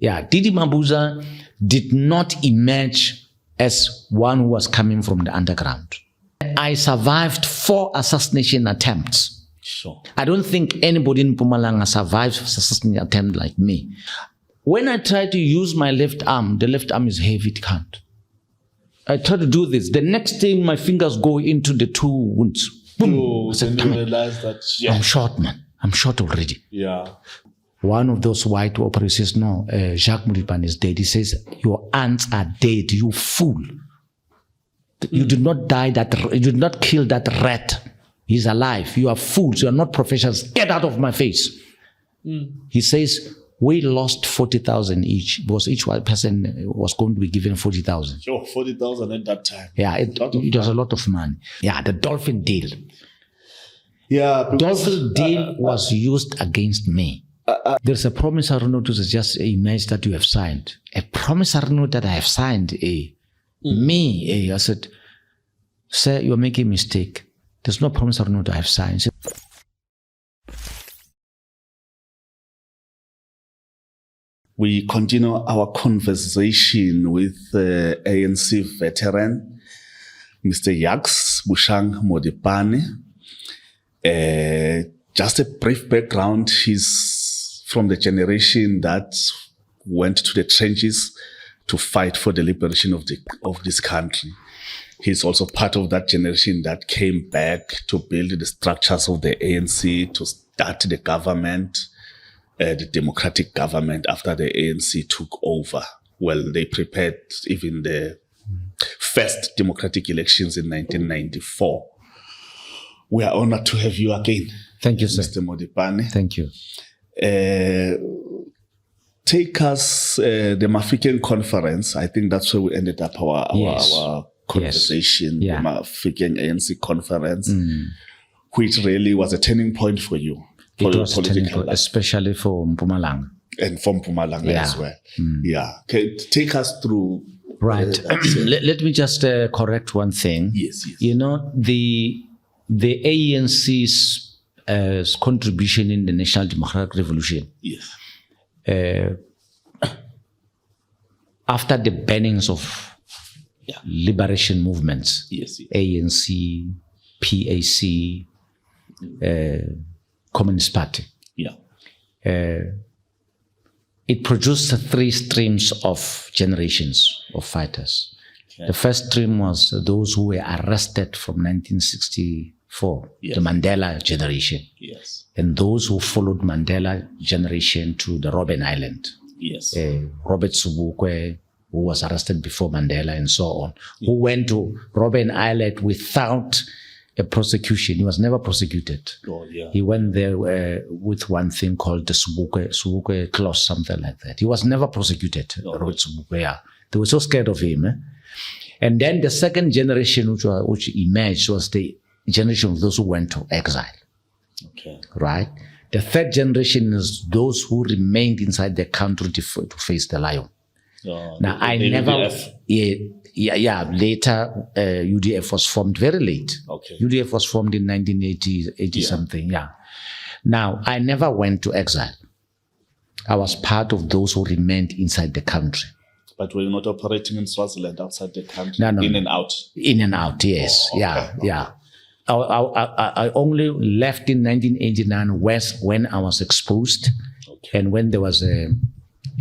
Yeah, DD Mabuza did not emerge as one who was coming from the underground. I survived 4 assassination attempts. Sure. I don't think anybody in Mpumalanga survived assassination attempt like me. When I try to use my left arm, the left arm is heavy, it can't. I try to do this. The next thing, my fingers go into the 2 wounds. Boom. Oh, I said, then you realize that, I'm short, man. I'm short already. Yeah. One of those white operators says, no, Jacques Modipane is dead. He says, your aunts are dead, you fool. You did not die you did not kill that rat. He's alive. You are fools. You are not professionals. Get out of my face. He says, we lost 40,000 each because each one person was going to be given 40,000. Sure, 40,000 at that time. Yeah, it was a lot of money. Yeah, the Dolphin Deal. Yeah. Dolphin Deal was used against me. There's a promissory note that is just an image that you have signed. A promissory note that I have signed. Me, I said, sir, you're making a mistake. There's no promissory note I have signed. We continue our conversation with ANC veteran, Mr. Jacques Modipane. Just a brief background, he's from the generation that went to the trenches to fight for the liberation of this country. He's also part of that generation that came back to build the structures of the ANC, to start the government, the democratic government after the ANC took over. Well, they prepared even the first democratic elections in 1994. We are honored to have you again. Thank you, sir. Mr. Modipane. Thank you. Take us the Mafikeng conference. I think that's where we ended up our conversation. Yes. The Mafikeng ANC conference, which really was a turning point for you. For it your was a turning point, especially for Mpumalanga. And from Mpumalanga as well. Yeah. Okay, take us through. Right. Let me just correct one thing. Yes. You know, the ANC's contribution in the National Democratic Revolution. Yes. After the bannings of liberation movements, ANC, PAC, Communist Party, it produced 3 streams of generations of fighters. Okay. The first stream was those who were arrested from 1964, the Mandela generation. Yes. And those who followed Mandela generation to the Robben Island. Yes. Robert Sobukwe, who was arrested before Mandela and so on, who went to Robben Island without a prosecution. He was never prosecuted. Oh, yeah. He went there with one thing called the Sobukwe clause, something like that. He was never prosecuted, Robert Sobukwe. Yeah. They were so scared of him. And then the second generation which emerged was the generation of those who went to exile. Okay. Right? The third generation is those who remained inside the country to face the lion. Now, I never... later, UDF was formed very late. Okay. UDF was formed in 1980 something, Now, I never went to exile. I was part of those who remained inside the country. But were you not operating in Swaziland, outside the country? No. In and out? In and out, yes. I only left in 1989 when I was exposed and when there was a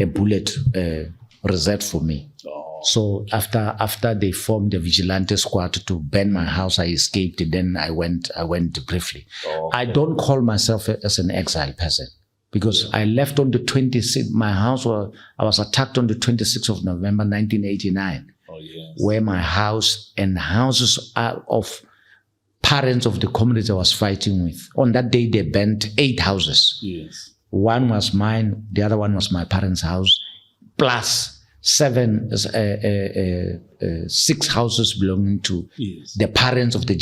bullet reserved for me. So after they formed the vigilante squad to burn my house, I escaped. And then I went briefly. I don't call myself as an exile person because I left on the 26th. My house I was attacked on the 26th of November 1989, where my house and houses of parents of the communities I was fighting with. On that day, they burnt 8 houses. Yes. One was mine, the other one was my parents' house, plus 6 houses belonging to the parents of the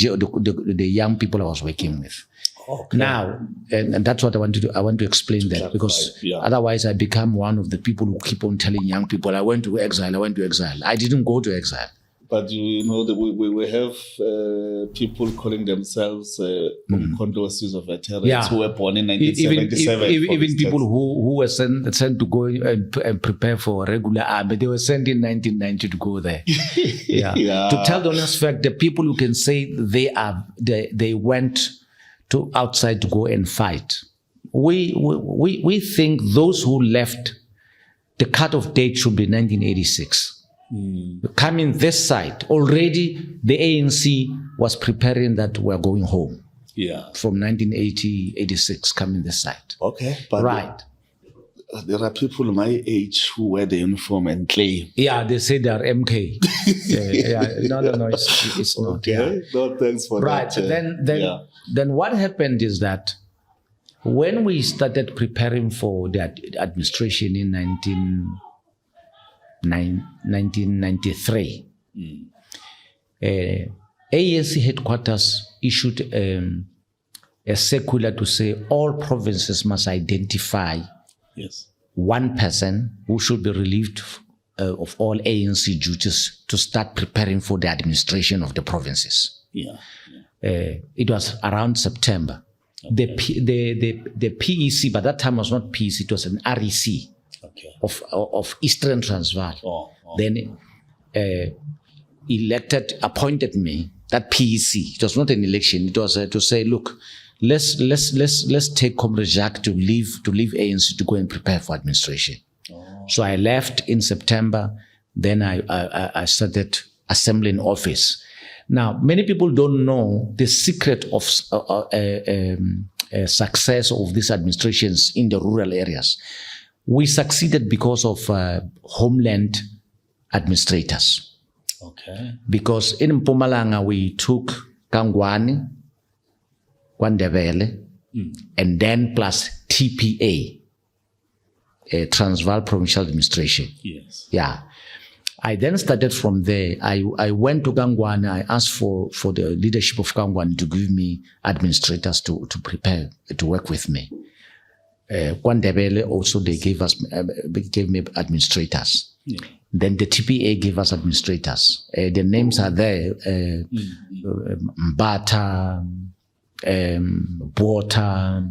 young people I was working with. Okay. Now, and that's what I want to do. I want to explain that because otherwise I become one of the people who keep on telling young people, I went to exile. I didn't go to exile. But you know that we have people calling themselves condolences of veterans who were born in 1977. Even people who were sent to go and prepare for regular army, they were sent in 1990 to go there. To tell the honest fact, the people who can say they went to outside to go and fight. We think those who left, the cutoff date should be 1986. Coming this side, already the ANC was preparing that we're going home. From 1980, 86, coming this side. Okay. But right. There are people my age who wear the uniform and claim. They say they are MK. No, it's not. Okay. No, thanks for that. Right. Then what happened is that when we started preparing for the administration in 1993, ANC headquarters issued a circular to say all provinces must identify one person who should be relieved of all ANC duties to start preparing for the administration of the provinces. It was around September. Okay. The PEC, but that time was not PEC, it was an REC of Eastern Transvaal. Then appointed me, that PEC. It was not an election. It was to say, look, let's take Comrade Jacques to leave ANC to go and prepare for administration. So I left in September. Then I started assembling office. Now, many people don't know the secret of success of these administrations in the rural areas. We succeeded because of homeland administrators. Okay. Because in Mpumalanga, we took Kangwani, Kwandebele, and then plus TPA, Transvaal Provincial Administration. Yes. Yeah. I then started from there. I went to Kangwani. I asked for the leadership of Kangwani to give me administrators to prepare, to work with me. Kwandebele also, they gave me administrators. Then the TPA gave us administrators. The names are there. Mbata, Bota,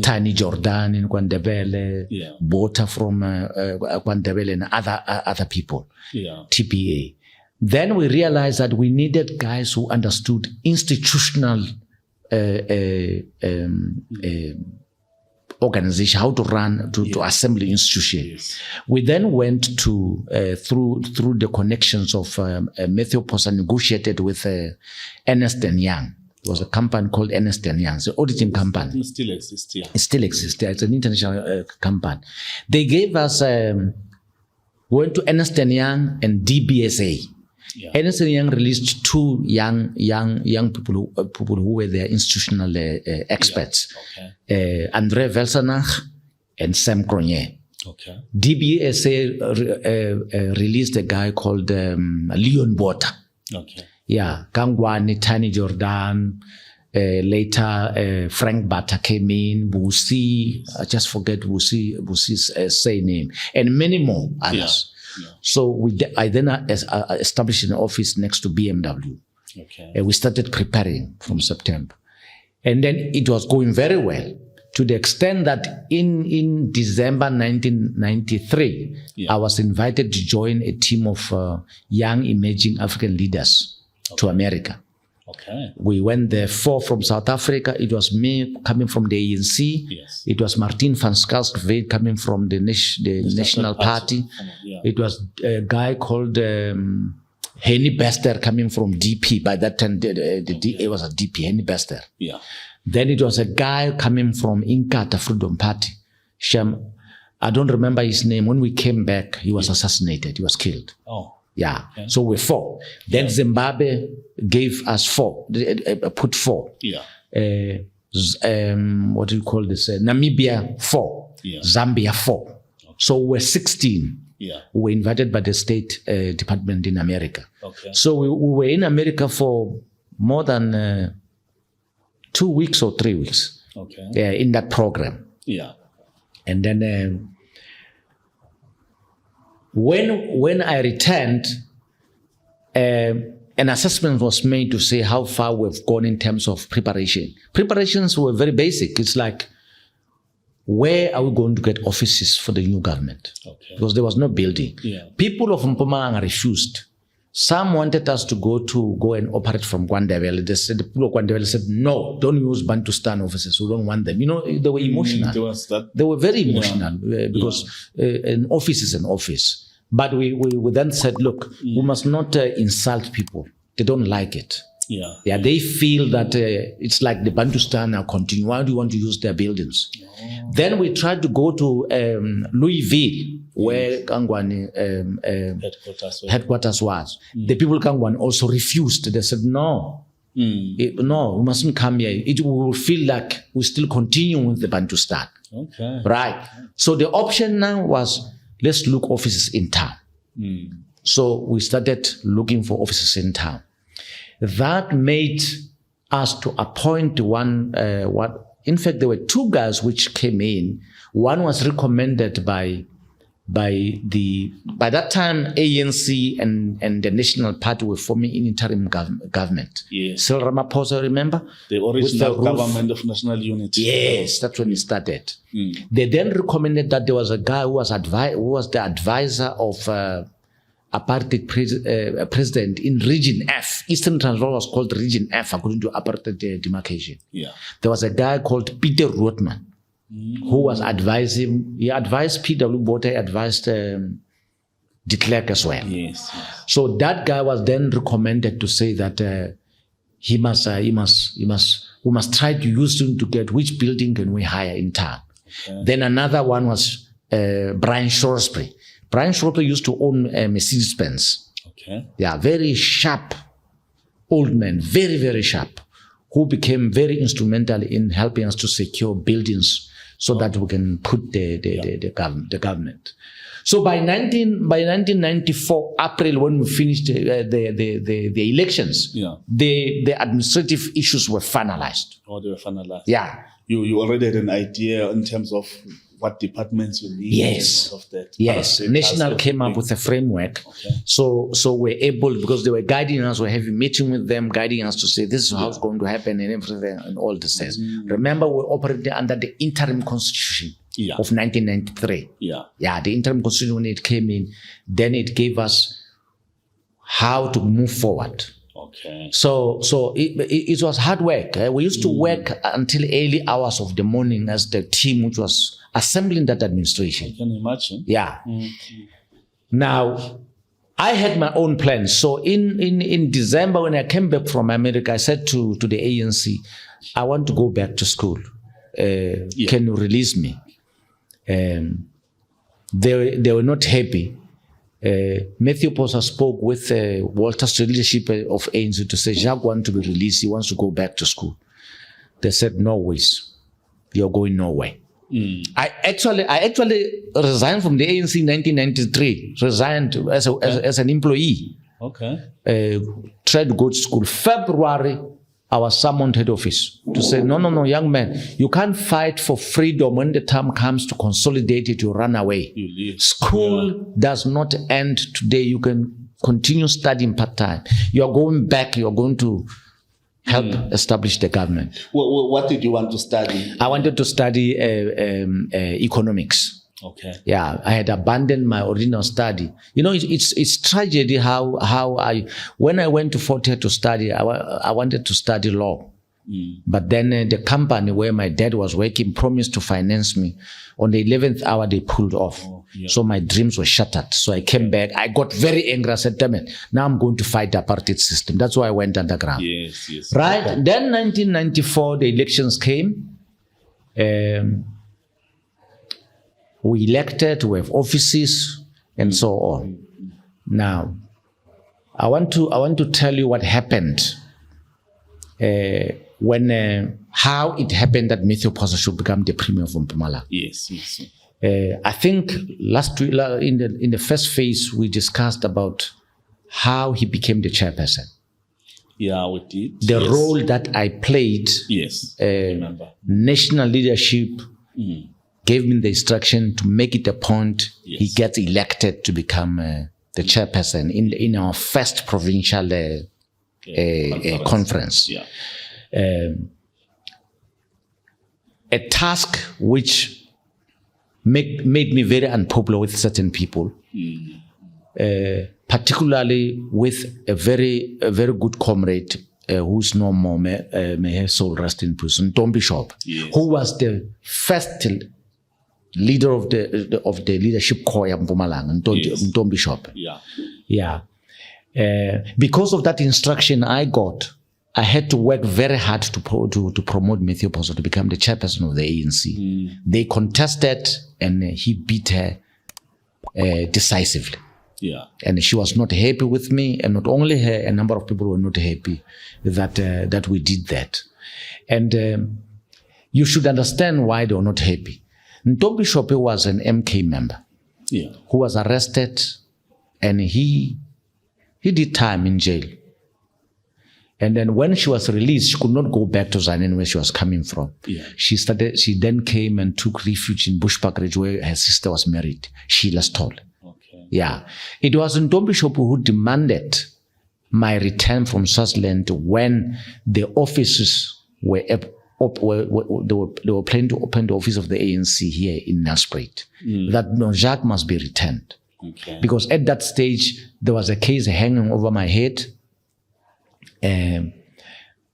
Tiny Jordan in Kwandebele, Bota from Kwandebele, and other people. TPA. Then we realized that we needed guys who understood institutional organization, how to run, to assemble institution. We then went to through the connections of Mathews Phosa, negotiated with Ernst & Young. It was a company called Ernst & Young, the auditing company. It still exists, yeah. It still exists. It's an international company. They gave us, went to Ernst & Young and DBSA. Ernst & Young released two young people who were their institutional experts. Andre Velsanach and Sam Cronje. DBSA released a guy called Leon Bota. Kangwani, Tiny Jordan, later Frank Bata came in, Busi, I just forget Busi's surname, and many more others. So I then established an office next to BMW. We started preparing from September. And then it was going very well, to the extent that in December 1993, I was invited to join a team of young emerging African leaders to America. We went there, 4 from South Africa. It was me coming from the ANC. It was Martin van Schalkwyk coming from the National Party. It was a guy called Henny Bester coming from DP. By that time, it was a DP, Henny Bester. Then it was a guy coming from Inkatha Freedom Party. Shem, I don't remember his name. When we came back, he was assassinated. He was killed. So we're 4. Then Zimbabwe gave us 4, put 4. What do you call this? Namibia 4, Zambia 4. So we're 16. We were invited by the State Department in America. So we were in America for more than 2 weeks or 3 weeks. In that program. And then when I returned, an assessment was made to say how far we've gone in terms of preparation. Preparations were very basic. It's like, where are we going to get offices for the new government? Okay. Because there was no building. Yeah. People of Mpumalanga refused. Some wanted us to go and operate from Kwandebele. They said, the people of Kwandebele said, no, don't use Bantustan offices. We don't want them. You know, they were emotional. They were very emotional because an office is an office. But we then said, look, we must not insult people. They don't like it. Yeah, they feel that it's like the Bantustan are continuing. Why do you want to use their buildings? Oh. Then we tried to go to Louisville, where Kangwani headquarters was. The people of Kangwani also refused. They said, no, no, we mustn't come here. It will feel like we still continue with the Bantustan. Okay. Right. So the option now was, let's look offices in town. So we started looking for offices in town. That made us to appoint one. In fact, there were two guys which came in. One was recommended by that time ANC and the National Party were forming an interim government. Yes. Cyril Ramaphosa, remember? The original government of national unity. Yes, that's when it started. They then recommended that there was a guy who was the advisor of apartheid president in Region F. Eastern Transvaal was called Region F according to apartheid demarcation. Yeah. There was a guy called Peter Rothman who was advising. He advised P.W. Botha, advised de Klerk as well. Yes. So that guy was then recommended to say that we must try to use him to get which building can we hire in town. Okay. Then another one was Brian Shrewsbury. Brian Shrewsbury used to own Mercedes-Benz. Okay. Yeah, very sharp old man, very, very sharp, who became very instrumental in helping us to secure buildings so that we can put the government. So by 1994 April, when we finished the elections, the administrative issues were finalized. Oh, they were finalized. Yeah. You already had an idea in terms of what departments you need. Yes. Of that. Yes. National came up with a framework. Okay. So we're able, because they were guiding us, we're having meeting with them, guiding us to say, this is how it's going to happen and everything and all this says. Remember, we're operating under the interim constitution of 1993. Yeah, the interim constitution, when it came in, then it gave us how to move forward. Okay. So it was hard work. We used to work until early hours of the morning as the team which was assembling that administration. I can imagine. Yeah. Now, I had my own plans. So in December, when I came back from America, I said to the ANC, I want to go back to school. Can you release me? They were not happy. Mathews Phosa spoke with Walter's leadership of ANC to say, Jacques wants to be released. He wants to go back to school. They said, no ways. You're going nowhere. I actually resigned from the ANC in 1993. Resigned as an employee. Okay. Tried to go to school. February, I was summoned head office to say, no, young man, you can't fight for freedom. When the time comes to consolidate it, you run away. You leave. School does not end today. You can continue studying part-time. You're going back. You're going to help establish the government. What did you want to study? I wanted to study economics. Okay. Yeah, I had abandoned my original study. You know, it's tragedy how when I went to Fort Hare to study, I wanted to study law. But then the company where my dad was working promised to finance me. On the 11th hour, they pulled off. So my dreams were shattered. So I came back. I got very angry. I said, damn it, now I'm going to fight the apartheid system. That's why I went underground. Yes. Right? Okay. Then 1994, the elections came. We elected, we have offices, and so on. Now, I want to tell you what happened when how it happened that Mathews Phosa should become the premier of Mpumalanga. Yes. I think last week in the first phase we discussed about how he became the chairperson. Yeah, we did. The role that I played. Yes. Remember. National leadership. Gave me the instruction to make it a point he gets elected to become the chairperson in our first provincial conference. Yeah. A task which made me very unpopular with certain people, particularly with a very good comrade who's no more, may his soul rest in prison, Tom Bishop, who was the first leader of the leadership corps in Mpumalanga, Tom Bishop. Yeah. Because of that instruction I got, I had to work very hard to promote Mathews Phosa to become the chairperson of the ANC. They contested, and he beat her decisively. Yeah. And she was not happy with me, and not only her, a number of people were not happy that we did that. And you should understand why they were not happy. Tom Bishop was an MK member who was arrested, and he did time in jail. And then when she was released, she could not go back to Zanen where she was coming from. Yeah. She then came and took refuge in Bushbuckridge where her sister was married, Sheila Stoll. Okay. Yeah. It was Tom Bishop who demanded my return from Swaziland when the offices were they were planning to open the office of the ANC here in Nelspruit. That Jacques must be returned. Okay. Because at that stage, there was a case hanging over my head. They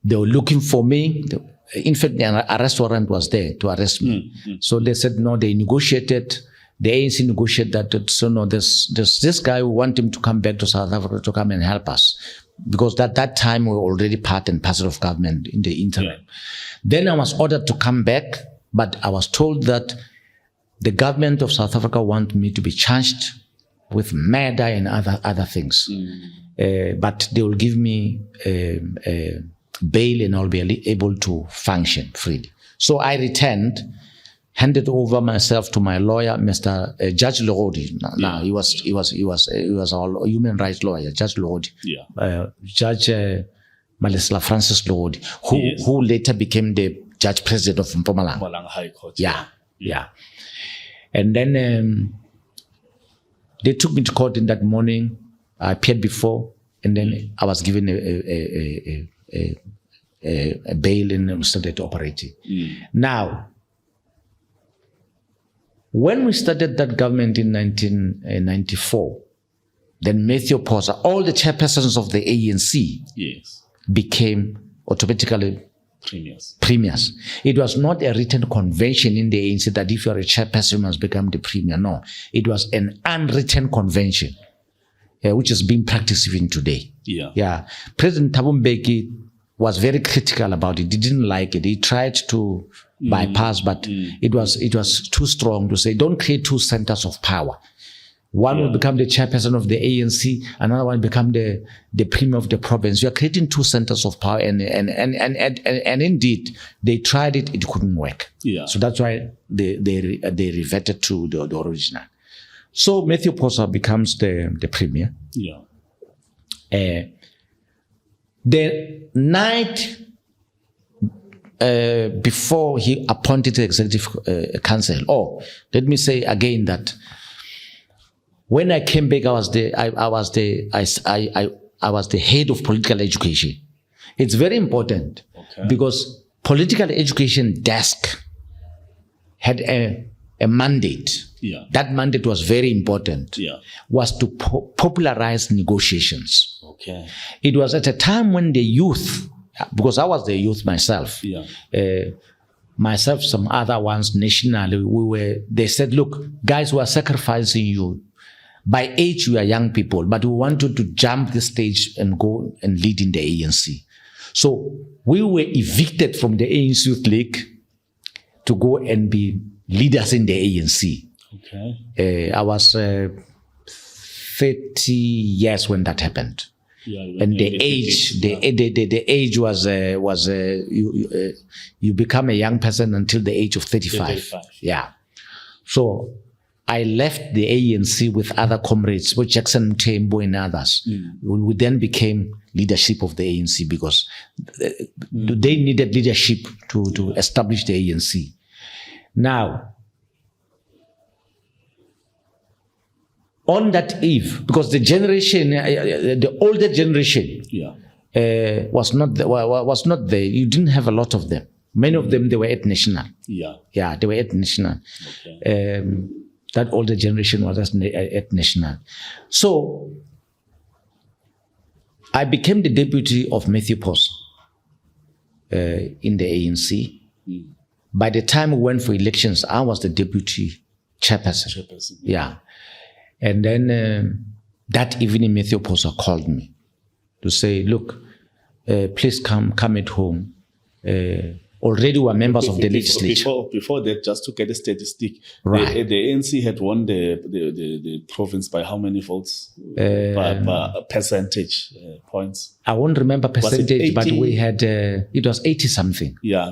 were looking for me. In fact, the arrest warrant was there to arrest me. So they said, no, they negotiated. The ANC negotiated that, so no, this guy, we want him to come back to South Africa to come and help us. Because at that time, we were already part and parcel of government in the interim. Yeah. Then I was ordered to come back, but I was told that the government of South Africa want me to be charged with murder and other things. But they will give me bail and I'll be able to function freely. So I returned, handed over myself to my lawyer, Mr. Judge Logodi. Now he was our human rights lawyer, Judge Logodi. Yeah. Judge Malesla Francis Logodi, who later became the Judge President of Mpumalanga. Mpumalanga High Court. Yeah. And then they took me to court in that morning. I appeared before, and then I was given a bail and started operating. Now, when we started that government in 1994, then Mathews Phosa, all the chairpersons of the ANC became automatically premiers. It was not a written convention in the ANC that if you are a chairperson, you must become the premier. No, it was an unwritten convention, which is being practiced even today. Yeah. President Thabo Mbeki was very critical about it. He didn't like it. He tried to bypass, but it was too strong to say, don't create two centers of power. One will become the chairperson of the ANC, another one become the premier of the province. You are creating two centers of power, and indeed they tried it; it couldn't work. So that's why they reverted to the original. So Mathews Phosa becomes the premier. The night before he appointed the executive council. Let me say again that when I came back, I was the head of political education. It's very important because political education desk had a mandate. That mandate was very important. Was to popularize negotiations. It was at a time when the youth, because I was the youth myself, myself, some other ones nationally, they said, look, guys, we are sacrificing you. By age, we are young people, but we want you to jump the stage and go and lead in the ANC. So we were evicted from the ANC Youth League to go and be leaders in the ANC. I was 30 years when that happened. And the age was you become a young person until the age of 35. So I left the ANC with other comrades, with Jackson Mthembu and others. We then became leadership of the ANC because they needed leadership to establish the ANC. Now, on that eve, because the generation, the older generation, was not there. You didn't have a lot of them. Many of them, they were ethnic-national. Yeah, they were ethnic-national. Okay. That older generation was ethnic-national. So I became the deputy of Mathews Phosa in the ANC. By the time we went for elections, I was the deputy chairperson. Yeah. And then that evening, Mathews Phosa called me to say, look, please come at home. Already we are members of the legislature. Before that, just to get a statistic, right. the ANC had won the province by how many votes? By percentage points. I won't remember percentage, but we had it was 80 something. Yeah,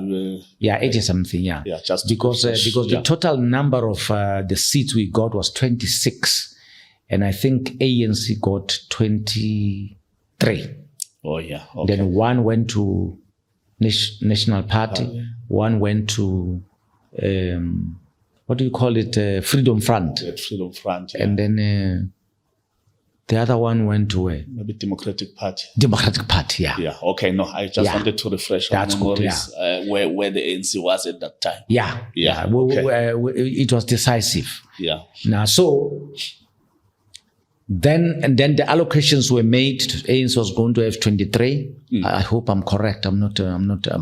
80 something. Yeah, just because the total number of the seats we got was 26, and I think ANC got 23. Oh yeah. Okay. Then one went to National Party, one went to what do you call it? Freedom Front. Freedom Front. Yeah. And then the other one went to where? Maybe Democratic Party. Democratic Party, yeah. Yeah. Okay. No, I just wanted to refresh our memories where the ANC was at that time. Yeah. Yeah. It was decisive. Yeah. Now, so then the allocations were made. ANC was going to have 23. I hope I'm correct. I'm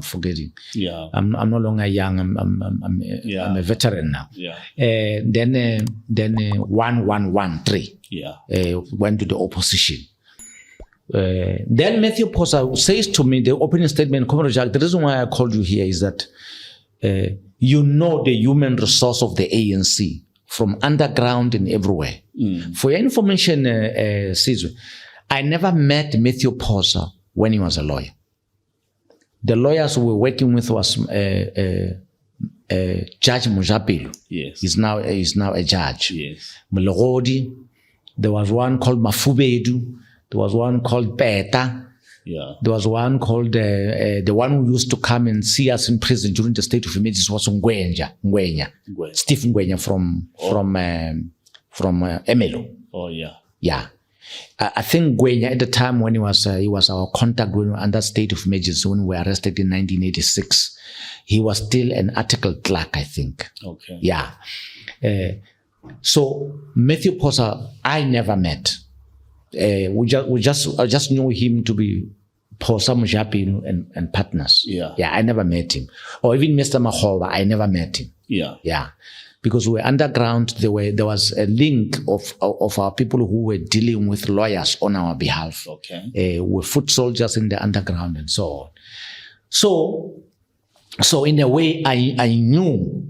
forgetting. Yeah. I'm no longer young. I'm a veteran now. Yeah. Then 1-1-1-3. Yeah. Went to the opposition. Then Mathews Phosa says to me, the opening statement, Comrade Jacques, the reason why I called you here is that you know the human resource of the ANC from underground and everywhere. For your information, Sizwe, I never met Mathews Phosa when he was a lawyer. The lawyers we were working with was Judge Modipane. Yes. He's now a judge. Yes. Mlogodi. There was one called Mafubedu. There was one called Peta. Yeah. There was one called the one who used to come and see us in prison during the state of emergency was Ngwenya. Steve Ngwenya from Emelo. Oh yeah. Yeah. I think Ngwenya at the time when he was our contact when we were under state of emergency when we were arrested in 1986. He was still an article clerk, I think. Okay. Yeah. So Mathews Phosa, I never met. I just knew him to be Phosa Modipane and partners. Yeah. Yeah, I never met him. Or even Mr. Mahova, I never met him. Yeah. Yeah. Because we were underground, there was a link of our people who were dealing with lawyers on our behalf. Okay. We were foot soldiers in the underground and so on. So in a way, I knew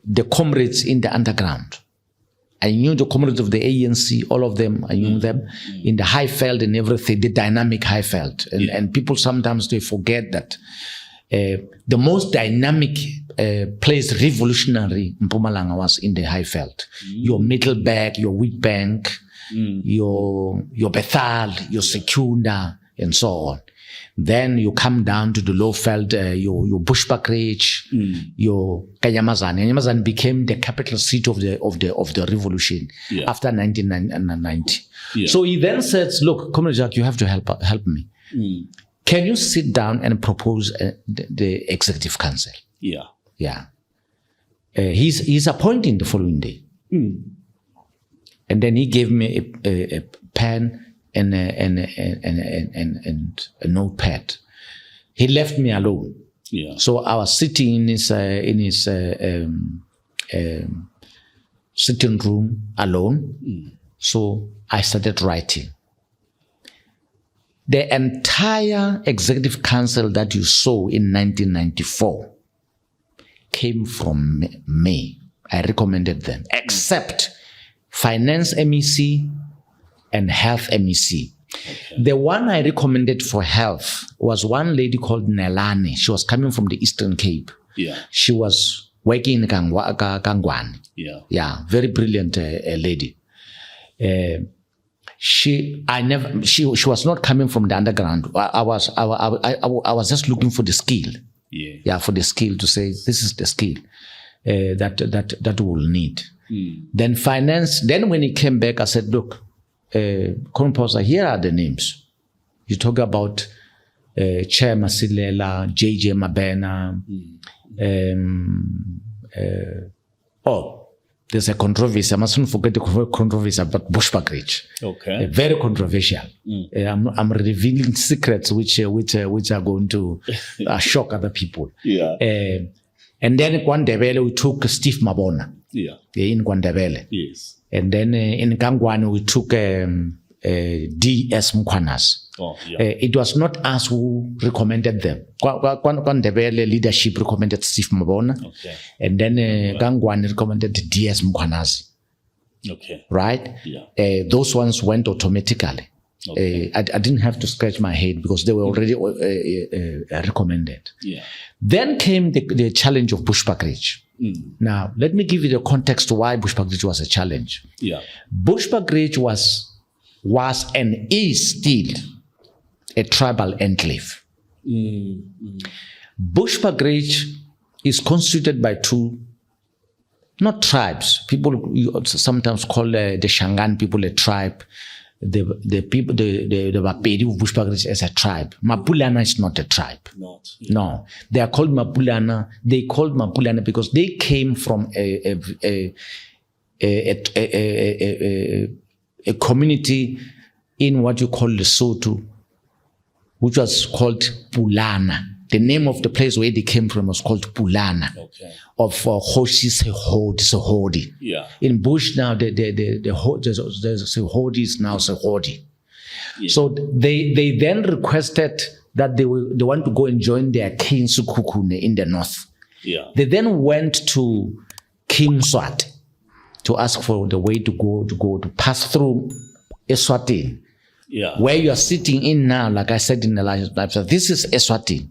the comrades in the underground. I knew the comrades of the ANC, all of them, I knew them in the Highveld and everything, the dynamic Highveld. And people sometimes, they forget that the most dynamic place, revolutionary in Mpumalanga was in the Highveld. Your Middleburg, your Witbank, your Bethal, your Secunda, and so on. Then you come down to the Lowveld, your Bushbuckridge, your Kanyamazan. Kanyamazan became the capital seat of the revolution after 1990. Yeah. So he then says, "Look, Comrade Jacques, you have to help me. Can you sit down and propose the executive council?" Yeah. Yeah. He's appointing the following day, and then he gave me a pen and a notepad. He left me alone. Yeah. So I was sitting in his sitting room alone. So I started writing. The entire executive council that you saw in 1994 came from me. I recommended them, except Finance MEC and Health MEC. Okay. The one I recommended for health was one lady called Nelani. She was coming from the Eastern Cape. Yeah. She was working in Kangwani. Yeah. Yeah, very brilliant lady. She was not coming from the underground. I was just looking for the skill. Yeah. Yeah, for the skill to say this is the skill. that we'll need. Then finance. Then when he came back, I said, look, Phosa, here are the names. You talk about Chair Masilela, JJ Mabena. There's a controversy. I mustn't forget the controversy about Bushbuckridge. Okay. Very controversial. I'm revealing secrets which are going to shock other people. Yeah. And then in Kwandebele, we took Steve Mabona. Yeah. In Kwandebele. Yes. And then in Kangwane, we took DS Mkwanas. Oh, yeah. It was not us who recommended them. Kwandebele leadership recommended Steve Mabona. Okay. And then Kangwane recommended DS Mkwanazi. Okay. Right? Yeah. Those ones went automatically. Okay. I didn't have to scratch my head because they were already recommended. Yeah. Then came the challenge of Bushbuckridge. Now, let me give you the context to why Bushbuckridge was a challenge. Yeah. Bushbuckridge was and is still a tribal enclave. Bushbuckridge is constituted by two, not tribes. People sometimes call the Shangaan people a tribe. The people, the Bapedi of Bushbuckridge as a tribe. Mapulana is not a tribe. Not. No, they are called Mapulana. They called Mapulana because they came from a community in what you call Lesotho, which was called Pulana. The name of the place where they came from was called Pulana. Okay. Of Hoshi Sehodi. Yeah. In Bush now, the Sehodi is now Sehodi. Yeah. So they then requested that they want to go and join their King Sukukune in the north. Yeah. They then went to King Swat to ask for the way to pass through Eswatini. Yeah. Where you are sitting in now, like I said in the last episode, this is Eswatini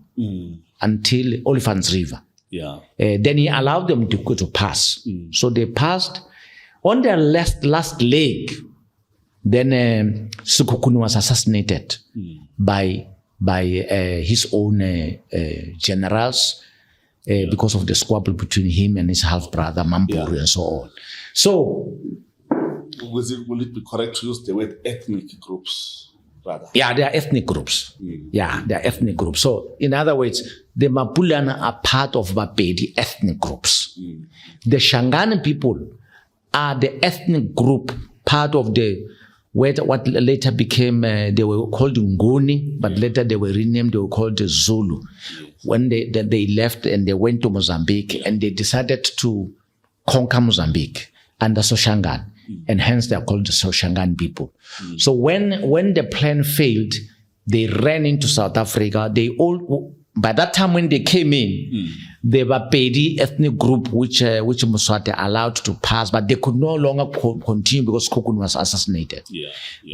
until Oliphant's River. Yeah. Then he allowed them to pass. So they passed. On their last leg, then Sukukuni was assassinated by his own generals because of the squabble between him and his half-brother, Mampuru, and so on. So, will it be correct to use the word ethnic groups, rather? Yeah, they are ethnic groups. Yeah, they are ethnic groups. So, in other words, the Mapulana are part of Bapedi ethnic groups. The Shangaan people are the ethnic group, part of what later became, they were called Ngoni, but later they were renamed, they were called the Zulu. When they left and they went to Mozambique and they decided to conquer Mozambique under Soshangan. And hence they are called the Soshangan people. So when the plan failed, they ran into South Africa. By that time when they came in, the Bapedi ethnic group, which Mswati allowed to pass, but they could no longer continue because Kokun was assassinated.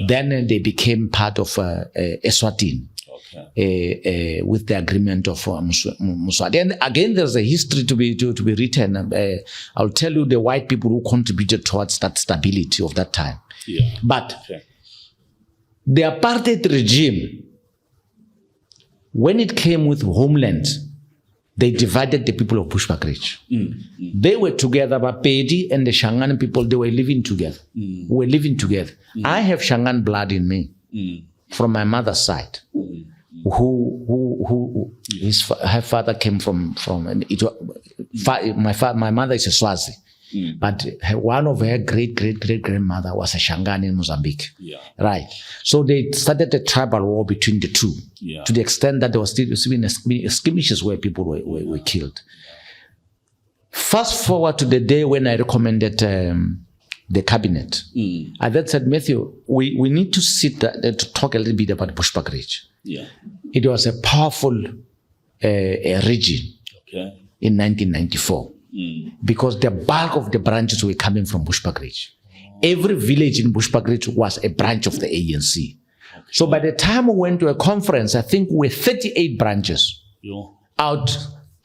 Then they became part of Eswatini. Okay. With the agreement of Mswati. And again, there's a history to be written. I'll tell you the white people who contributed towards that stability of that time. But the apartheid regime, when it came with homeland, they divided the people of Bushbuckridge. They were together, but Bapedi and the Shangaan people, they were living together. I have Shangaan blood in me from my mother's side. Her father came from my mother is a Swazi, but one of her great grandmother was a Shangaan in Mozambique. Right. So they started a tribal war between the two, to the extent that there was still skirmishes where people were killed. Fast forward to the day when I recommended the cabinet. I then said, Matthew, we need to sit to talk a little bit about Bushbuckridge. It was a powerful region in 1994 because the bulk of the branches were coming from Bushbuckridge. Every village in Bushbuckridge was a branch of the ANC. So by the time we went to a conference, I think we were 38 branches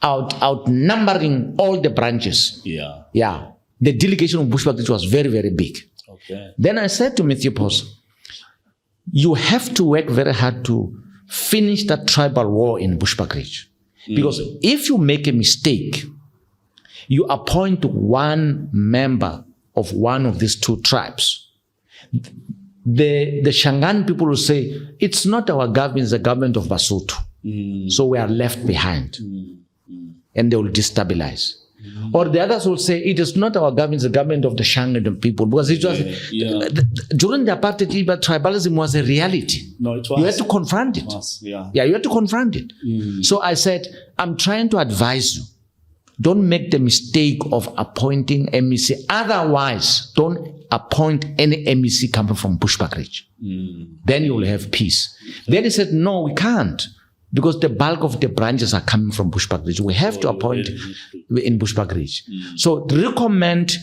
outnumbering all the branches. The delegation of Bushbuckridge was very, very big. Then I said to Mathews Phosa, you have to work very hard to finish that tribal war in Bushbuckridge. Because if you make a mistake you appoint one member of one of these two tribes, the Shangaan people will say, it's not our government, it's the government of Basotho. So we are left behind. And they will destabilize. Or the others will say, it is not our government, it's the government of the Shangaan people. Because it was, during the apartheid, tribalism was a reality. No, it was. You had to confront it. Yeah, you had to confront it. So I said, I'm trying to advise you. Don't make the mistake of appointing MEC. Otherwise, don't appoint any MEC coming from Bushbuckridge. Then you will have peace. Then he said, no, we can't. Because the bulk of the branches are coming from Bushbuckridge. We have to appoint in Bushbuckridge. So recommend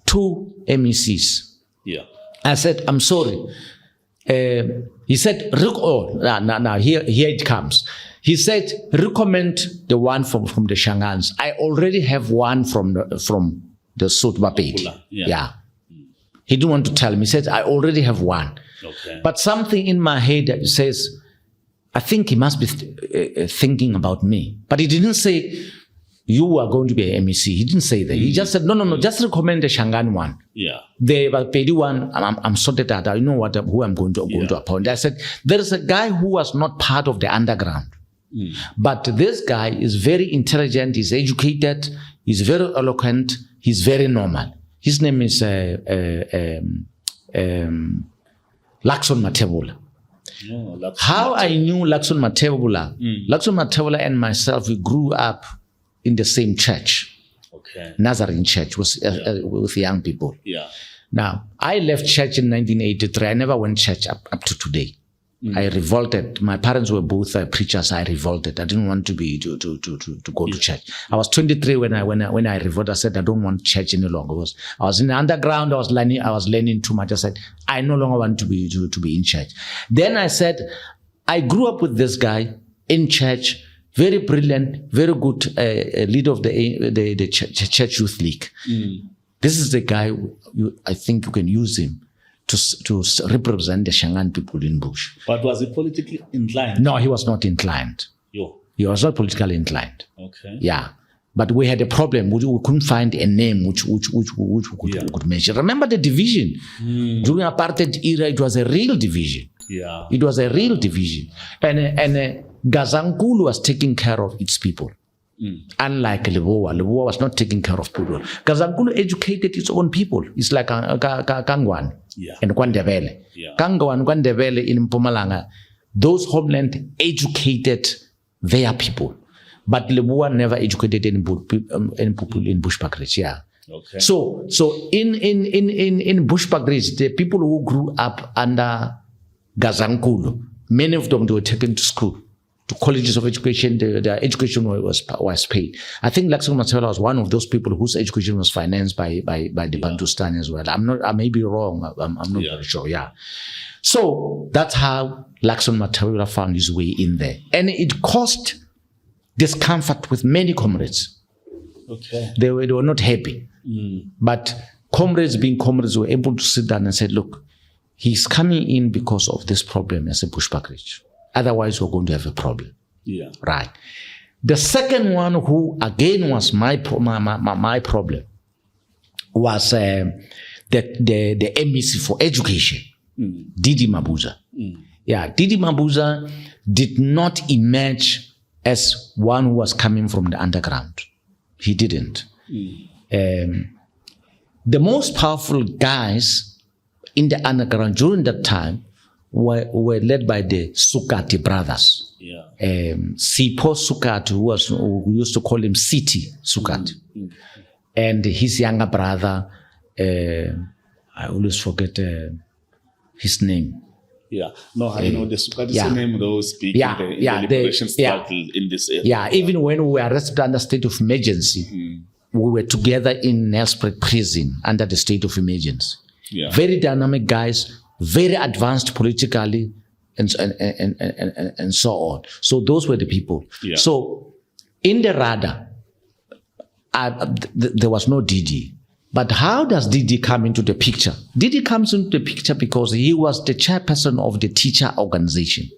2 MECs. Yeah. I said, I'm sorry. He said, now here it comes. He said, recommend the one from the Shangaans. I already have one from the Sotho. Yeah. He didn't want to tell me. He said, I already have one. Okay. But something in my head says, I think he must be thinking about me. But he didn't say, you are going to be an MEC. He didn't say that. He just said, no, just recommend the Shangaan one. Yeah. The Pedi one, I'm sorted out. I know who I'm going to appoint. I said, there is a guy who was not part of the underground. But this guy is very intelligent, he's educated, he's very eloquent, he's very normal. His name is Lakson Matebula. How I knew Lakson Matebula? Lakson Matebula and myself, we grew up in the same church. Okay. Nazarene church with young people. Yeah. Now, I left church in 1983. I never went to church up to today. I revolted. My parents were both preachers. I revolted. I didn't want to go to church. I was 23 when I revolted. I said I don't want church any longer. I was in the underground. I was learning too much. I said I no longer want to be in church. Then I said I grew up with this guy in church. Very brilliant, very good leader of the church youth league. This is the guy. I think you can use him to represent the Shangaan people in Bush. But was he politically inclined? No, he was not inclined. He was not politically inclined. Okay. Yeah. But we had a problem. We couldn't find a name which we could mention. Remember the division? During apartheid era, it was a real division. Yeah. It was a real division. And Gazankulu was taking care of its people. Unlike Lebowa was not taking care of people. Gazankulu educated its own people. It's like Kangwan and Kwandebele. Kangwan and Kwandebele in Mpumalanga, those homeland educated their people. But Lebowa never educated any people in Bushbuckridge. Yeah. Okay. So in Bushbuckridge, the people who grew up under Gazankulu, many of them were taken to school, to colleges of education. Their education was paid. I think Lakson Matebula was one of those people whose education was financed by the Bantustan as well. I may be wrong. I'm not very sure. Yeah. So that's how Lakson Matebula found his way in there, and it caused discomfort with many comrades. Okay. They were not happy, but comrades being comrades were able to sit down and say, look, he's coming in because of this problem as a Bushbuckridge. Otherwise, we're going to have a problem. Yeah. Right. The second one, who again was my problem, was the MEC for education, DD Mabuza. Yeah, DD Mabuza did not emerge as one who was coming from the underground. He didn't. The most powerful guys in the underground during that time were led by the Sukati brothers. Yeah. Sipho Sukati, we used to call him City Sukati. And his younger brother, I always forget his name. Yeah, no, I know the Sukati name, those speaking the liberation struggle in this area. Yeah, even when we were arrested under state of emergency, we were together in Nelspruit prison under the state of emergency. Yeah. Very dynamic guys, very advanced politically, and so on. So those were the people. Yeah. So in the radar, there was no DD. But how does DD come into the picture? DD comes into the picture because he was the chairperson of the teacher organization.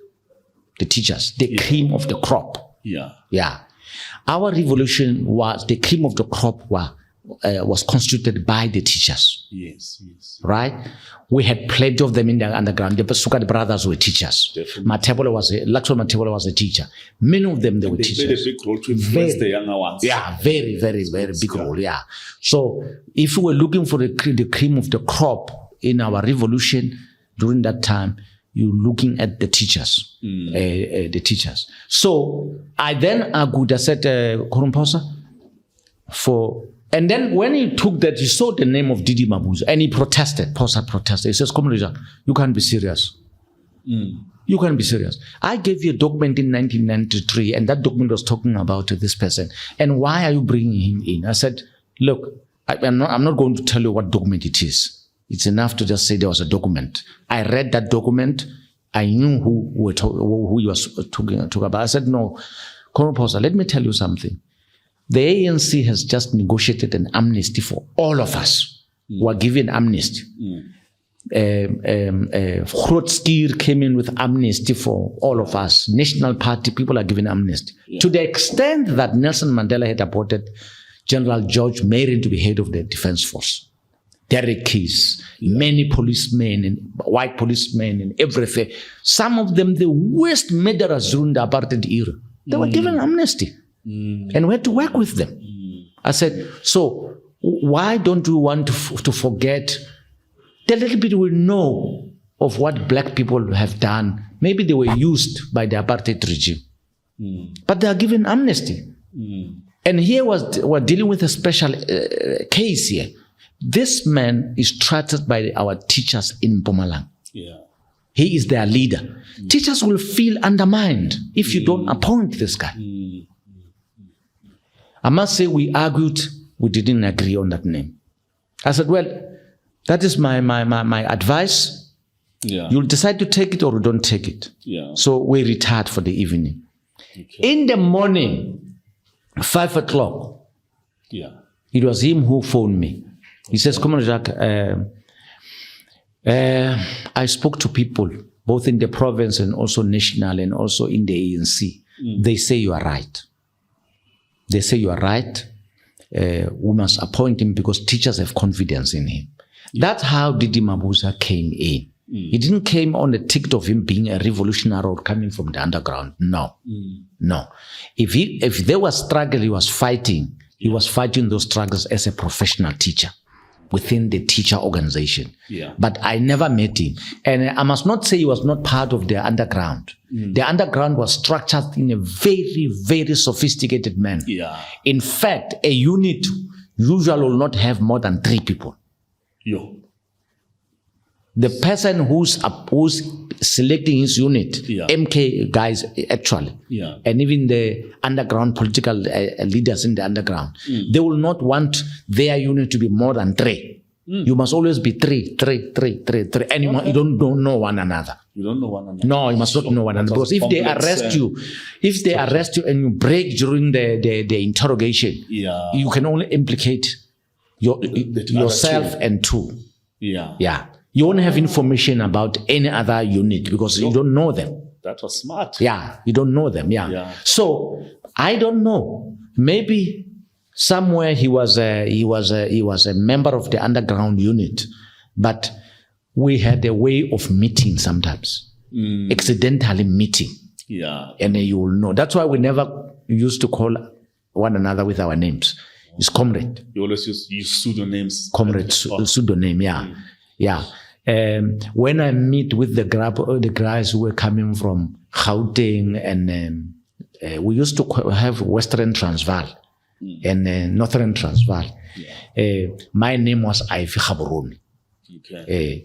The teachers, the cream of the crop. Yeah. Yeah. Our revolution was, the cream of the crop was constituted by the teachers. Yes. Right? We had plenty of them in the underground. The Sukat brothers were teachers. Laxo Matebola was a teacher. Many of them, they were teachers. They played a big role to influence the younger ones. Yeah, very, very, very big role, yeah. So if we were looking for the cream of the crop in our revolution during that time, you're looking at the teachers, the teachers. So I then argued, I said, Phosa, and then when he took that, he saw the name of DD Mabuza and he protested. Phosa protested. He says, Comrade, you can't be serious. You can't be serious. I gave you a document in 1993 and that document was talking about this person. And why are you bringing him in? I said, look, I'm not going to tell you what document it is. It's enough to just say there was a document. I read that document. I knew who he was talking about. I said, no, Phosa, let me tell you something. The ANC has just negotiated an amnesty for all of us who are given amnesty. Grootskier came in with amnesty for all of us. National Party people are given amnesty. Yeah. To the extent that Nelson Mandela had appointed General George Marion to be head of the Defense Force. Derek Keys, many policemen and white policemen and everything. Some of them, the worst murderers during the apartheid era. They were given amnesty. And we had to work with them. I said, so why don't you want to forget the little bit we know of what black people have done? Maybe they were used by the apartheid regime. But they are given amnesty. And here we're dealing with a special case here. This man is trusted by our teachers in Mpumalanga. Yeah. He is their leader. Teachers will feel undermined if you don't appoint this guy. I must say we argued, we didn't agree on that name. I said, well, that is my advice. Yeah. You'll decide to take it or you don't take it. Yeah. So we retired for the evening. Okay. In the morning, 5 o'clock, it was him who phoned me. He says, come on, Jacques, I spoke to people, both in the province and also national and also in the ANC. They say you are right. They say you are right. We must appoint him because teachers have confidence in him. That's how DD Mabuza came in. He didn't came on the ticket of him being a revolutionary or coming from the underground. No. No. If there was struggle he was fighting those struggles as a professional teacher within the teacher organization. Yeah. But I never met him. And I must not say he was not part of the underground. The underground was structured in a very, very sophisticated manner. Yeah. In fact, a unit usually will not have more than 3 people. The person who's selecting his unit, MK guys actually, and even the underground political leaders in the underground, they will not want their unit to be more than 3. You must always be 3, and you don't know one another. You don't know one another. No, you must not know one another, because if they arrest you, and you break during the interrogation, you can only implicate yourself and 2. Yeah. You won't have information about any other unit because you don't know them. That was smart. Yeah, you don't know them. Yeah. So I don't know. Maybe somewhere he was a member of the underground unit, but we had a way of meeting sometimes, accidentally meeting. Yeah, and you will know. That's why we never used to call one another with our names. It's comrade. You always use pseudonyms. Comrade, pseudonym. Yeah. Yeah. When I meet with the guys who were coming from Gauteng, and we used to have Western Transvaal and Northern Transvaal. My name was Ivy Gaborone. Okay.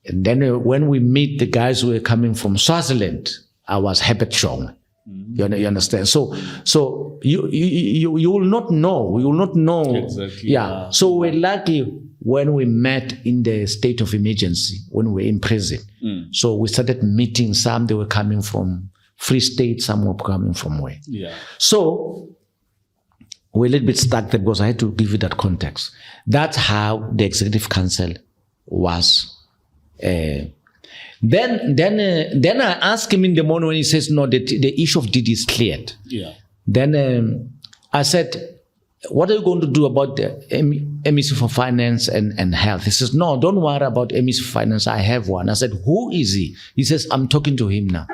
And then when we meet the guys who were coming from Swaziland, I was Herbert Chong. You understand? So you will not know. You will not know. Exactly. Yeah. So we're lucky when we met in the state of emergency, when we were in prison. So we started meeting. Some they were coming from Free State, some were coming from where. Yeah. So we're a little bit stuck there because I had to give you that context. That's how the Executive Council was. Then I asked him in the morning when he says, no, the issue of DD is cleared. Yeah. Then I said, what are you going to do about the MEC for Finance and Health? He says, no, don't worry about MEC for Finance. I have one. I said, who is he? He says, I'm talking to him now.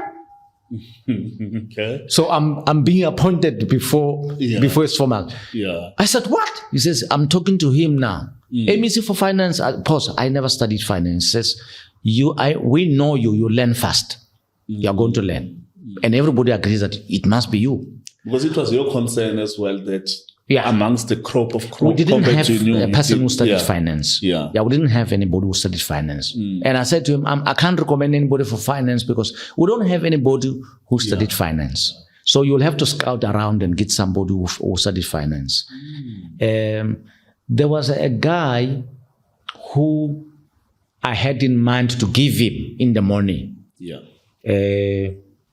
Okay. So I'm being appointed before it's formal. Yeah. I said, what? He says, I'm talking to him now. MEC for Finance, pause. I never studied finance. He says, we know you learn fast. You're going to learn. And everybody agrees that it must be you. Because it was your concern as well that amongst the crop of we didn't have a person who studied finance. We didn't have anybody who studied finance. And I said to him, I can't recommend anybody for finance because we don't have anybody who studied finance. So you'll have to scout around and get somebody who studied finance. There was a guy who I had in mind to give him in the morning.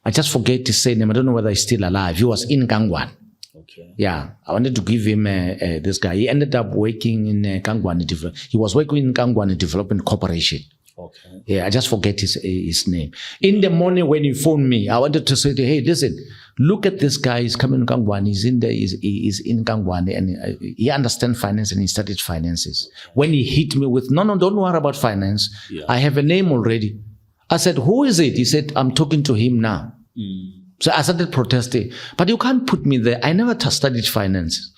I just forget to say name. I don't know whether he's still alive. He was in Kangwan. Okay. Yeah, I wanted to give him this guy. He ended up working in Kangwan. He was working in Kangwan Development Corporation. Okay. Yeah, I just forget his name. In the morning when he phoned me, I wanted to say, hey, listen, look at this guy. He's coming in Kangwan. He's in Kangwan, and he understands finance and he studied finances. When he hit me with, no, don't worry about finance. I have a name already. I said, who is it? He said, I'm talking to him now. So I started protesting. But you can't put me there. I never studied finances.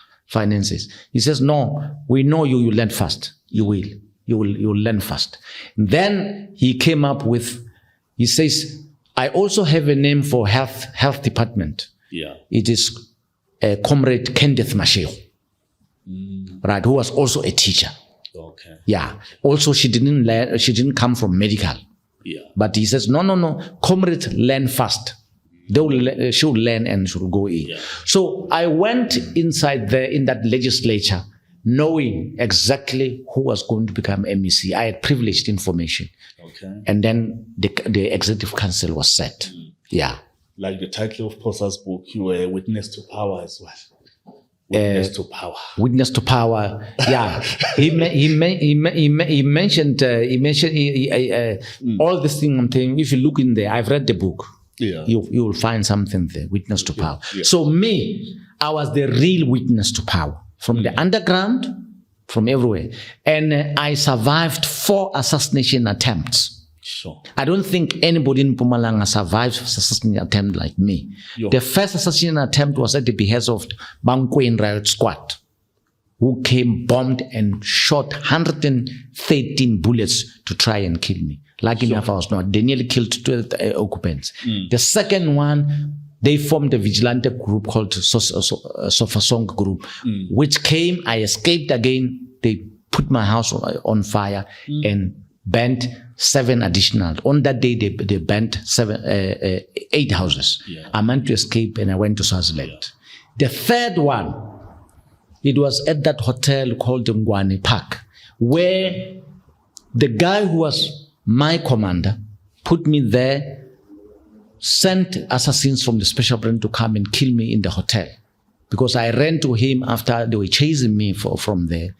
He says, no, we know you learn fast. You will learn fast. Then he came up with, he says, I also have a name for health department. It is Comrade Kenneth Masheo, right, who was also a teacher. Okay. Yeah. Also, she didn't come from medical. But he says, no, comrades learn fast. They should learn and should go in. So I went inside there in that legislature, knowing exactly who was going to become MEC. I had privileged information. Okay. And then the executive council was set. Like the title of Phosa's book, you were witness to power as well. Witness to power. Witness to power. Yeah, he mentioned all this thing. I'm saying, if you look in there, I've read the book. You will find something there. Witness to power. So me, I was the real witness to power from the underground, from everywhere, and I survived 4 assassination attempts. Sure. I don't think anybody in Mpumalanga survived assassination attempt like me. The first assassination attempt was at the behest of Bangkwen Riot Squad, who came, bombed, and shot 113 bullets to try and kill me. Lucky enough, I was not. They nearly killed 12 occupants. The second one, they formed a vigilante group called Sofasong Group, which came, I escaped again. They put my house on fire and burnt 7 additional. On that day, they burnt 8 houses. I managed to escape and I went to Swaziland. The third one, it was at that hotel called Ngwane Park, where the guy who was my commander put me there, sent assassins from the special branch to come and kill me in the hotel. Because I ran to him after they were chasing me from there.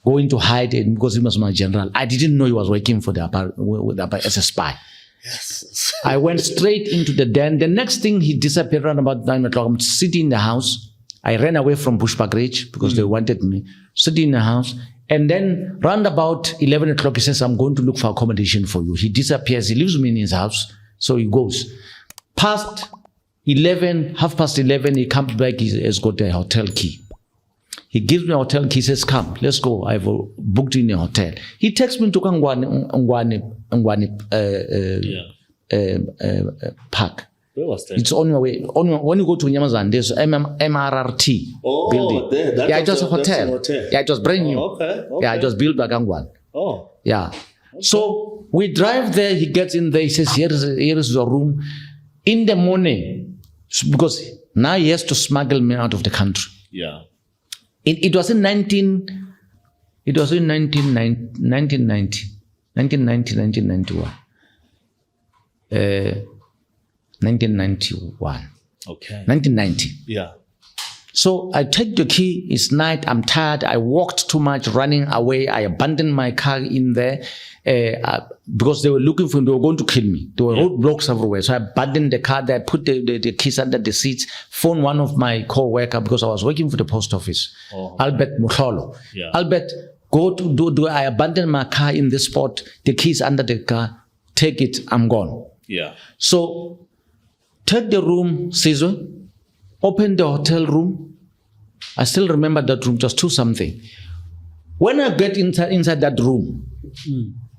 Going to hide it because he was my general. I didn't know he was working for as a spy. Yes. I went straight into the den. The next thing, he disappeared around about 9 o'clock. I'm sitting in the house. I ran away from Bushbuckridge because they wanted me. Sitting in the house. And then round about 11 o'clock, he says, I'm going to look for accommodation for you. He disappears. He leaves me in his house. So he goes. Past 11, 11:30, he comes back. He has got a hotel key. He gives me a hotel key. He says, come, let's go. I've booked in a hotel. He takes me to Ngwane Park. Where was that? It's on your way. When you go to Nyamazan, there's MRRT building. There. It was a hotel. Yeah, it was brand new. Okay. Yeah, it was built by Kangwan. Yeah. Okay. So we drive there. He gets in there. He says, here is your room. In the morning, because now he has to smuggle me out of the country. Yeah. It was in 1990, 1991. 1991. Okay. 1990. Yeah. So I take the key. It's night. I'm tired. I walked too much, running away. I abandoned my car in there because they were looking for me. They were going to kill me. There were roadblocks everywhere. So I abandoned the car there, put the keys under the seats, phoned one of my co-workers because I was working for the post office, Albert Mukholo. Yeah. Albert, go to do. I abandoned my car in this spot. The keys under the car. Take it. I'm gone. Yeah. So take the room, Caesar. Open the hotel room. I still remember that room, just 2 something. When I get inside that room,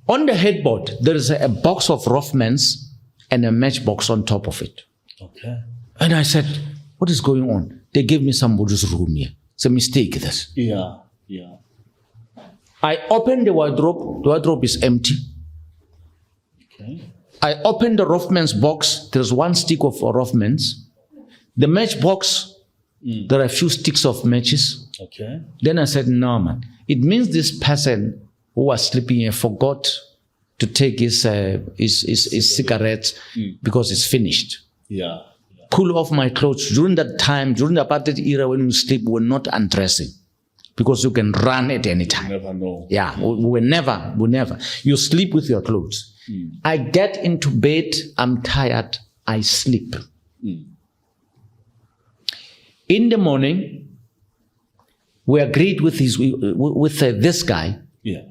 on the headboard, there is a box of Rothmans and a matchbox on top of it. Okay. And I said, what is going on? They gave me somebody's room here. It's a mistake, this. Yeah. Yeah. I opened the wardrobe. The wardrobe is empty. Okay. I opened the Rothmans box. There's 1 stick of Rothmans. The matchbox, there are a few sticks of matches. Okay. Then I said, no, man. It means this person who was sleeping here forgot to take his cigarettes because it's finished. Yeah. Pull off my clothes. During that time, during the apartheid era, when we sleep, we're not undressing because you can run at any time. You never know. Yeah, we never. You sleep with your clothes. I get into bed. I'm tired. I sleep. In the morning, we agreed with this guy. Yeah.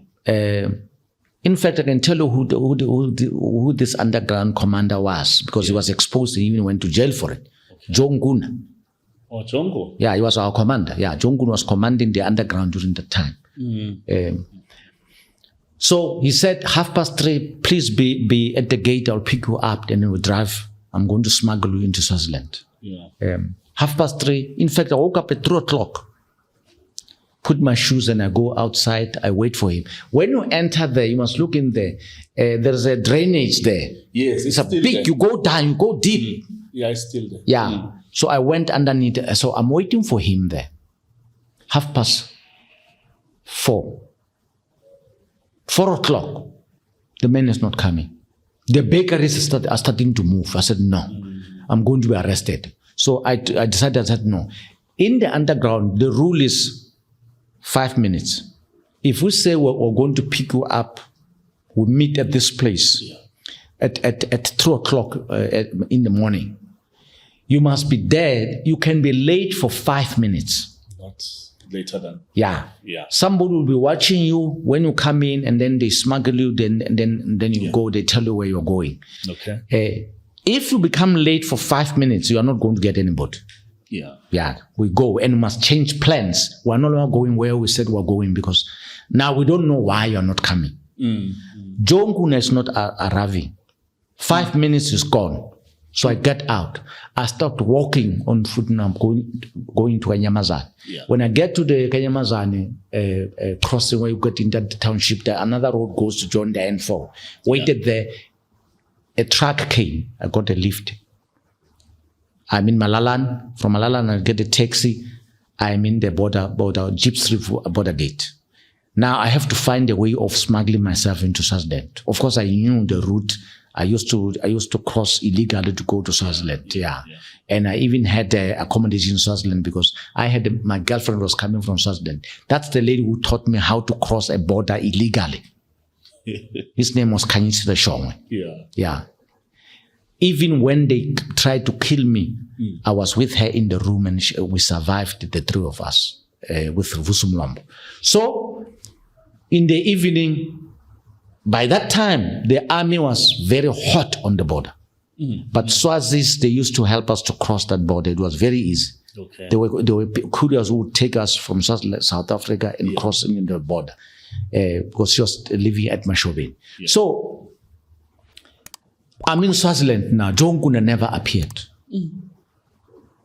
In fact, I can tell you who this underground commander was because he was exposed and even went to jail for it. Okay. Jongun. Oh, Jongo. Yeah, he was our commander. Yeah, Jongun was commanding the underground during that time. So he said, 3:30, please be at the gate. I'll pick you up. Then we'll drive. I'm going to smuggle you into Swaziland. Yeah. 3:30. In fact, I woke up at 2:00. Put my shoes and I go outside. I wait for him. When you enter there, you must look in there. There's a drainage there. Yes, it's a big. There. You go down. You go deep. Yeah, it's still there. Yeah. So I went underneath. So I'm waiting for him there. 4:30. 4:00. The man is not coming. The bakeries are starting to move. I said, no, I'm going to be arrested. So I decided, I said, no. In the underground, the rule is 5 minutes. If we say we're going to pick you up, we meet at this place at 2:00 in the morning. You must be there. You can be late for 5 minutes. Not later than. Yeah. Yeah. Somebody will be watching you when you come in, and then they smuggle you. Then you go. They tell you where you're going. Okay. If you become late for 5 minutes, you are not going to get anybody. Yeah. Yeah. We go and we must change plans. We're no longer going where we said we're going because now we don't know why you're not coming. Jongun is not arriving. 5 minutes is gone. So I get out. I start walking on foot and I'm going to Kanyamazane. Yeah. When I get to the Kanyamazane crossing where you get into the township, there another road goes to join the N4. Waited there. A truck came. I got a lift. I'm in Malalan. From Malalan, I get a taxi. I'm in the border Jeep Street border gate. Now I have to find a way of smuggling myself into Swaziland. Of course, I knew the route. I used to cross illegally to go to Swaziland. Yeah. And I even had accommodation in Swaziland because my girlfriend was coming from Swaziland. That's the lady who taught me how to cross a border illegally. His name was Kanyisi Shongwe. Yeah. Yeah. Even when they tried to kill me, I was with her in the room and we survived, the 3 of us, with Vusumlambo. So, in the evening, by that time, the army was very hot on the border. But Swazis, they used to help us to cross that border. It was very easy. Okay. There were couriers who would take us from South Africa and crossing the border because she was living at Mashobeni. Yeah. So, I'm in Swaziland now. Jongun never appeared.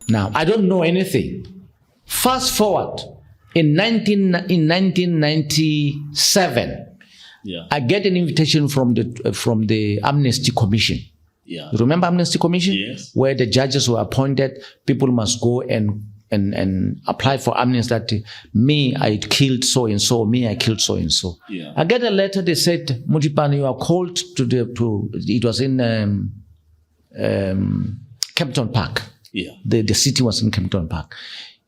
Now, I don't know anything. Fast forward, in 1997, I get an invitation from the Amnesty Commission. Yeah. You remember Amnesty Commission? Yes. Where the judges were appointed, people must go and apply for amnesty that me, I killed so and so, me, I killed so and so. Yeah. I get a letter, they said, Modipane, you are called it was in Kempton Park. Yeah. The city was in Kempton Park.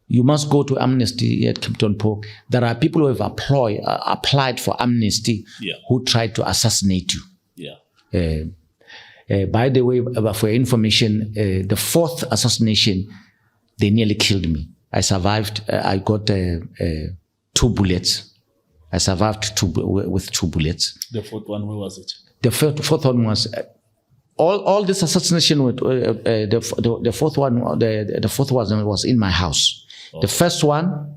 You must go to Amnesty at Kempton Park. There are people who have applied for amnesty who tried to assassinate you. By the way, for your information, the fourth assassination, they nearly killed me. I survived. I got 2 bullets. I survived with 2 bullets. The fourth one, where was it? The fourth one was all this assassination. With the fourth one, the fourth one was in my house. The first one,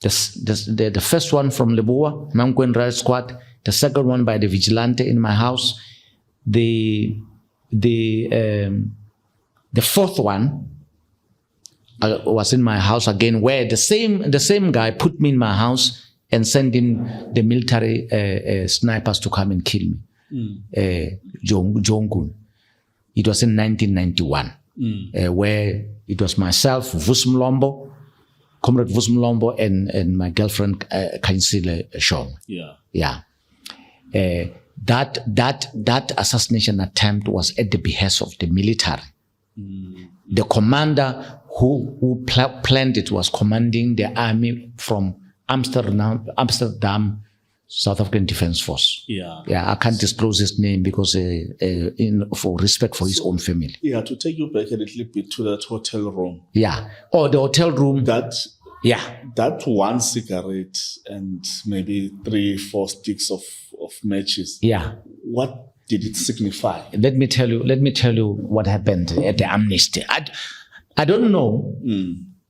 the first one from Lebua, Mankwen Riot Squad. The second one by the vigilante in my house. The fourth one was in my house again, where the same guy put me in my house and sent in the military snipers to come and kill me. Jongun. It was in 1991, where it was myself, Vusmlombo, Comrade Vusmlombo, and my girlfriend Kainsile Shong. That assassination attempt was at the behest of the military. The commander who planned it was commanding the army from Amsterdam, South African Defence Force. I can't disclose his name because for respect for his own family. To take you back a little bit to that hotel room. The hotel room. That one cigarette and maybe 3-4 sticks of matches. What did it signify? Let me tell you what happened at the amnesty. I don't know.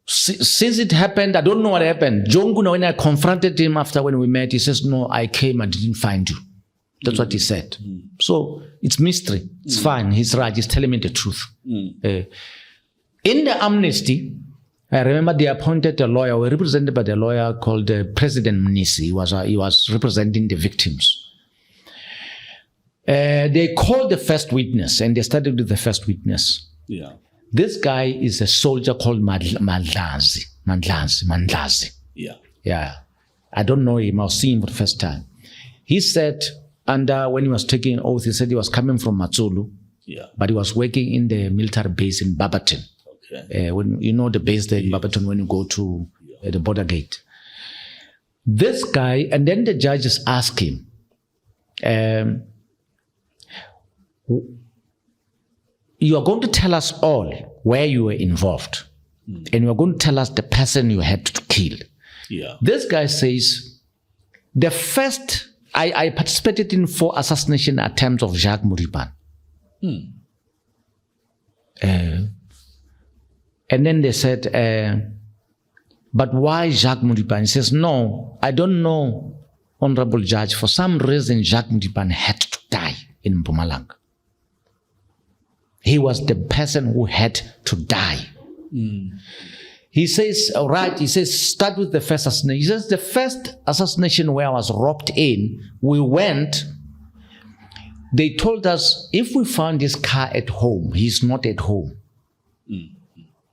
Since it happened, I don't know what happened. Jongun, when I confronted him after when we met, he says, "No, I came, I didn't find you." That's what he said. So it's mystery. It's fine. He's right. He's telling me the truth. In the amnesty, I remember they appointed a lawyer, were represented by the lawyer called President Mnisi. He was representing the victims. They called the first witness, and they started with the first witness. This guy is a soldier called Mandlazi. I don't know him. I'll see him for the first time. He said, when he was taking an oath, he said he was coming from Matsulu, but he was working in the military base in Barberton. When you know the base there in Barberton when you go to the border gate. This guy, and then the judges ask him, you are going to tell us all where you were involved, and you are going to tell us the person you had to kill. This guy says, the first, I participated in 4 assassination attempts of Jacques Modipane. And then they said, but why Jacques Modipane? He says, no, I don't know, Honorable Judge. For some reason, Jacques Modipane had to die in Mpumalanga. He was the person who had to die. He says, all right, he says, start with the first assassination. He says, the first assassination where I was roped in, we went, they told us, if we found this car at home, he's not at home.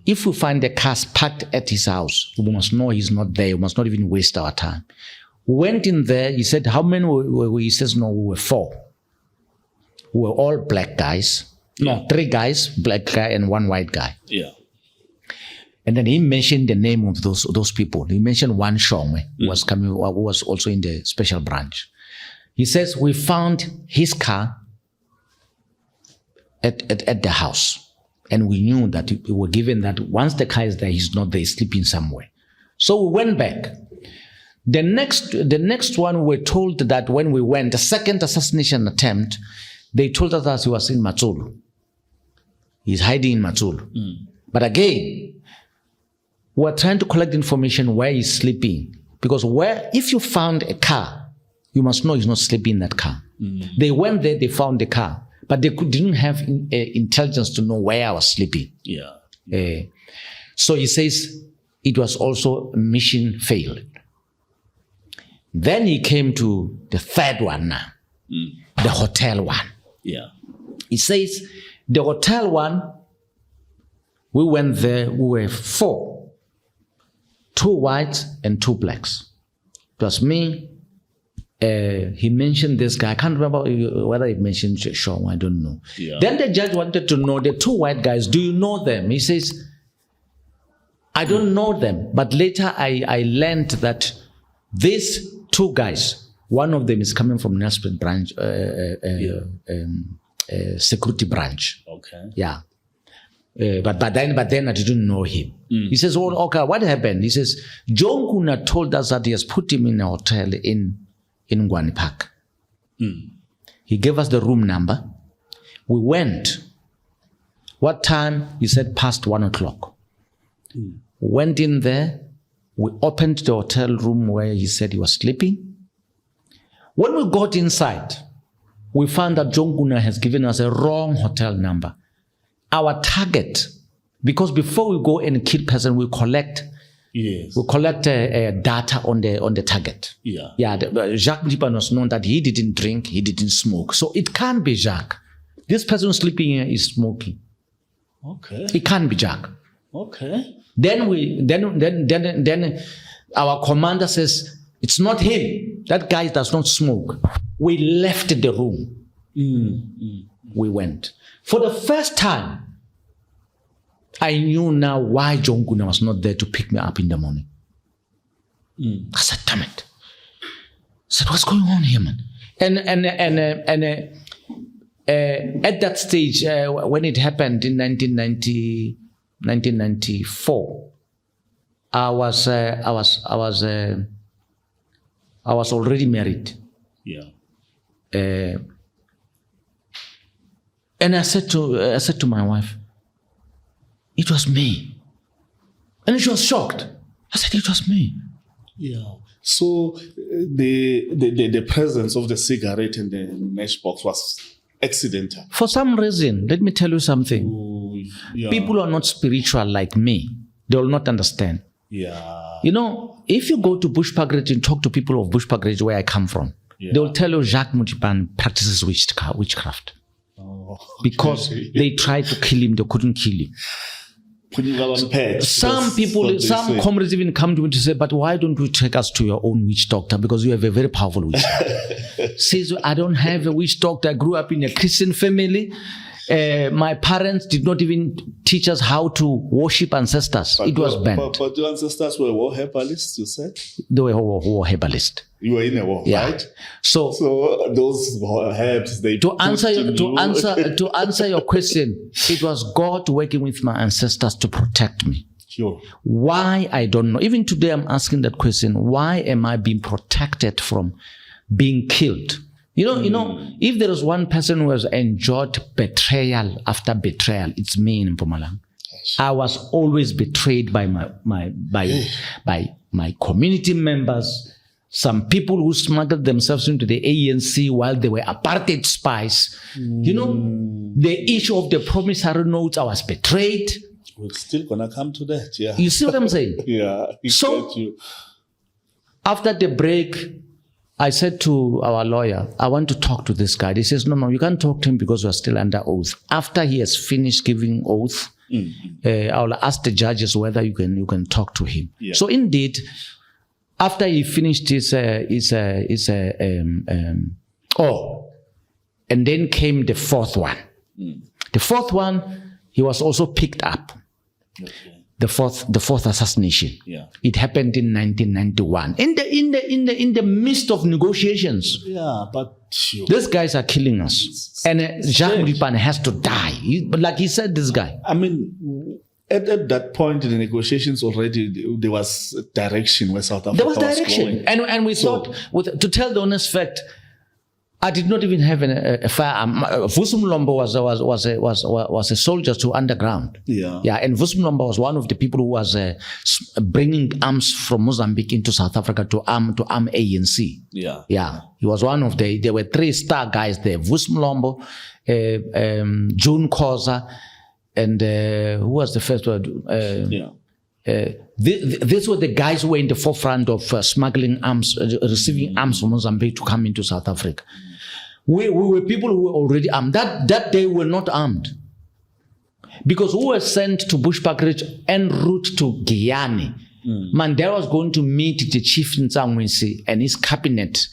If we find the car parked at his house, we must know he's not there. We must not even waste our time. We went in there. He said, how many were we? He says, no, we were 4. We were all black guys. No, 3 guys, black guy and 1 white guy. And then he mentioned the name of those people. He mentioned one Shongwe who was also in the special branch. He says, we found his car at the house. And we knew that we were given that once the car is there, he's not there, he's sleeping somewhere. So we went back. The next one, we were told that when we went, the second assassination attempt, they told us that he was in Matsulu. He's hiding in Matsulu. But again, we're trying to collect information where he's sleeping. Because if you found a car, you must know he's not sleeping in that car. They went there, they found the car. But they didn't have intelligence to know where I was sleeping. So he says it was also mission failed. Then he came to the third one now, the hotel one. He says the hotel one, we went there, we were 4, 2 whites and 2 blacks. It was me. He mentioned this guy. I can't remember whether he mentioned Sean. I don't know. Then the judge wanted to know the 2 white guys. Do you know them? He says, I don't know them, but later I learned that these two guys, one of them is coming from Nelspruit branch, security branch. Okay. Yeah. But then I didn't know him. He says, "Oh, okay, what happened?" He says, "John Kuna told us that he has put him in a hotel in Ngwani Park. He gave us the room number. We went. What time?" He said, "Past 1 o'clock. Went in there. We opened the hotel room where he said he was sleeping. When we got inside, we found that John Kuna has given us a wrong hotel number. Our target, because before we go and kill person, we collect data on the target. Jacques Modipane was known that he didn't drink, he didn't smoke. So it can't be Jacques. This person sleeping here is smoking. Okay. It can't be Jacques. Okay. Then our commander says, "It's not him. That guy does not smoke." We left the room. We went. For the first time, I knew now why John Kuna was not there to pick me up in the morning. I said, "Damn it." I said, "What's going on here, man?" And at that stage, when it happened in 1994, I was already married. And I said to my wife, "It was me." And she was shocked. I said, "It was me." So the presence of the cigarette and the matchbox was accidental. For some reason, let me tell you something. People who are not spiritual like me, they will not understand. You know, if you go to Bushbuckridge and talk to people of Bushbuckridge, where I come from, they will tell you Jacques Modipane practices witchcraft. Because they tried to kill him, they couldn't kill him. Some people, some comrades even come to me to say, "But why don't you take us to your own witch doctor? Because you have a very powerful witch." Says, "I don't have a witch doctor. I grew up in a Christian family. My parents did not even teach us how to worship ancestors. It was banned." But your ancestors were war herbalists, you said? They were war herbalists. You were in a war, right? So those herbs, they to answer your question, it was God working with my ancestors to protect me. Sure. Why, I don't know. Even today I'm asking that question. Why am I being protected from being killed? You know, if there is one person who has enjoyed betrayal after betrayal, it's me in Mpumalanga. I was always betrayed by my community members, some people who smuggled themselves into the ANC while they were apartheid spies. You know, the issue of the promissory notes, I was betrayed. We're still gonna come to that, You see what I'm saying? So, after the break, I said to our lawyer, "I want to talk to this guy." He says, "No, you can't talk to him because we're still under oath. After he has finished giving oath, I'll ask the judges whether you can talk to him." So indeed, after he finished and then came the fourth one. The fourth one, he was also picked up. The fourth assassination. It happened in 1991. In the midst of negotiations. But these guys are killing us. And Jacques Modipane has to die. Like he said, this guy. I mean, at that point in the negotiations already, there was direction where South Africa was going. And we thought, to tell the honest fact, I did not even have a firearm. Vusumlombo was a soldier to underground. And Vusumlombo was one of the people who was bringing arms from Mozambique into South Africa to arm ANC. He was one of there were 3 star guys there: Vusumlombo, June Khoza, and who was the first one? These were the guys who were in the forefront of smuggling arms, receiving arms from Mozambique to come into South Africa. We were people who were already armed. That day we were not armed. Because we were sent to Bushbuckridge en route to Guyana. Mandela was going to meet the chief Nsangwisi and his cabinet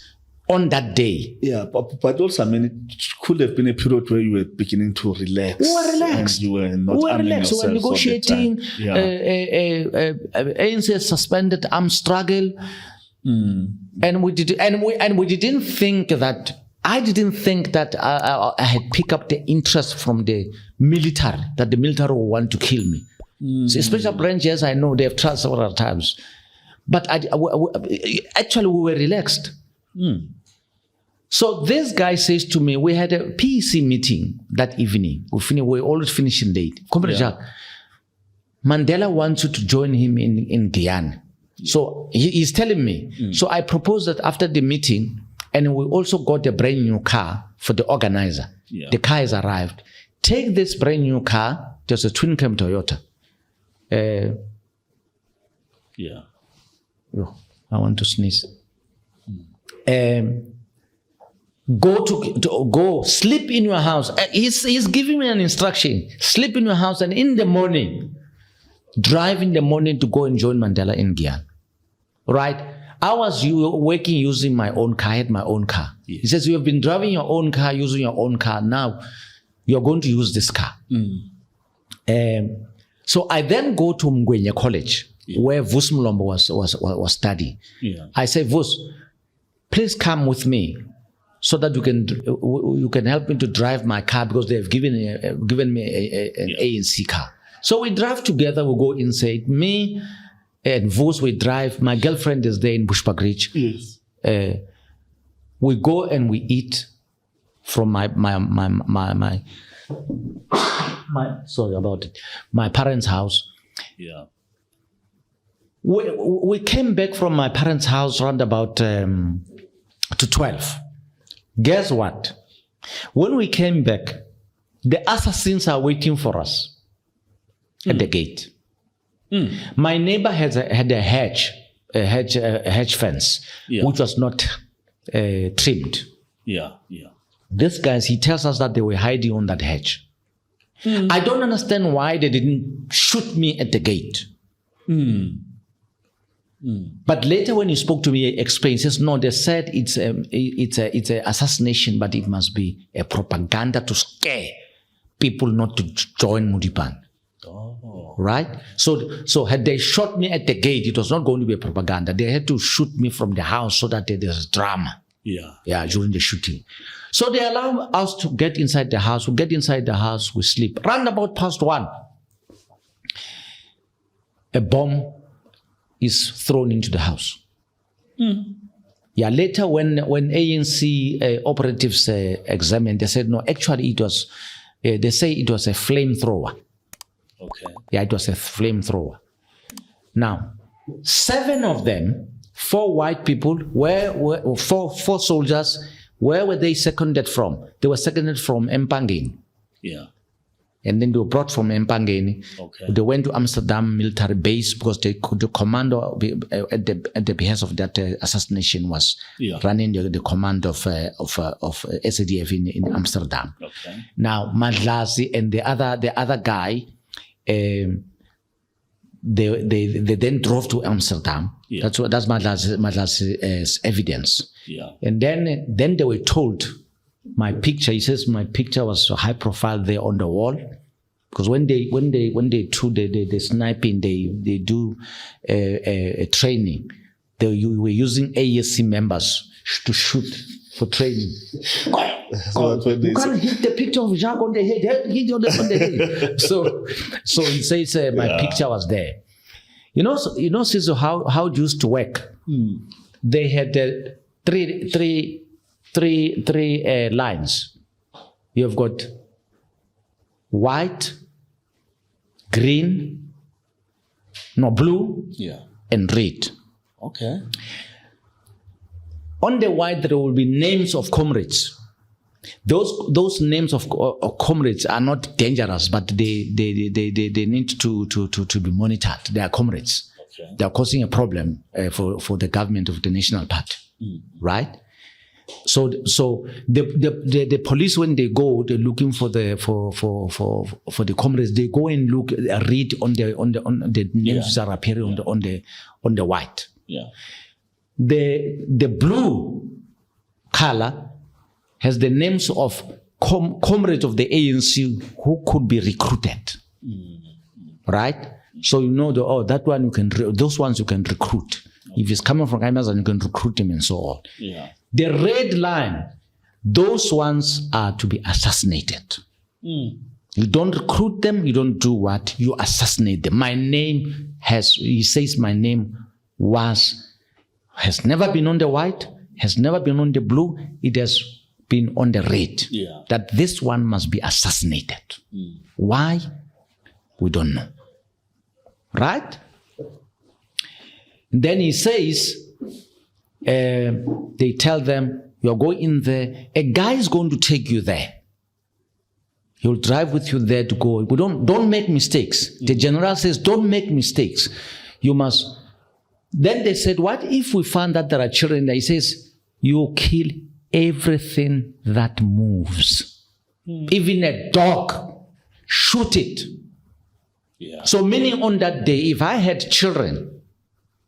on that day. Yeah, but also, I mean, it could have been a period where you were beginning to relax. We were relaxed. And you were not We were arming relaxed. We were yourselves all the negotiating. time. ANC suspended armed struggle, and we didn't think that. I didn't think that I had picked up the interest from the military, that the military would want to kill me. So special branches, I know they have tried several times, but actually we were relaxed. So this guy says to me, we had a PEC meeting that evening. We always finishing late. Comrade Jacques, Mandela wants you to join him in Guyana. So he's telling me. So I proposed that after the meeting, and we also got a brand new car for the organizer. Yeah. The car has arrived. Take this brand new car, just a twin cam Toyota. I want to sneeze. Go sleep in your house. He's giving me an instruction. Sleep in your house, and in the morning, drive in the morning to go and join Mandela in Guyana. Right? I was working using my own car. I had my own car. Yeah. He says, you have been driving your own car, using your own car. Now you're going to use this car. So I then go to Mgwenya College, where Vus Mlombo was studying. Yeah. I say, Vus, please come with me so that you can help me to drive my car, because they have given me an ANC car. So we drive together. We go inside. Me and Vos, we drive. My girlfriend is there in Bushbuckridge. Yes. We go and we eat from my sorry about it, my parents' house. Yeah. We came back from my parents' house around about to 12. Guess what? When we came back, the assassins are waiting for us at the gate. My neighbor had a hedge fence, which was not trimmed. Yeah. These guys, he tells us that they were hiding on that hedge. I don't understand why they didn't shoot me at the gate. But later when he spoke to me, he explained, he says, no, they said it's a assassination, but it must be a propaganda to scare people not to join Modipane. Right? So had they shot me at the gate, it was not going to be a propaganda. They had to shoot me from the house so that there's drama. During the shooting. So they allow us to get inside the house. We get inside the house, we sleep. Round about past 1, a bomb is thrown into the house. Later when ANC operatives examined, they said, no, actually it was, they say it was a flamethrower. Okay. It was a flamethrower. Now, 7 of them, 4 white people, four soldiers, where were they seconded from? They were seconded from Mpumalanga. And then they were brought from Mpumalanga. Okay. They went to Amsterdam military base because the commander at the behest of that assassination was running the command of SADF in Amsterdam. Okay. Now, Madlazi and the other guy, they then drove to Amsterdam. That's Madlazi's evidence. And then they were told, my picture, he says my picture was high profile there on the wall, because when they do the sniping, they do a training. They were using ASC members to shoot for training. You can't hit the picture of Jacques on the head. Hit on the head. So he says my picture was there. You know, Siso, how it used to work. They had three lines. You've got white, green, blue, and red. Okay. On the white, there will be names of comrades. Those names of comrades are not dangerous, but they need to be monitored. They are comrades. Okay. They are causing a problem for the government of the National Party, right? So the police, when they go, they're looking for the comrades. They go and read on the names that are appearing on the white. The blue color has the names of comrades of the ANC who could be recruited. Right? So you know, that one you can, those ones you can recruit. If he's coming from Amazon, you can recruit him and so on. Yeah. The red line, those ones are to be assassinated. You don't recruit them, you don't do what? You assassinate them. My name he says my name has never been on the white, has never been on the blue, it has been on the red. Yeah. That this one must be assassinated. Why? We don't know. Right? Then he says, they tell them, you're going in there, a guy is going to take you there. He'll drive with you there to go. Don't make mistakes. The general says, don't make mistakes. You must. Then they said, what if we find that there are children there? He says, you kill everything that moves. Even a dog, shoot it. Yeah. So meaning on that day, if I had children,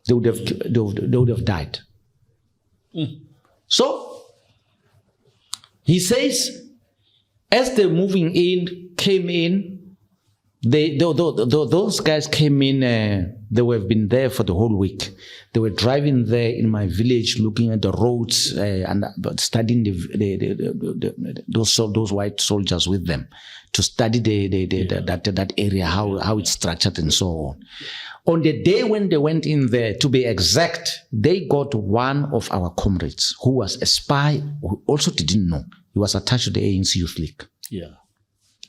they would have died. So he says, as they're moving in, came in, those guys came in, they have been there for the whole week. They were driving there in my village, looking at the roads and studying those white soldiers with them to study that area, how it's structured and so on. On the day when they went in there, to be exact, they got one of our comrades who was a spy, who also didn't know. He was attached to the ANC Youth League. Yeah.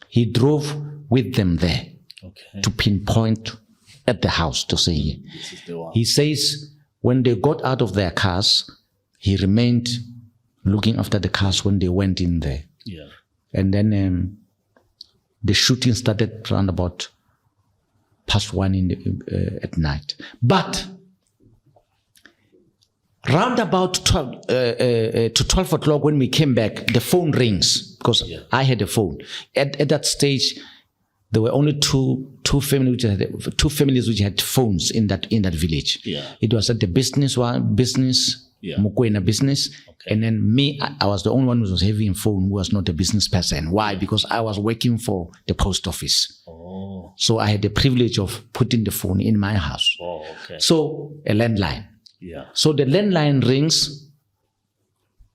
He drove with them there Okay. to pinpoint at the house to say, This is the one. he says, when they got out of their cars, he remained looking after the cars when they went in there. Yeah. And then the shooting started around about past 1 at night. But round about 12 to 12 o'clock when we came back, the phone rings because I had a phone. At that stage, there were only two families which had phones in that village. Yeah. It was at the business, Yeah. Mukwena business, and then me, I was the only one who was having a phone who was not a business person. Why? Because I was working for the post office. Oh. So I had the privilege of putting the phone in my house. Oh, okay. So a landline. Yeah. So the landline rings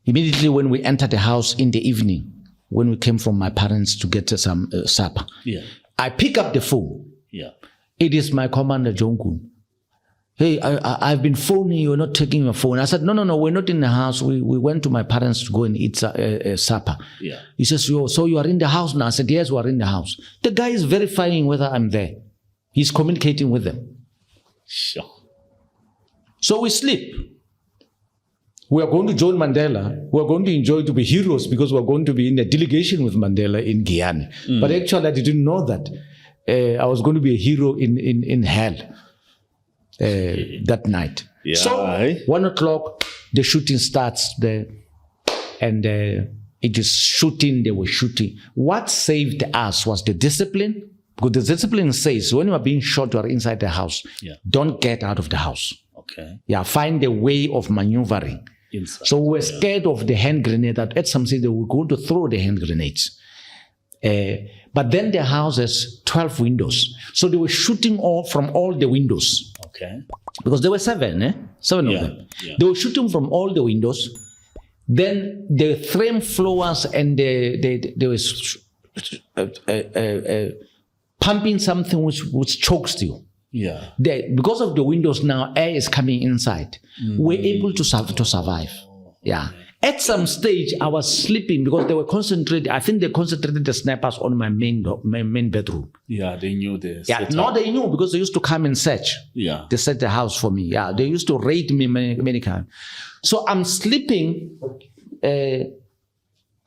immediately when we enter the house in the evening, when we came from my parents to get some supper. Yeah. I pick up the phone. Yeah. It is my commander, Jonkun. Hey, I've been phoning you, you're not taking your phone. I said, no, we're not in the house. We went to my parents to go and eat supper. Yeah. He says, so you are in the house now? I said, yes, we are in the house. The guy is verifying whether I'm there. He's communicating with them. Sure. So we sleep. We are going to join Mandela. We are going to enjoy to be heroes because we are going to be in a delegation with Mandela in Guyana. But actually, I didn't know that. I was going to be a hero in hell that night. Yeah. So 1 o'clock, the shooting starts there. And it is shooting, they were shooting. What saved us was the discipline. Because the discipline says when you are being shot, you are inside the house. Yeah. Don't get out of the house. Okay. Yeah, find a way of maneuvering. Inside. So we were scared of the hand grenade. That at some stage they were going to throw the hand grenades. But then the house has 12 windows. So they were shooting from all the windows. Okay. Because there were seven of them. Yeah. They were shooting from all the windows. Then the frame floors and they were pumping something which chokes you. Yeah. Because of the windows now, air is coming inside. We're able to survive. Yeah. At some stage, I was sleeping because they were concentrated. I think they concentrated the snipers on my main bedroom. Yeah, they knew this. Yeah, no, they knew because they used to come and search. Yeah. They set the house for me. Yeah, they used to raid me many times. So I'm sleeping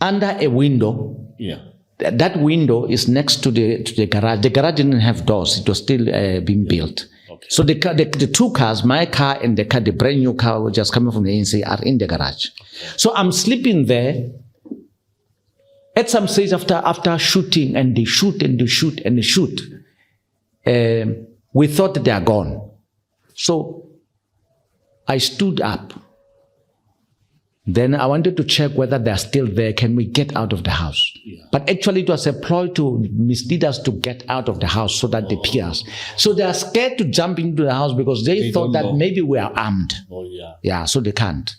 under a window. Yeah. That window is next to the garage. The garage didn't have doors. It was still being built. Okay. So the two cars, my car and the brand new car just coming from the ANC are in the garage. Okay. So I'm sleeping there. At some stage after shooting, and they shoot and they shoot and they shoot, we thought that they are gone. So I stood up. Then I wanted to check whether they're still there. Can we get out of the house? Yeah. But actually it was a ploy to mislead us to get out of the house so that they peer us. So they are scared to jump into the house because they thought that maybe we are armed. Oh, yeah. Yeah, so they can't.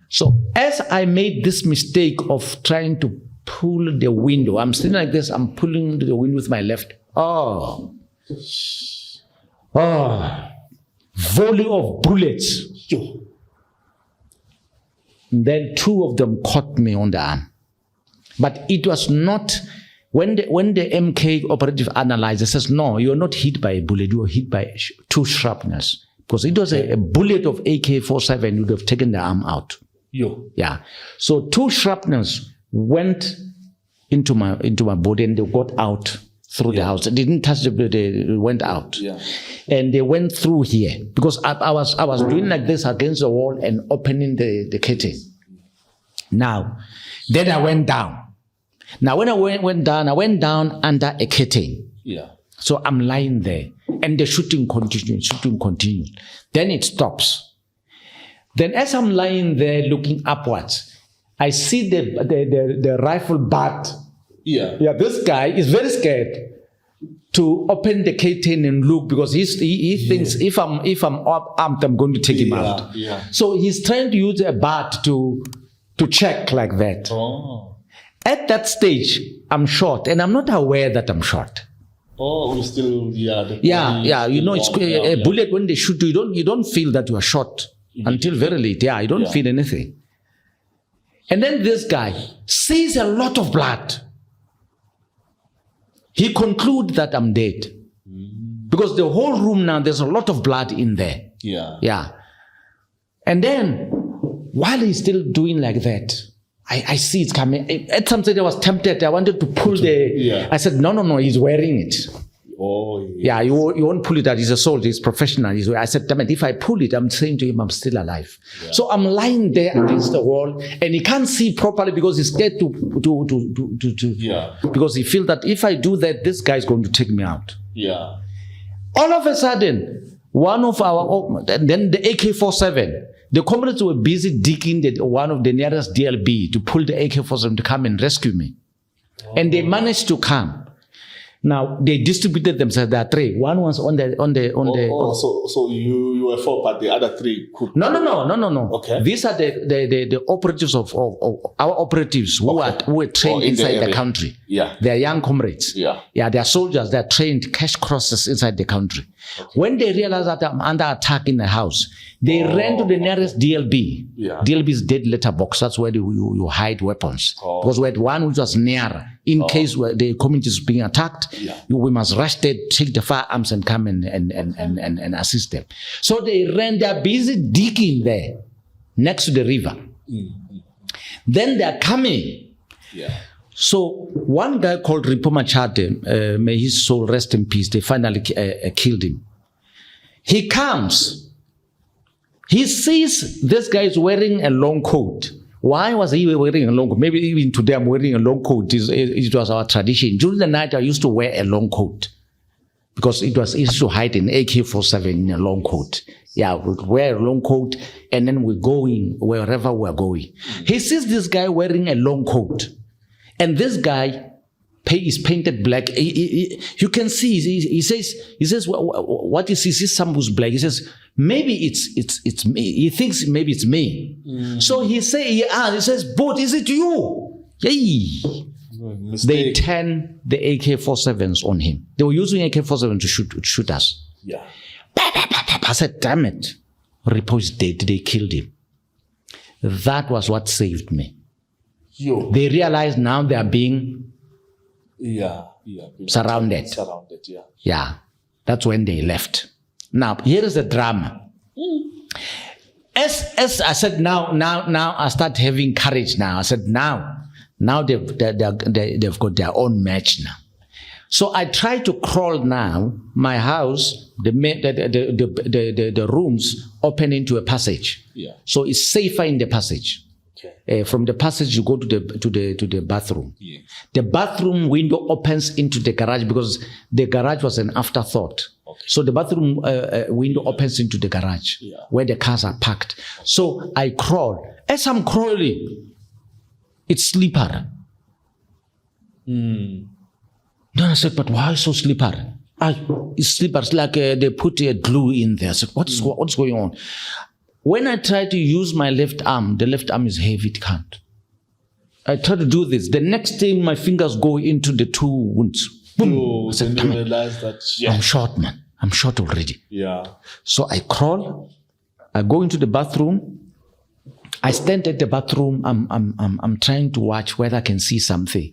So as I made this mistake of trying to pull the window, I'm sitting like this, I'm pulling the window with my left. Oh, volley of bullets. And then 2 of them caught me on the arm. But it was not, when the MK operative analyzed, it says, no, you're not hit by a bullet, you were hit by 2 shrapnels. Because it was a bullet of AK-47, you would have taken the arm out. Yeah. So 2 shrapnels went into my body and they got out through the house. They didn't touch the blade, they went out. Yeah. And they went through here. Because I was doing like this against the wall and opening the curtain. Now, then I went down. Now when I went down under a curtain. Yeah. So I'm lying there. And the shooting continued. Then it stops. Then as I'm lying there looking upwards, I see the rifle butt. Yeah. Yeah, this guy is very scared to open the curtain and look because he thinks if I'm armed, I'm going to take him out. Yeah. So he's trying to use a bat to check like that. Oh. At that stage, I'm shot, and I'm not aware that I'm shot. Oh, we still, Yeah. You know, it's a bullet when they shoot you don't feel that you are shot until very late. Yeah, you don't feel anything. And then this guy sees a lot of blood. He concludes that I'm dead. Because the whole room now, there's a lot of blood in there. Yeah. And then, while he's still doing like that, I see it's coming. At some stage, I was tempted. I wanted to pull I said, no, he's wearing it. Oh, yeah, you won't pull it out. He's a soldier, he's professional. I said, damn it, if I pull it, I'm saying to him, I'm still alive. Yeah. So I'm lying there against the wall, and he can't see properly because he's scared because he feels that if I do that, this guy's going to take me out. Yeah. All of a sudden, then the AK-47, the comrades were busy digging one of the nearest DLB to pull the AK-47 to come and rescue me. Oh. And they managed to come. Now they distributed themselves. There are 3. One was on the. So you were 4, but the other 3 could. No. Okay. These are the operatives of our operatives who were trained inside the country. Yeah. They are young comrades. Yeah. Yeah. They are soldiers. They are trained cash crosses inside the country. Okay. When they realized that I'm under attack in the house, they ran to the nearest DLB. Yeah. DLB is dead letter box. That's where you hide weapons. Oh. Because we had one which was near. In case the community is being attacked, we must rush there, take the firearms and come and assist them. So they ran, they're busy digging there, next to the river. Mm-hmm. Then they're coming. Yeah. So one guy called Ripo Machate, may his soul rest in peace, they finally killed him. He comes. He sees this guy is wearing a long coat. Why was he wearing a long coat? Maybe even today I'm wearing a long coat. It was our tradition. During the night, I used to wear a long coat because it was easy to hide an AK-47 in a long coat. Yeah, we'd wear a long coat and then we go in wherever we're going. He sees this guy wearing a long coat, and this guy is painted black. You can see. He says, what is he? He sees someone who's black. He says, maybe it's me. He thinks maybe it's me. So he says, but is it you? Yay. They turn the AK-47s on him. They were using AK-47 to shoot us. Yeah. I said, damn it. Ripo is dead. They killed him. That was what saved me. They realized now they are being surrounded. Yeah. That's when they left. Now, here is the drama. As I said, now I start having courage now. I said, now they've got their own match now. So I try to crawl now. My house, the rooms open into a passage. Yeah. So it's safer in the passage. Okay. From the passage, you go to the bathroom. Yeah. The bathroom window opens into the garage because the garage was an afterthought. Okay. So the bathroom window opens into the garage where the cars are parked. So I crawl. As I'm crawling, it's slippery. Then I said, but why so slippery? It's slippery. It's like they put a glue in there. I said, what's going on? When I try to use my left arm, the left arm is heavy, it can't. I try to do this. The next thing, my fingers go into the 2 wounds. Boom. I said, then you realize that I'm short, man. I'm short already. Yeah. So I crawl. I go into the bathroom. I stand at the bathroom. I'm trying to watch whether I can see something.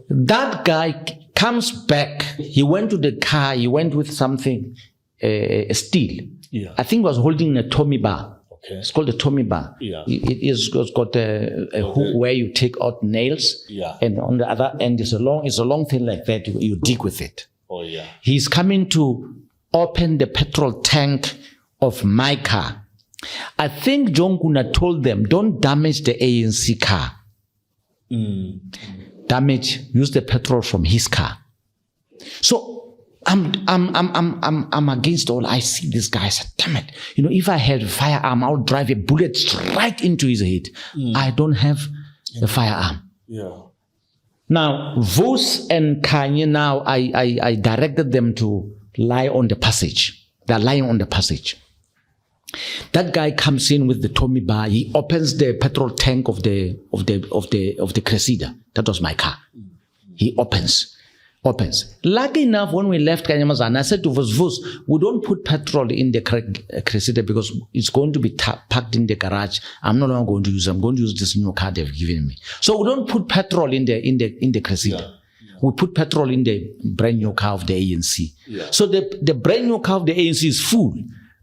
That guy comes back. He went to the car. He went with something, a steel. Yeah. I think he was holding a Tommy bar. Okay. It's called a Tommy bar. Yeah. It's got a hook where you take out nails. Yeah. And on the other end is a long thing like that. You dig with it. Oh yeah. He's coming to open the petrol tank of my car. I think John Kuna told them, don't damage the ANC car. Use the petrol from his car. So I'm against all. I see this guy. I said, damn it. If I had a firearm, I would drive a bullet right into his head. I don't have a firearm. Yeah. Now, Vos and Kanye, now I directed them to lie on the passage. They're lying on the passage. That guy comes in with the Tommy bar. He opens the petrol tank of the Cressida. That was my car. He opens. Lucky enough, when we left Kanyamazan, I said to Vos, we don't put petrol in the Cressida because it's going to be packed in the garage. I'm no longer going to use it. I'm going to use this new car they've given me. So we don't put petrol in the Cressida. Yeah. We put petrol in the brand new car of the ANC. Yeah. So the brand new car of the ANC is full.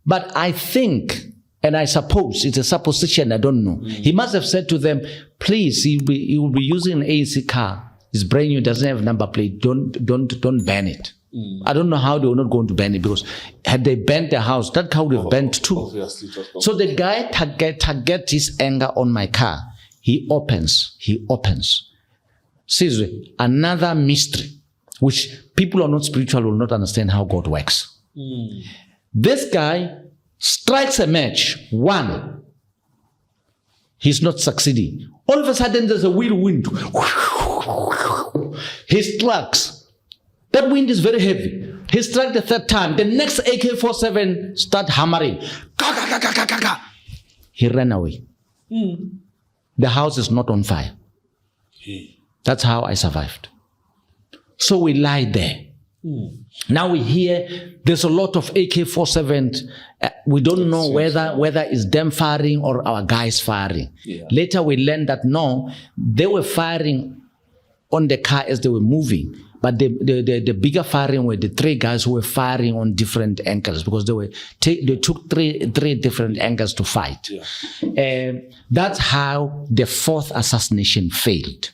But I think, and I suppose, it's a supposition, I don't know. He must have said to them, please, he will be using an ANC car. It's brand new, doesn't have a number plate. Don't ban it. I don't know how they were not going to ban it, because had they banned the house, that car would have banned too. So the guy target his anger on my car. He opens. Seriously, another mystery, which people who are not spiritual will not understand how God works. This guy strikes a match. One, he's not succeeding. All of a sudden, there's a whirlwind. He strikes. That wind is very heavy. He struck the third time. The next AK-47 start hammering. He ran away. The house is not on fire. That's how I survived. So we lie there. Now we hear there's a lot of AK-47. We don't know whether it's them firing or our guys firing. Yeah. Later we learned that no, they were firing on the car as they were moving. But the bigger firing were the 3 guys who were firing on different angles, because they took three different angles to fight. Yeah. That's how the 4th assassination failed.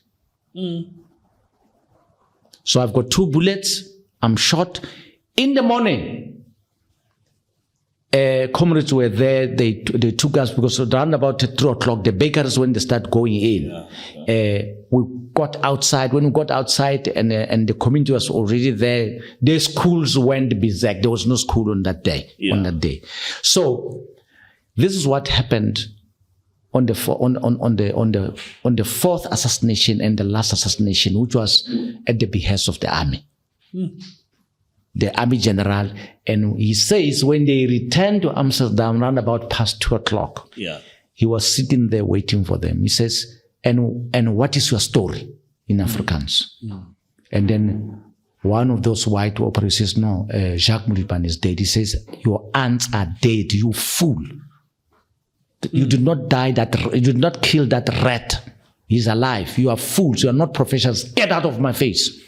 So I've got 2 bullets. I'm shot. In the morning, comrades were there. They took us, because around about 3 o'clock, the bakers, when they start going in, we got outside. When we got outside and the community was already there, the schools went berserk. There was no school on that day. So this is what happened on the 4th assassination and the last assassination, which was at the behest of the army. The army general, and he says when they returned to Amsterdam around about past 2 o'clock, he was sitting there waiting for them. He says, and what is your story in Afrikaans? And then one of those white operators says, no, Jacques Modipane is dead. He says, your aunts are dead, you fool. You did not you did not kill that rat. He's alive. You are fools. You are not professionals. Get out of my face.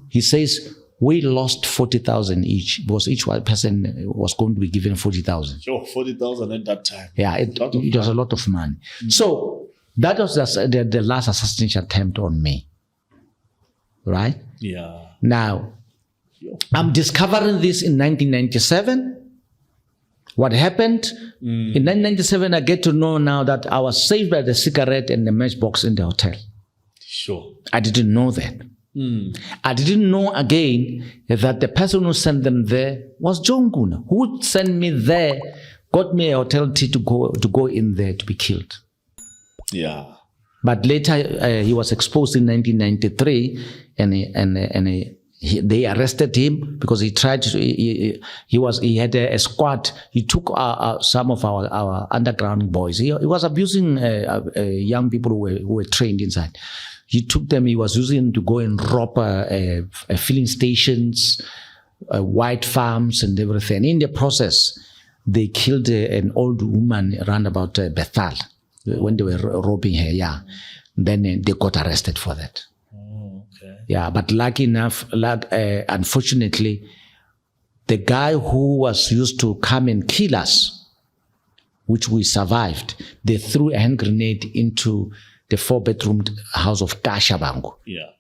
He says, we lost 40,000 each, because each one person was going to be given 40,000. Sure, 40,000 at that time. Yeah, it was a lot of money. So that was just the last assassination attempt on me. Right? Yeah. Now, I'm discovering this in 1997. What happened? In 1997, I get to know now that I was saved by the cigarette and the matchbox in the hotel. Sure. I didn't know that. I didn't know again that the person who sent them there was John Guna, who sent me there, got me a hotel to go in there to be killed. Yeah. But later he was exposed in 1993, and they arrested him because he tried to. He had a squad. He took some of our underground boys. He was abusing young people who were trained inside. He took them. He was using them to go and rob filling stations, white farms, and everything. In the process, they killed an old woman around about Bethal when they were robbing her. Yeah, then they got arrested for that. Yeah, but lucky enough, unfortunately, the guy who was used to come and kill us, which we survived, they threw a hand grenade into the 4-bedroom house of Kashabangu. Yeah.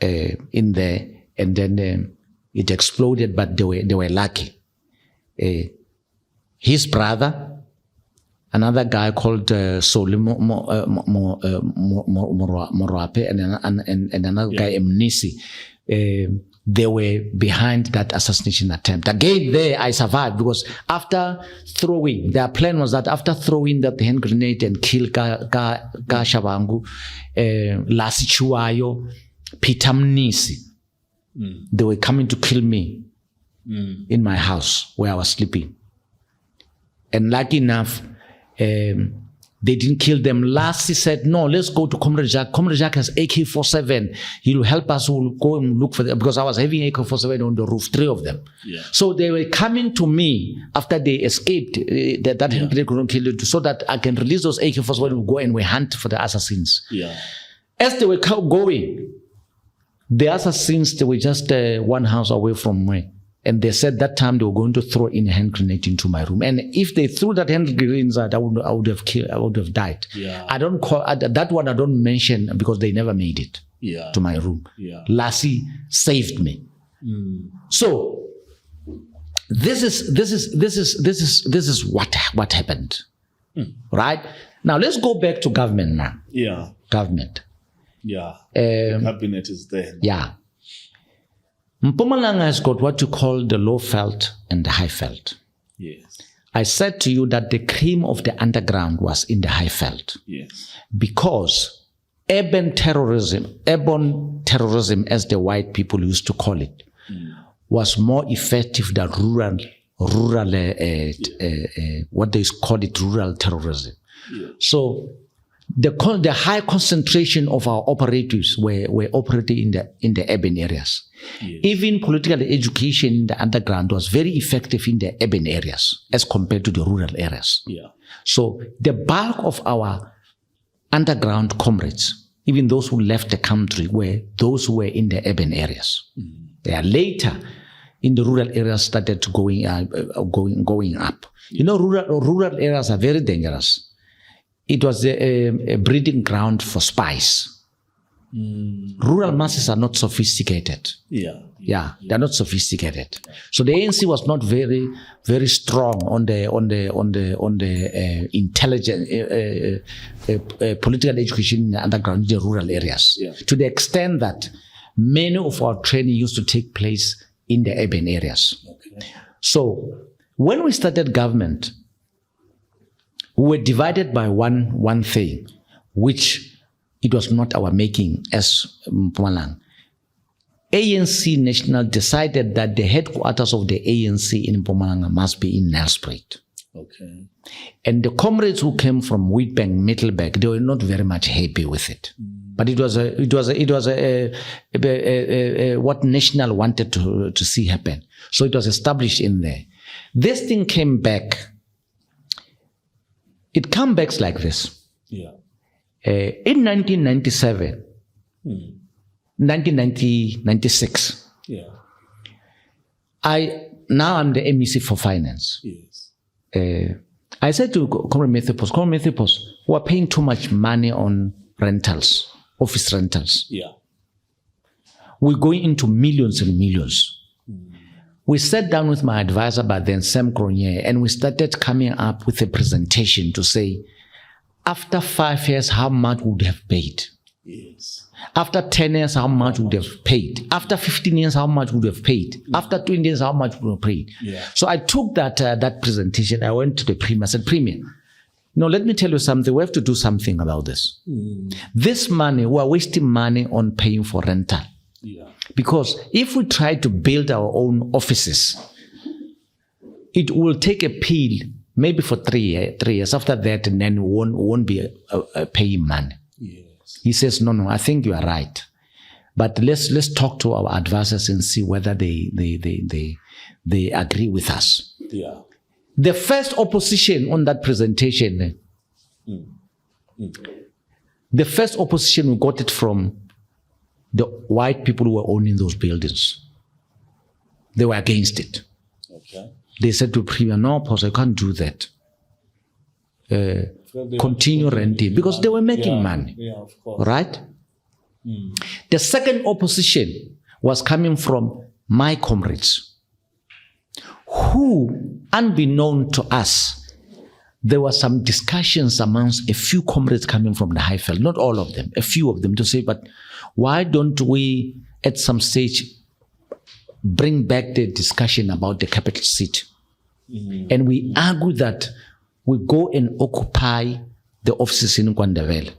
In there, and then it exploded, but they were lucky. His brother, another guy called Soli Morape, and another guy, Amnesty, they were behind that assassination attempt. Again, there I survived because after throwing, their plan was that after throwing that hand grenade and kill Kashabangu, Lasichuayo, Pitamnisi, they were coming to kill me in my house where I was sleeping. And lucky enough, they didn't kill them. Last, he said, no, let's go to Comrade Jacques. Comrade Jacques has AK-47. He'll help us. We'll go and look for them. Because I was having AK-47 on the roof, 3 of them. Yeah. So they were coming to me after they escaped, that they couldn't kill it, so that I can release those AK-47 and go and we hunt for the assassins. Yeah. As they were going, the assassins, they were just 1 house away from me. And they said that time they were going to throw in a hand grenade into my room. And if they threw that hand grenade inside, I would have died. Yeah. I don't call that one. I don't mention because they never made it to my room. Yeah. Lassie saved me. So this is what happened. Right now, let's go back to government now. Yeah. Government. Yeah. The cabinet is there. Yeah. Mpumalanga has got what you call the low felt and the high felt. Yes. I said to you that the cream of the underground was in the high felt. Yes. Because urban terrorism, as the white people used to call it, was more effective than rural what they call it, rural terrorism. Yeah. So the high concentration of our operatives were operating in the urban areas. Yes. Even political education in the underground was very effective in the urban areas as compared to the rural areas. Yeah. So the bulk of our underground comrades, even those who left the country, were those who were in the urban areas. They are later in the rural areas started going up. You know, rural areas are very dangerous. It was a breeding ground for spies. Rural masses are not sophisticated. Yeah, they're not sophisticated. So the ANC was not very, very strong on the intelligent political education in the underground, in the rural areas. Yeah. To the extent that many of our training used to take place in the urban areas. Okay. So when we started government, we were divided by one thing, which it was not our making as Mpumalanga. ANC National decided that the headquarters of the ANC in Mpumalanga must be in Nelspruit. Okay. And the comrades who came from Witbank, Middelburg, they were not very much happy with it. But it was what National wanted to see happen. So it was established in there. This thing came back. It comes back like this. Yeah. In 1997, 1996, I'm the MEC for Finance. Yes. I said to Comrade Mathews, we are paying too much money on rentals, office rentals. Yeah. We're going into millions and millions. We sat down with my advisor by then, Sam Cronje, and we started coming up with a presentation to say, after 5 years, how much would have paid? Yes. After 10 years, how much would have paid? After 15 years, how much would have paid? After 20 years, how much would have paid? Yeah. So I took that presentation. I went to the Premier. I said, Premier, no, let me tell you something. We have to do something about this. This money, we are wasting money on paying for rental. Yeah. Because if we try to build our own offices, it will take a pill maybe for 3 years. After that, and then we won't be paying money. Yes. He says, no, I think you are right. But let's talk to our advisors and see whether they agree with us. Yeah. The first opposition on that presentation, the first opposition, we got it from the white people who were owning those buildings. They were against it. Okay. They said to Premier, no, Phosa, you can't do that. Continue renting, because they were making money. Yeah, of course. Right? The second opposition was coming from my comrades, who, unbeknown to us, there were some discussions amongst a few comrades coming from the Highveld, not all of them, a few of them, to say, but why don't we, at some stage, bring back the discussion about the capital city? And we argue that we go and occupy the offices in Kwandebele.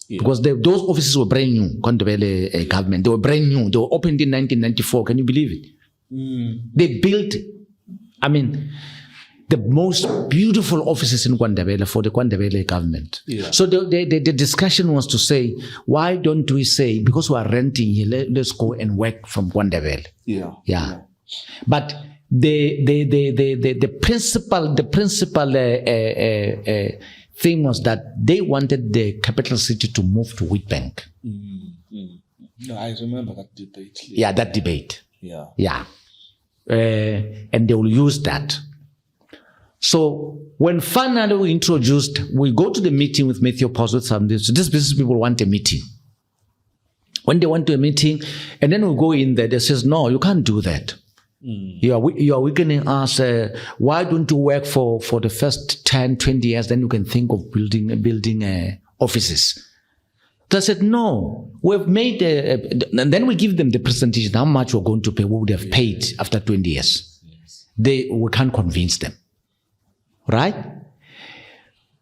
Yeah. Because those offices were brand new, Kwandebele government. They were brand new. They were opened in 1994. Can you believe it? They built, the most beautiful offices in Kwandebele for the Kwandebele government. Yeah. So the discussion was to say, why don't we say, because we are renting here, let's go and work from Kwandebele. Yeah. But the principal thing was that they wanted the capital city to move to Witbank. No, I remember that debate. Yeah, that debate. Yeah. And they will use that. So when finally we go to the meeting with Mathews Phosa with some, so these business people want a meeting. When they want a meeting, and then we go in there, they says, no, you can't do that. You are weakening us. Why don't you work for the first 10, 20 years, then you can think of building offices. So I said, no, we've made, and then we give them the presentation, how much we're going to pay, we would have paid after 20 years. We can't convince them. Right?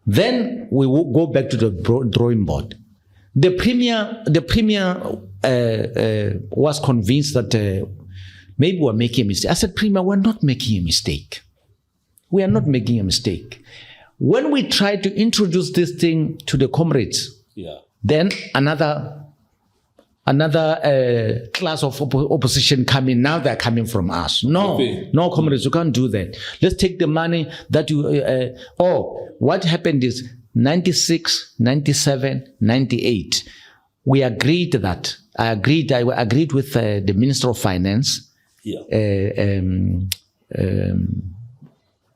Then we will go back to the drawing board. The premier was convinced that maybe we're making a mistake. I said, Premier, we're not making a mistake. We are not making a mistake. When we try to introduce this thing to the comrades, then another class of opposition coming. Now they're coming from us. No, comrades, you can't do that. Let's take the money that you. What happened is 96, 97, 98. We agreed that. I agreed with the Minister of Finance,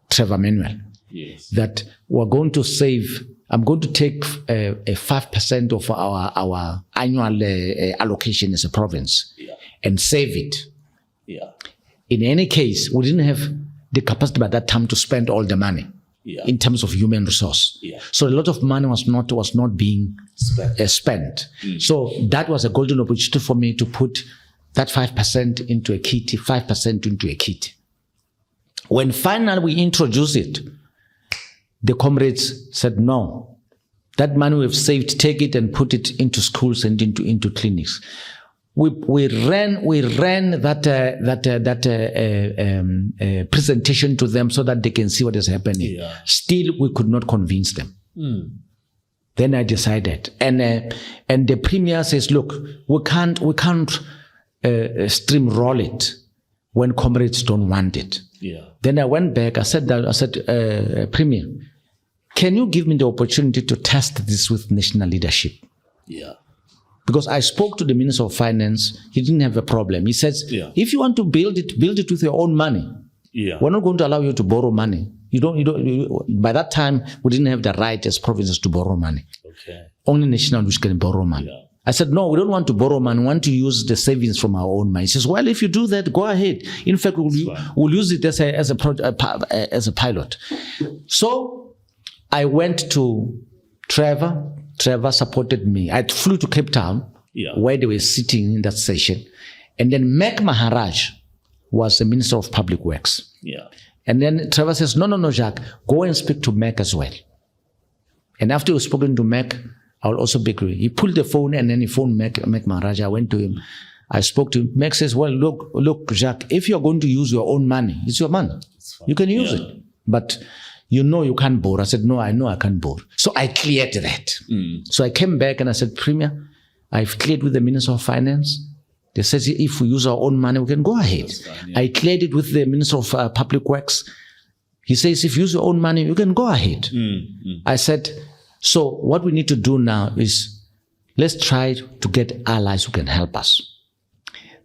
Trevor Manuel, that we're going to save. I'm going to take 5% of our annual allocation as a province and save it. In any case, we didn't have the capacity by that time to spend all the money in terms of human resource. So a lot of money was not being spent. So that was a golden opportunity for me to put that 5% into a kitty, 5% into a kitty. When finally we introduced it, the comrades said, no, that money we've saved, take it and put it into schools and into clinics. We ran that presentation to them so that they can see what is happening. Still, we could not convince them. Then I decided, and the Premier says, look, we can't streamroll it when comrades don't want it. Then I went back. I said, Premier, can you give me the opportunity to test this with national leadership? Because I spoke to the Minister of Finance. He didn't have a problem. He says, if you want to build it with your own money. We're not going to allow you to borrow money. By that time, we didn't have the right as provinces to borrow money. Only national which can borrow money. I said, no, we don't want to borrow money. We want to use the savings from our own money. He says, well, if you do that, go ahead. In fact, we'll use it as a pilot. So I went to Trevor. Trevor supported me. I flew to Cape Town where they were sitting in that session. And then Mac Maharaj was the Minister of Public Works. Yeah. And then Trevor says, no, Jacques, go and speak to Mac as well. And after you've spoken to Mac, I'll also be agree. He pulled the phone and then he phoned Mac Maharaj. I went to him. I spoke to him. Mac says, well, look, Jacques, if you're going to use your own money, it's your money. You can use it. But you know you can't borrow. I said, no, I know I can't borrow. So I cleared that. So I came back and I said, Premier, I've cleared with the Minister of Finance. They said, if we use our own money, we can go ahead. Fine, I cleared it with the Minister of Public Works. He says, if you use your own money, you can go ahead. I said, so what we need to do now is let's try to get allies who can help us.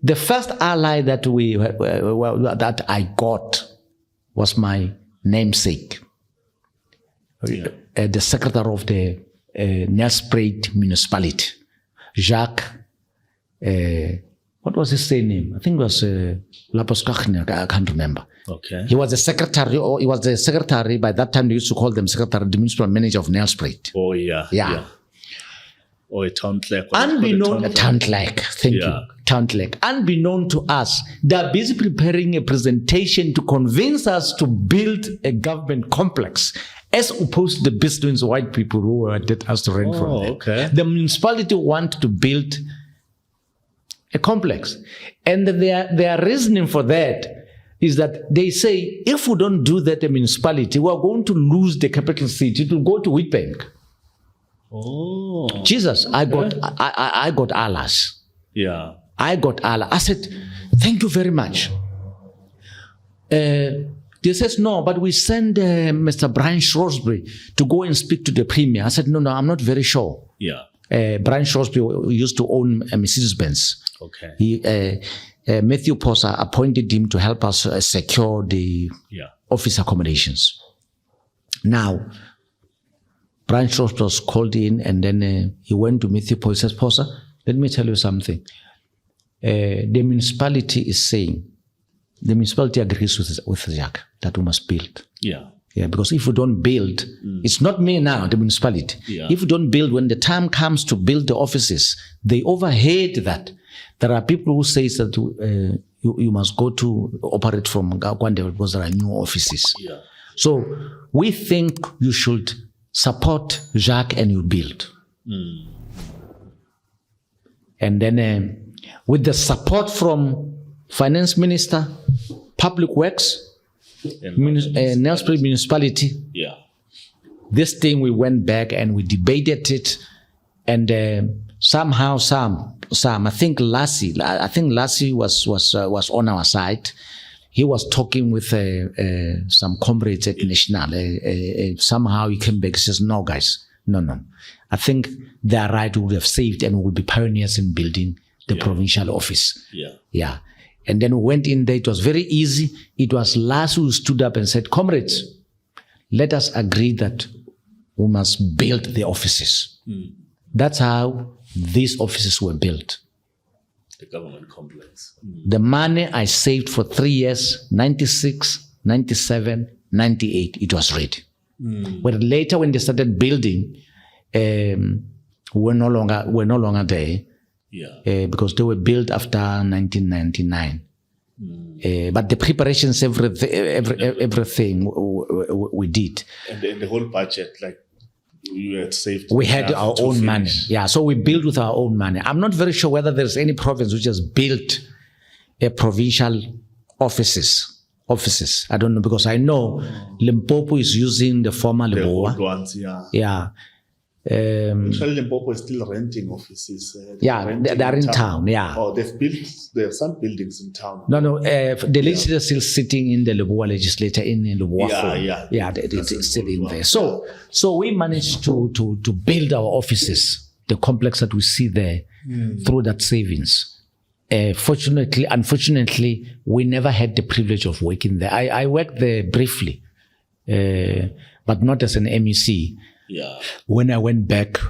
The first ally that that I got was my namesake, the secretary of the Nelspruit municipality, Jacques. What was his name? I think it was I can't remember. Okay. He was the secretary, or he was the secretary, by that time they used to call them secretary, the municipal manager of Nelspruit. Oh, yeah. Yeah. Or a town clerk. Unbeknown, town clerk. Thank you. Town clerk. Unbeknown to us, they are busy preparing a presentation to convince us to build a government complex, as opposed to the business white people who were asked to rent from them. Okay. The municipality wanted to build a complex. And their reasoning for that is that they say, if we don't do that, the municipality, we are going to lose the capital city. It will go to Witbank. Oh. Jesus, I got allies. Yeah. I got Allah. I said, thank you very much. They says, no, but we send Mr. Brian Shrewsbury to go and speak to the Premier. I said, no, I'm not very sure. Yeah. Brian Shrewsbury used to own Mercedes-Benz. Okay. Mathews Phosa appointed him to help us secure the office accommodations. Now, Brian Shrewsbury was called in, and then he went to Mathews Phosa. He says, Phosa, let me tell you something. The municipality is saying, the municipality agrees with Jacques that we must build. Yeah. Yeah, because if we don't build, it's not me now, the municipality. Yeah. If we don't build, when the time comes to build the offices, they overheard that. There are people who say that you must go to operate from Gwande because there are new offices. Yeah. So we think you should support Jacques and you build. And then with the support from Finance Minister, Public Works, Nelspruit Municipality, this thing we went back and we debated it, and somehow I think Lassie was on our side. He was talking with some comrades at National. Somehow he came back and says, no guys, no. I think they are right, we would have saved and we will be pioneers in building the provincial office. Yeah. And then we went in there. It was very easy. It was Lars who stood up and said, comrades, let us agree that we must build the offices. That's how these offices were built. The government complex. The money I saved for 3 years, 96, 97, 98, it was ready. But later when they started building, we're no longer there. Because they were built after 1999. But the preparations, everything we did. And the whole budget, like you had saved. We had our own money. Yeah, so we built with our own money. I'm not very sure whether there's any province which has built a provincial offices. I don't know, because I know Limpopo is using the former Leboa. The old ones, Yeah. Actually, Limpopo is still renting offices. They're in town. Yeah. Oh, there are some buildings in town. No. The legislature is still sitting in the Leboa legislature in Leboa. Yeah, they're still in there. So we managed to build our offices, the complex that we see there, through that savings. Unfortunately, we never had the privilege of working there. I worked there briefly, but not as an MEC. When I went back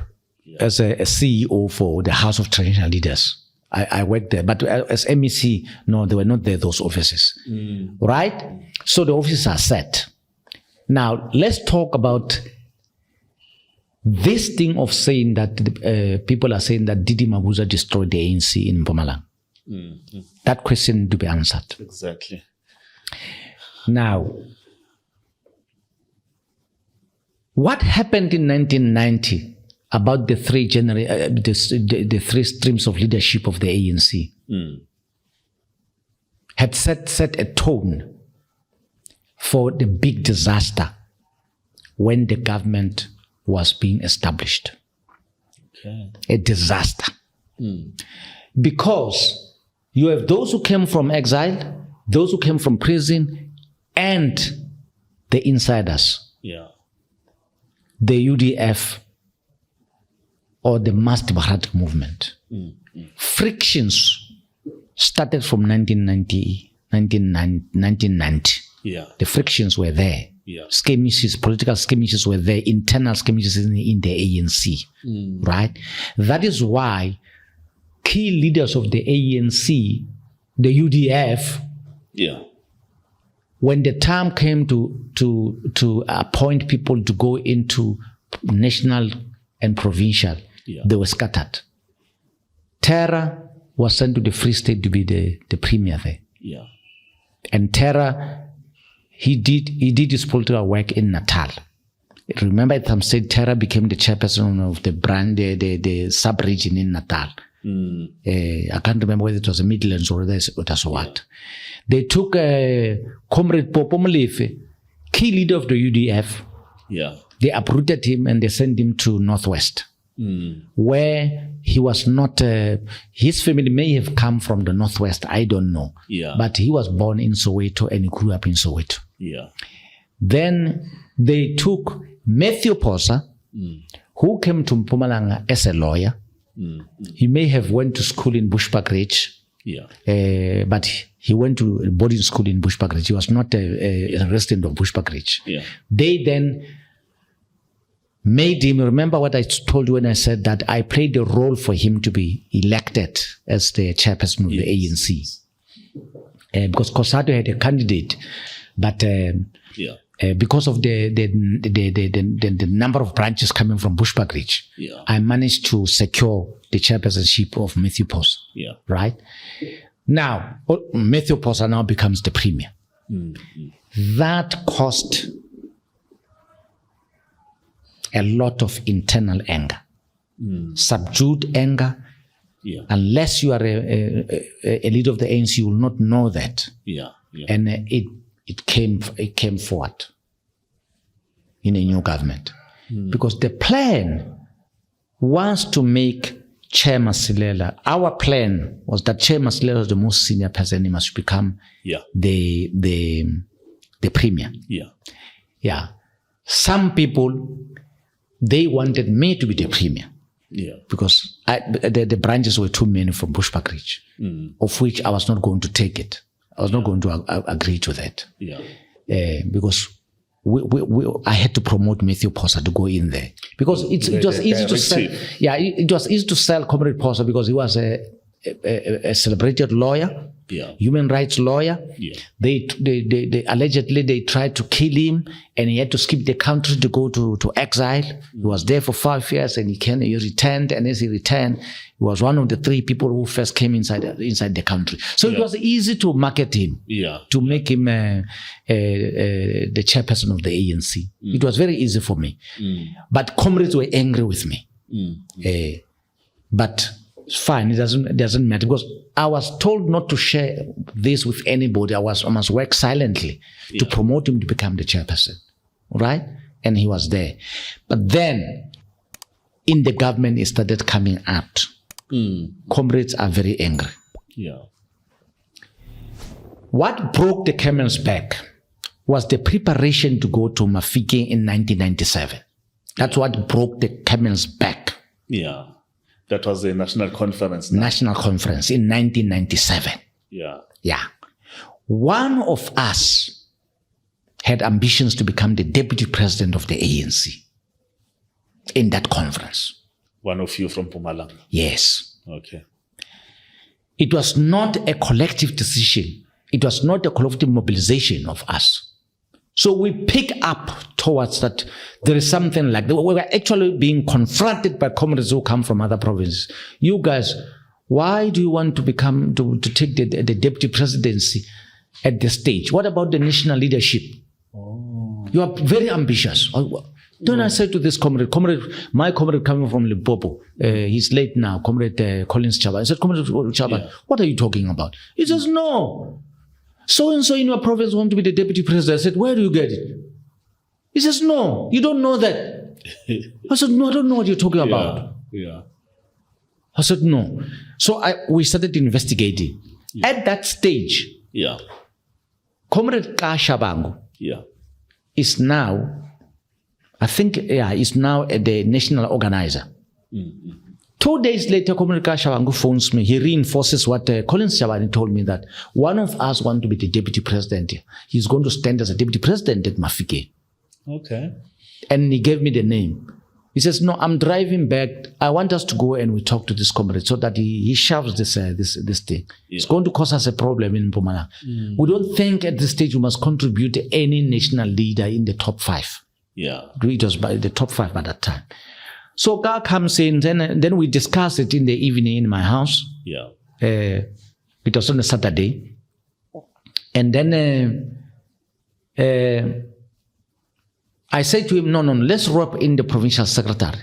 as a CEO for the House of Traditional Leaders, I worked there. But as MEC, no, they were not there, those offices. Right? So the offices are set. Now, let's talk about this thing of saying that people are saying that DD Mabuza destroyed the ANC in Mpumalanga, that question to be answered. Exactly. Now, what happened in 1990 about the the three streams of leadership of the ANC had set a tone for the big disaster when the government was being established. Okay. A disaster. Because you have those who came from exile, those who came from prison, and the insiders. Yeah. The UDF or the mass democratic movement. Frictions started from 1990. Yeah. The frictions were there. Yeah. Skirmishes, political skirmishes were there, internal skirmishes in the ANC. Right? That is why key leaders of the ANC, the UDF, when the time came to appoint people to go into national and provincial, they were scattered. Terra was sent to the Free State to be the premier there. Yeah. And Terra, he did his political work in Natal. Remember, at some stage, Terra became the chairperson of the sub-region in Natal. I can't remember whether it was the Midlands or it was what. They took Comrade Popo Molefe, key leader of the UDF. Yeah. They uprooted him and they sent him to Northwest, where he was not. His family may have come from the Northwest, I don't know. Yeah. But he was born in Soweto and he grew up in Soweto. Yeah. Then they took Mathews Phosa, who came to Mpumalanga as a lawyer. He may have went to school in Bushbuckridge. Yeah. But he went to boarding school in Bushbuckridge. He was not a resident of Bushbuckridge. Yeah. They then made him, remember what I told you when I said that I played a role for him to be elected as the chairperson of the ANC. Because Kosato had a candidate, but because of the number of branches coming from Bushbuckridge, I managed to secure the chairpersonship of Mathews Phosa. Yeah. Right? Now, Mathews Phosa now becomes the premier. That caused a lot of internal anger, subdued anger. Yeah. Unless you are a leader of the ANC, you will not know that. Yeah. Yeah. And it came forward in a new government. Because the plan was to make Chair Masilela, our plan was that Chair Masilela was the most senior person, he must become the premier. Yeah. Yeah. Some people, they wanted me to be the premier. Yeah. Because the branches were too many from Bushbuckridge, of which I was not going to take it. I was not going to agree to that. Yeah. Because I had to promote Mathews Phosa to go in there. Because it was easy to sell. Yeah, it was easy to sell Comrade Phosa because he was a celebrated lawyer, human rights lawyer. Yeah. They allegedly they tried to kill him, and he had to skip the country to go to exile. He was there for 5 years, and he returned. And as he returned, he was one of the 3 people who first came inside the country. So it was easy to market him, to make him the chairperson of the ANC. It was very easy for me. But comrades were angry with me. But it's fine, it doesn't matter, because I was told not to share this with anybody. I must work silently to promote him to become the chairperson, right? And he was there. But then, in the government, it started coming out. Comrades are very angry. Yeah. What broke the camel's back was the preparation to go to Mafikeng in 1997. That's what broke the camel's back. Yeah. That was a national conference. National conference in 1997. Yeah. Yeah. One of us had ambitions to become the deputy president of the ANC in that conference. One of you from Mpumalanga? Yes. Okay. It was not a collective decision. It was not a collective mobilization of us. So we pick up towards that there is something like that. We were actually being confronted by comrades who come from other provinces. You guys, why do you want to take the deputy presidency at this stage? What about the national leadership? Oh. You are very ambitious. Then I said to this my comrade coming from Limpopo, he's late now, Comrade Collins Chaba. I said, Comrade Chaba, what are you talking about? He says, no. So-and-so in your province want to be the deputy president. I said, where do you get it? He says, no, you don't know that. I said, no, I don't know what you're talking about. Yeah. I said, no. So we started investigating. Yeah. At that stage, Comrade Kashabangu is now, I think, is now the national organizer. Mm-hmm. 2 days later, Comrade Kashabangu phones me. He reinforces what Collins Chabani told me, that one of us want to be the deputy president. He's going to stand as a deputy president at Mafikeng. Okay. And he gave me the name. He says, no, I'm driving back. I want us to go and we talk to this comrade so that he shoves this thing. Yeah. It's going to cause us a problem in Mpumalanga. We don't think at this stage we must contribute any national leader in the top 5. Yeah. It was by the top 5 by that time. So Ga comes in, then we discuss it in the evening in my house. Yeah. It was on a Saturday. And then I said to him, no, let's rope in the provincial secretary.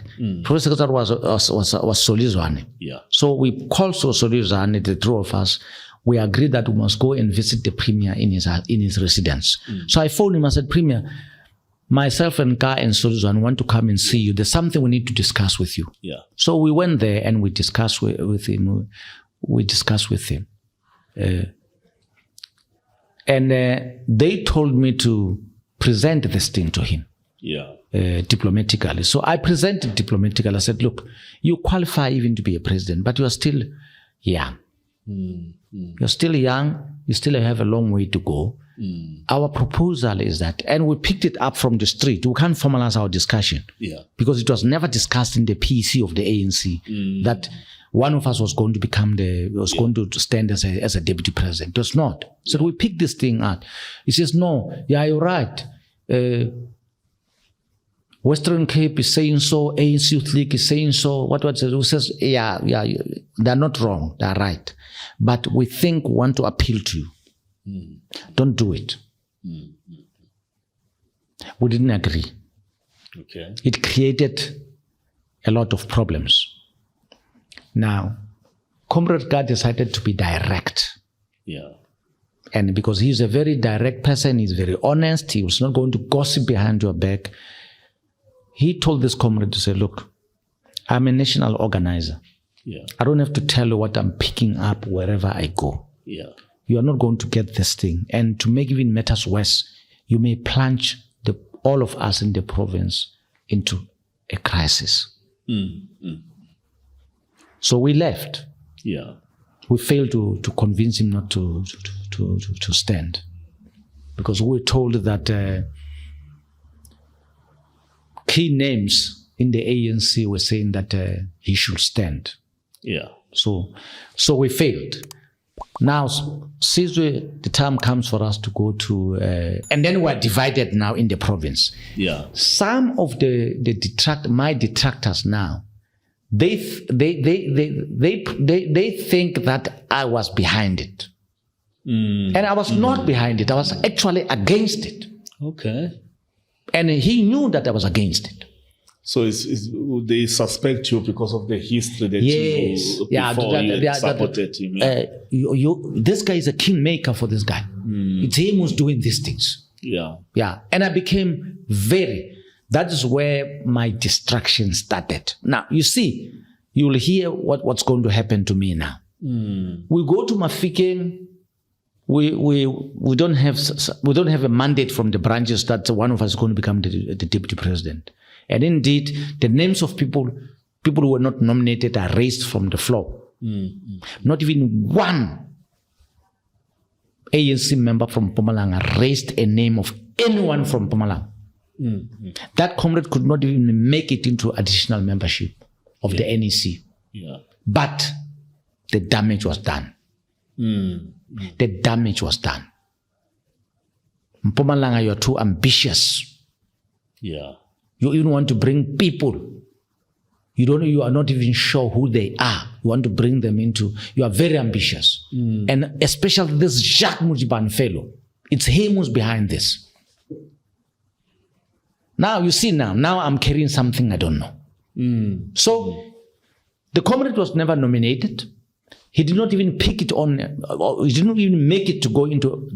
Provincial secretary was Solizwane. Yeah. So we called Solizwane, the 2 of us. We agreed that we must go and visit the premier in his residence. So I phoned him. I said, Premier, myself and Ka and Solizwane want to come and see you. There's something we need to discuss with you. Yeah. So we went there and we discussed with him. And they told me to present this thing to him. Yeah. Diplomatically. So I presented diplomatically. I said, look, you qualify even to be a president, but you are still young. You're still young. You still have a long way to go. Our proposal is that, and we picked it up from the street. We can't formalize our discussion because it was never discussed in the PEC of the ANC that one of us was going to going to stand as a deputy president. It was not. So we picked this thing out. He says, no, you're right. Western Cape is saying so, ANC Youth League is saying so. What who says, yeah, they're not wrong, they're right. But we think we want to appeal to you. Don't do it. We didn't agree. Okay. It created a lot of problems. Now, Comrade Ga decided to be direct. Yeah. And because he's a very direct person, he's very honest, he was not going to gossip behind your back. He told this comrade to say, look, I'm a national organizer. Yeah. I don't have to tell you what I'm picking up wherever I go. Yeah. You are not going to get this thing. And to make even matters worse, you may plunge all of us in the province into a crisis. So we left. Yeah. We failed to convince him not to stand. Because we were told that key names in the ANC were saying that he should stand. Yeah. So we failed. Now, since the time comes for us to go to, and then we're divided now in the province. Yeah. Some of my detractors now, they think that I was behind it, and I was not behind it. I was actually against it. Okay. And he knew that I was against it. So they suspect you because of the history that you supported him. This guy is a kingmaker for this guy. It's him who's doing these things. Yeah. Yeah. And I became that is where my distraction started. Now, you see, you'll hear what's going to happen to me now. We go to Mafikeng. We don't have a mandate from the branches that one of us is going to become the deputy president. And indeed, the names of people who were not nominated are raised from the floor. Not even one ANC member from Mpumalanga raised a name of anyone from Mpumalanga. That comrade could not even make it into additional membership of the NEC. Yeah. But the damage was done. The damage was done. Mpumalanga, you're too ambitious. Yeah. You even want to bring people. You are not even sure who they are. You want to bring them into, you are very ambitious. And especially this Jacques Modipane fellow. It's him who's behind this. Now, you see now I'm carrying something I don't know. So, the comrade was never nominated. He did not even pick it on, he didn't even make it to go into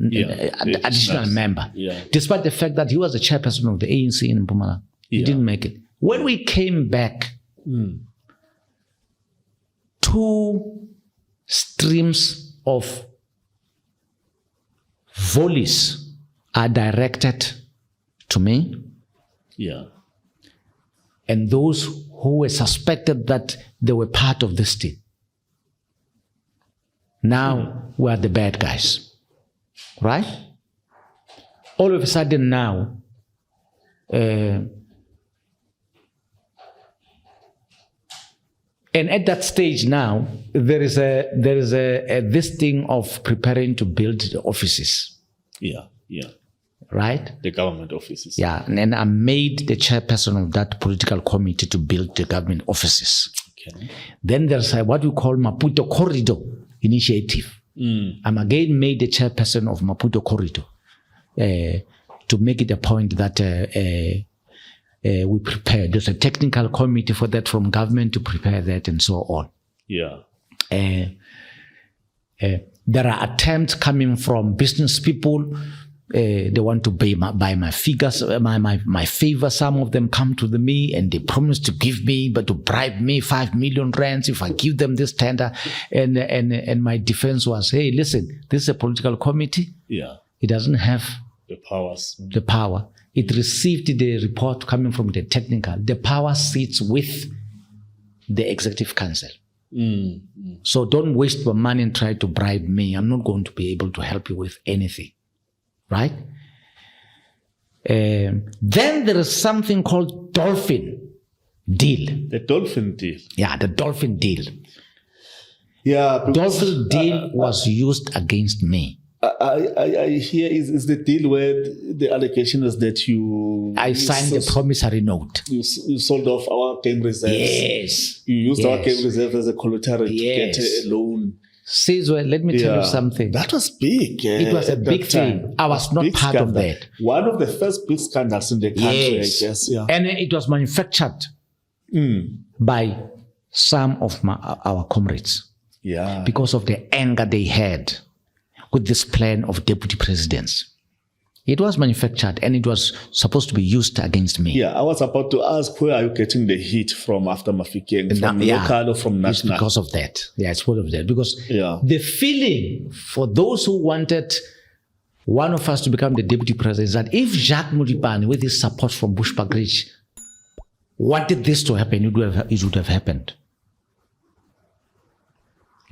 additional member. Despite the fact that he was the chairperson of the ANC in Mpumalanga. He didn't make it. When we came back, 2 streams of volleys are directed to me. Yeah. And those who were suspected that they were part of this team. Now we are the bad guys. Right? All of a sudden now, and at that stage now, there is this thing of preparing to build the offices. Yeah. Right? The government offices. Yeah, and I made the chairperson of that political committee to build the government offices. Okay. Then there's what we call Maputo Corridor Initiative. I'm again made the chairperson of Maputo Corridor to make it a point that we prepare. There's a technical committee for that from government to prepare that and so on. Yeah. There are attempts coming from business people. They want to buy my figures, my favor. Some of them come to me and they promise to give me, but to bribe me 5 million rands if I give them this tender. And my defense was, hey, listen, this is a political committee. Yeah. It doesn't have the power. It received the report coming from the technical. The power sits with the executive council. So don't waste your money and try to bribe me. I'm not going to be able to help you with anything. Right? Then there is something called Dolphin Deal. The Dolphin Deal. Yeah, the Dolphin Deal. Yeah. Dolphin Deal was used against me. I hear is the deal where the allegation is that I signed the promissory note. You sold off our game reserves. Yes. You used our game reserve as a collateral to get a loan. Caesar, let me tell you something. That was big. It was a big thing. I was not part of that. One of the first big scandals in the country, I guess. Yeah. And it was manufactured by some of our comrades. Yeah. Because of the anger they had with this plan of deputy presidents. It was manufactured and it was supposed to be used against me. Yeah, I was about to ask, where are you getting the heat from after Mafikeng? From local or from national? It's because of that. Yeah, it's because of that. Because the feeling for those who wanted one of us to become the deputy president is that if Jacques Modipane, with his support from Bushbuckridge, wanted this to happen, it would have happened.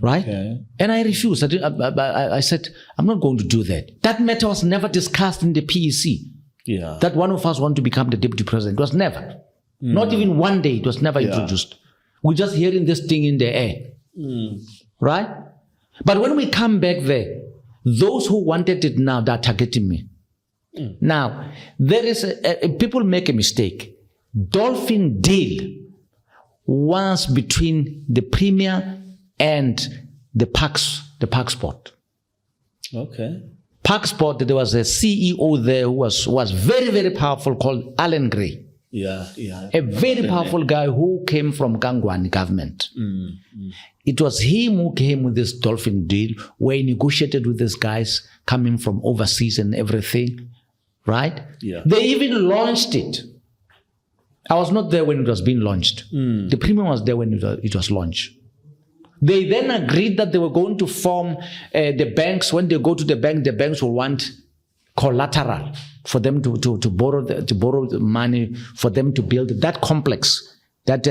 Right? Okay. And I refused. I said, I'm not going to do that. That matter was never discussed in the PEC. Yeah. That one of us want to become the deputy president. It was never. Not even one day. It was never introduced. We're just hearing this thing in the air. Right? But when we come back there, those who wanted it now, they're targeting me. Now, there is people make a mistake. Dolphin Deal was between the premier and the park sport. Okay. Park sport, there was a CEO there who was very, very powerful called Alan Gray. Yeah. A very powerful guy who came from Gangwani government. It was him who came with this Dolphin Deal where he negotiated with these guys coming from overseas and everything. Right? Yeah. They even launched it. I was not there when it was being launched. The premier was there when it was launched. They then agreed that they were going to form the banks. When they go to the bank, the banks will want collateral for them to borrow the money for them to build that complex, of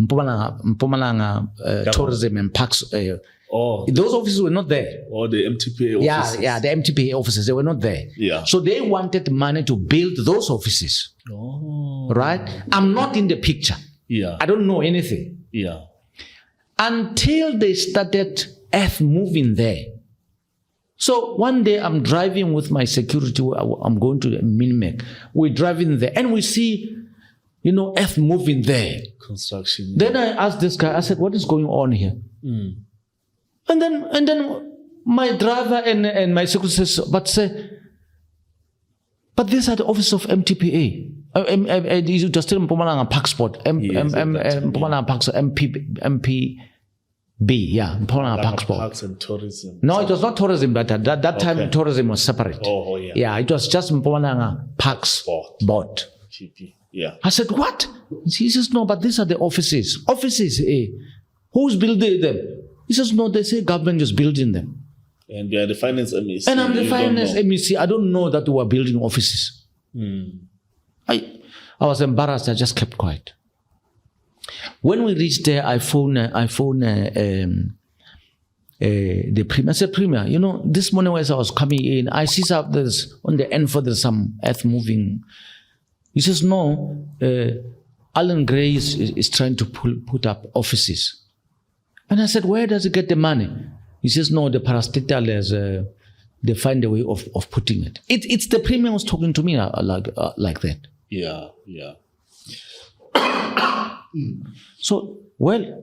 Mpumalanga tourism and parks. Those offices were not there. Or the MTPA offices. Yeah, the MTPA offices, they were not there. Yeah. So they wanted money to build those offices. Right? I'm not in the picture. Yeah. I don't know anything. Yeah. Until they started earth moving there. So one day I'm driving with my security. I'm going to the Minimec. We're driving there and we see, earth moving there. Construction. Then I asked this guy, I said, what is going on here? And then my driver and my secretary says, but these are the office of MTPA. You just still Mpumalanga Park Sport. Mpumalanga Park MPB. Mpumalanga Park Sport. Parks and tourism. No, it was not tourism, but at that time tourism was separate. Oh, yeah. Yeah, it was just Mpumalanga Park Sport. GP. Yeah. I said, what? He says, no, but these are the offices. Offices, who's building them? He says, no, they say government is building them. And you are the finance MEC. And I'm the finance MEC. I don't know that we were building offices. I was embarrassed. I just kept quiet. When we reached there, I phoned the Premier. I said, Premier, this morning as I was coming in, I see there's on the end for there's some earth moving. He says, no, Alan Gray is trying to put up offices. And I said, where does he get the money? He says, no, the parastatals, they find a way of putting it. It's the Premier who's talking to me like that. Yeah. So, then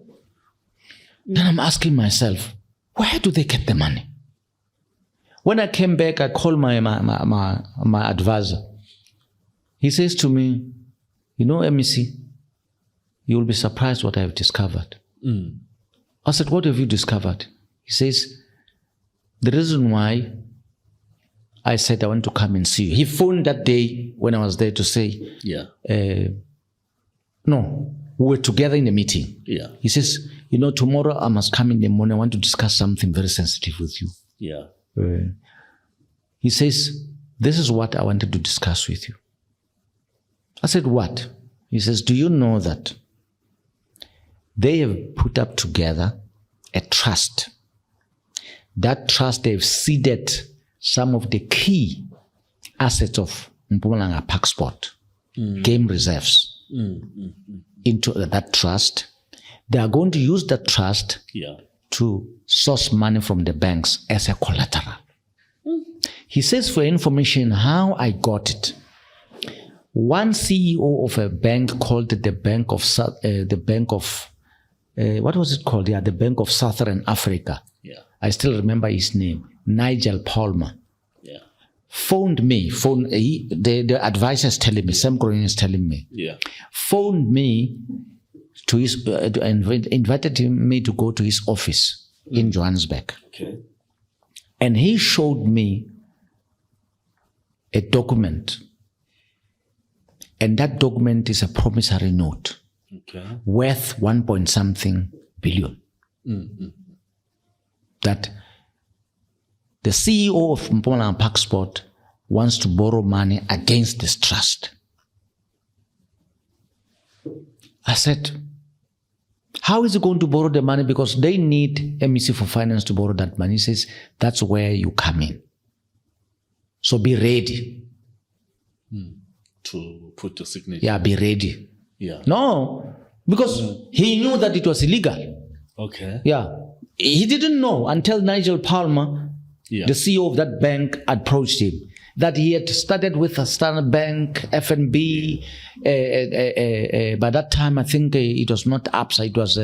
I'm asking myself, where do they get the money? When I came back, I called my advisor. He says to me, MEC, you will be surprised what I have discovered. I said, what have you discovered? He says, the reason why I said I want to come and see you. He phoned that day when I was there to say, no, we were together in the meeting. Yeah. He says, tomorrow I must come in the morning. I want to discuss something very sensitive with you. Yeah. He says, this is what I wanted to discuss with you. I said, what? He says, do you know that they have put up together a trust? That trust, they've seeded some of the key assets of Mpumalanga Park Sport, game reserves, into that trust. They are going to use that trust to source money from the banks as a collateral. He says, for information, how I got it. One CEO of a bank called it the Bank of what was it called? Yeah, the Bank of Southern Africa. Yeah. I still remember his name, Nigel Palmer. Yeah. Phoned me. The advisor is telling me, Sam Green is telling me. Yeah. Phoned me to his, invited me to go to his office in Johannesburg. Okay. And he showed me a document. And that document is a promissory note worth 1.something billion. That the CEO of Mpumalanga Park Sport wants to borrow money against this trust. I said, how is he going to borrow the money? Because they need MEC for Finance to borrow that money. He says, that's where you come in. So be ready. To put the signature. Yeah, be ready. Yeah. No, because he knew that it was illegal. Okay. Yeah. He didn't know until Nigel Palmer, the CEO of that bank, approached him. That he had started with a Standard Bank, FNB. By that time, I think it was not ABSA, it was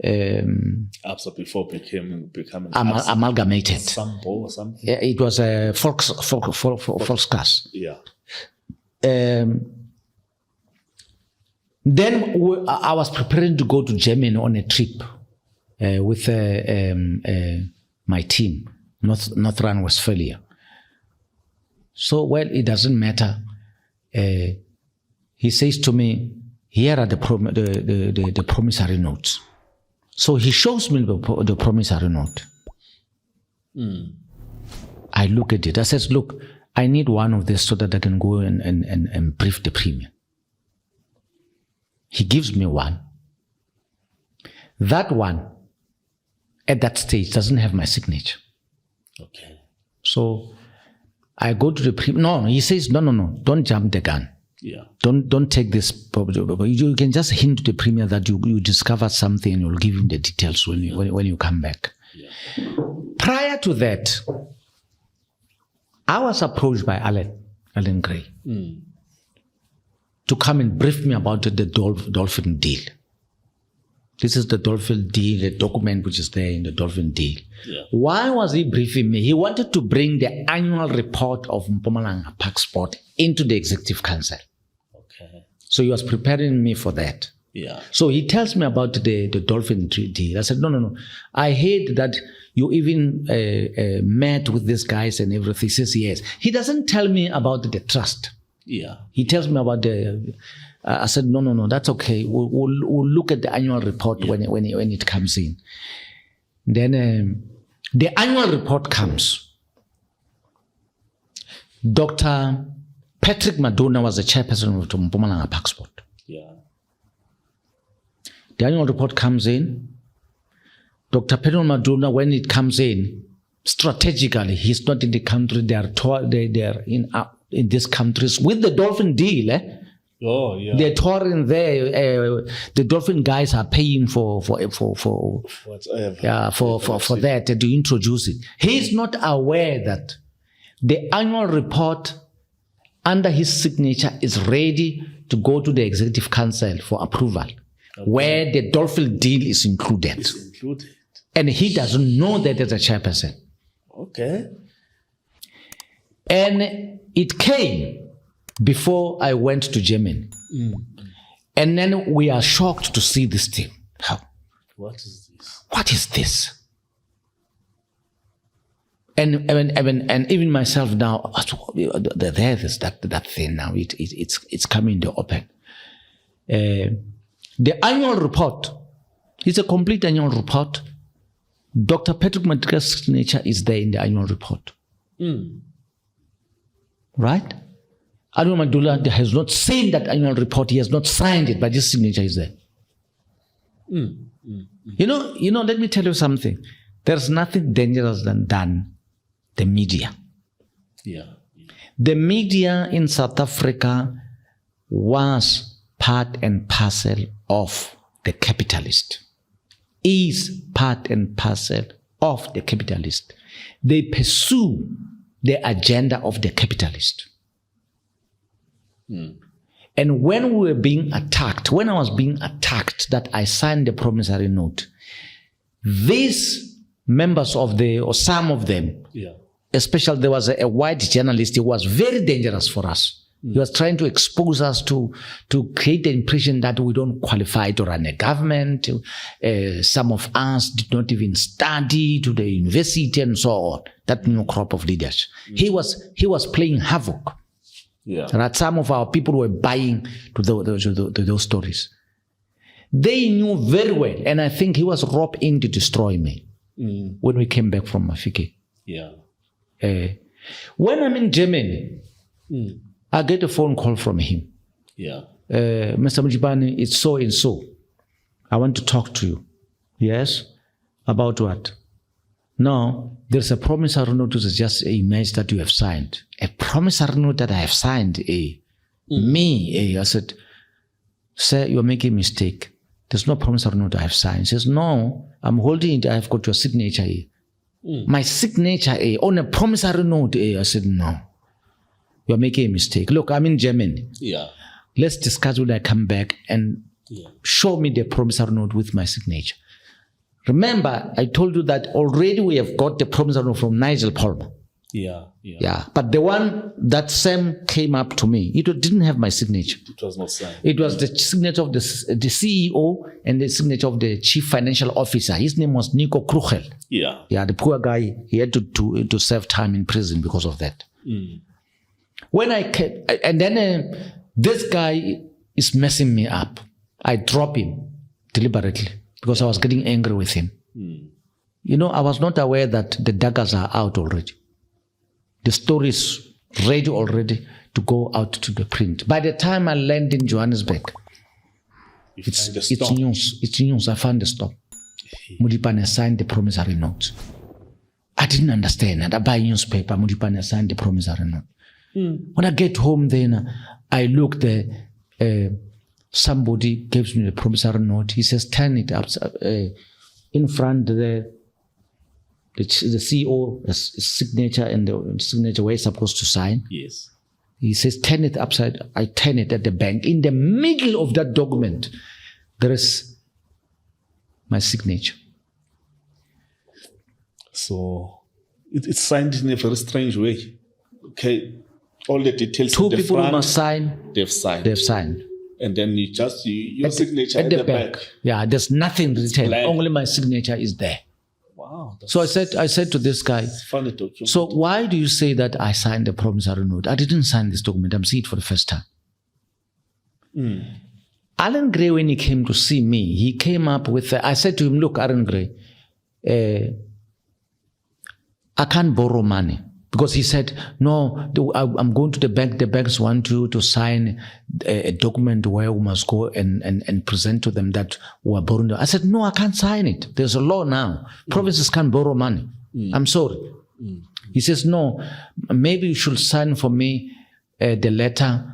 ABSA before becoming amalgamated. Sambo or something. Yeah, it was a Volkskas. Yeah. Then I was preparing to go to Germany on a trip with my team, North Rhine-Westphalia. So, it doesn't matter. He says to me, here are the promissory notes. So he shows me the promissory note. I look at it. I says, look, I need one of this so that I can go and brief the Premier. He gives me one. That one, at that stage, doesn't have my signature. Okay. So I go to the Premier. No, he says, no, don't jump the gun. Yeah. Don't take this. You can just hint to the Premier that you discovered something and you'll give him the details when you come back. Yeah. Prior to that, I was approached by Alan Gray to come and brief me about the Dolphin Deal. This is the Dolphin Deal, the document which is there in the Dolphin Deal. Yeah. Why was he briefing me? He wanted to bring the annual report of Mpumalanga Park Sport into the Executive Council. Okay. So he was preparing me for that. Yeah. So he tells me about the Dolphin Deal. I said, no. I heard that you even met with these guys and everything. He says, yes. He doesn't tell me about the trust. Yeah. He tells me about the... I said, no, that's okay. We'll look at the annual report when it comes in. Then the annual report comes. Dr. Patrick Madonna was the chairperson of Mpumalanga Park Sport. Yeah. The annual report comes in. Dr. Patrick Madonna, when it comes in, strategically, he's not in the country. They are in these countries with the Dolphin Deal. Oh, yeah. They're touring there. The Dolphin guys are paying for Whatever. for that to introduce it. He's not aware that the annual report under his signature is ready to go to the Executive Council for approval, where the Dolphin Deal is included. It's included. And he doesn't know that as a chairperson. Okay. And it came before I went to Germany. And then we are shocked to see this thing. How? What is this? What is this? And even myself now, there's that thing now. It's coming in the open. The annual report is a complete annual report. Dr. Patrick Madriga's signature is there in the annual report. Right? Anu Madula has not seen that annual report. He has not signed it, but his signature is there. You know, let me tell you something. There's nothing dangerous than the media. Yeah. The media in South Africa was part and parcel of the capitalist. Is part and parcel of the capitalist. They pursue the agenda of the capitalist. And when we were being attacked, when I was being attacked that I signed the promissory note, these members or some of them, especially there was a white journalist, he was very dangerous for us. He was trying to expose us to create the impression that we don't qualify to run a government. Some of us did not even study to the university and so on. That new crop of leaders. He was playing havoc. Yeah. Right? Some of our people were buying to those stories. They knew very well, and I think he was roped in to destroy me when we came back from Mafikeng. Yeah. When I'm in Germany, I get a phone call from him. Yeah. Mr. Modipane, it's so and so. I want to talk to you. Yes? About what? No, there's a promissory note which is just an image that you have signed. A promissory note that I have signed. Me. I said, sir, you're making a mistake. There's no promissory note I have signed. He says, no, I'm holding it. I've got your signature here. My signature on a promissory note. I said, no, you're making a mistake. Look, I'm in Germany. Yeah. Let's discuss when I come back and show me the promissory note with my signature. Remember, I told you that already we have got the promissory note from Nigel Palmer. Yeah. But the one that Sam came up to me, it didn't have my signature. It was not signed. It was the signature of the CEO and the signature of the chief financial officer. His name was Nico Kruchel. Yeah. Yeah, the poor guy, he had to serve time in prison because of that. When I came, and then this guy is messing me up. I drop him deliberately because I was getting angry with him. You know, I was not aware that the daggers are out already. The story is ready already to go out to the print. By the time I land in Johannesburg, it's news. It's news. I found the stop. Modipane signed the promissory note. I didn't understand. And I buy newspaper. Modipane signed the promissory note. When I get home, then I look there. Somebody gives me the promissory note. He says, turn it up in front there. the CEO signature and the signature where he's supposed to sign. Yes. He says, turn it upside. I turn it at the bank. In the middle of that document, there is my signature. So it's signed in a very strange way. Okay, all the details. Two at the people front, must sign. They've signed. They've signed. And then your signature at the back. Yeah, there's nothing written. blank. Only my signature is there. Wow. So I said to this guy, Funny document. so why do you say that I signed the promissory note? I didn't sign this document. I'm seeing it for the first time. Alan Gray, when he came to see me, he came up with, I said to him, look, Alan Gray, I can't borrow money. Because he said, no, I'm going to the bank. The banks want you to sign a document where we must go and present to them that we are borrowing. I said, no, I can't sign it. There's a law now. Provinces can't borrow money. I'm sorry. He says, no, maybe you should sign for me the letter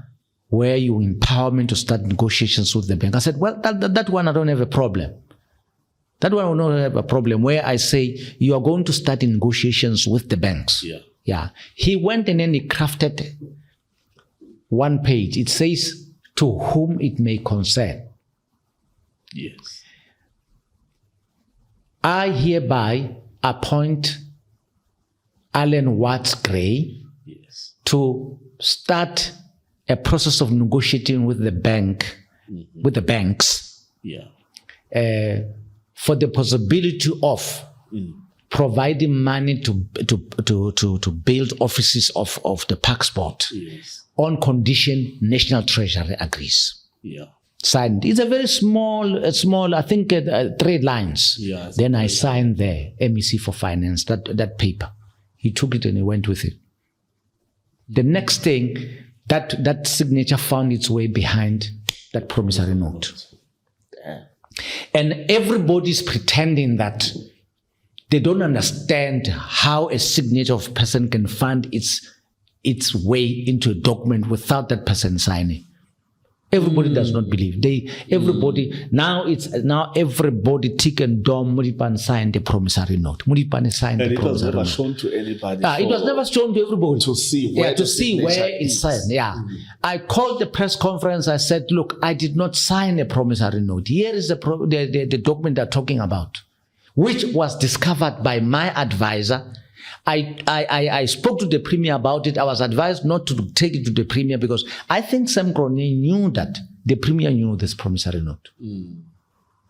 where you empower me to start negotiations with the bank. I said, well, that one I don't have a problem. That one I don't have a problem where I say you are going to start in negotiations with the banks. Yeah. He went and then he crafted one page. It says, to whom it may concern. Yes. I hereby appoint Alan Watts Gray to start a process of negotiating with the bank, with the banks, for the possibility of providing money to build offices of the Parks Board on condition National Treasury agrees. Signed. It's a very small, I think 3 lines. Then I signed there, MEC for Finance, that paper. He took it and he went with it. The next thing, that signature found its way behind that promissory note. And everybody's pretending that they don't understand how a signature of a person can find its way into a document without that person signing. Everybody does not believe. Now everybody tick and dom. Modipane signed the promissory note. Modipane signed the promissory note. It was never shown to anybody. It was never shown to everybody to see where it's signed. I called the press conference. I said, "Look, I did not sign a promissory note. Here is the document they're talking about, which was discovered by my advisor." I spoke to the Premier about it. I was advised not to take it to the Premier because I think Sam Crony knew that the Premier knew this promissory note.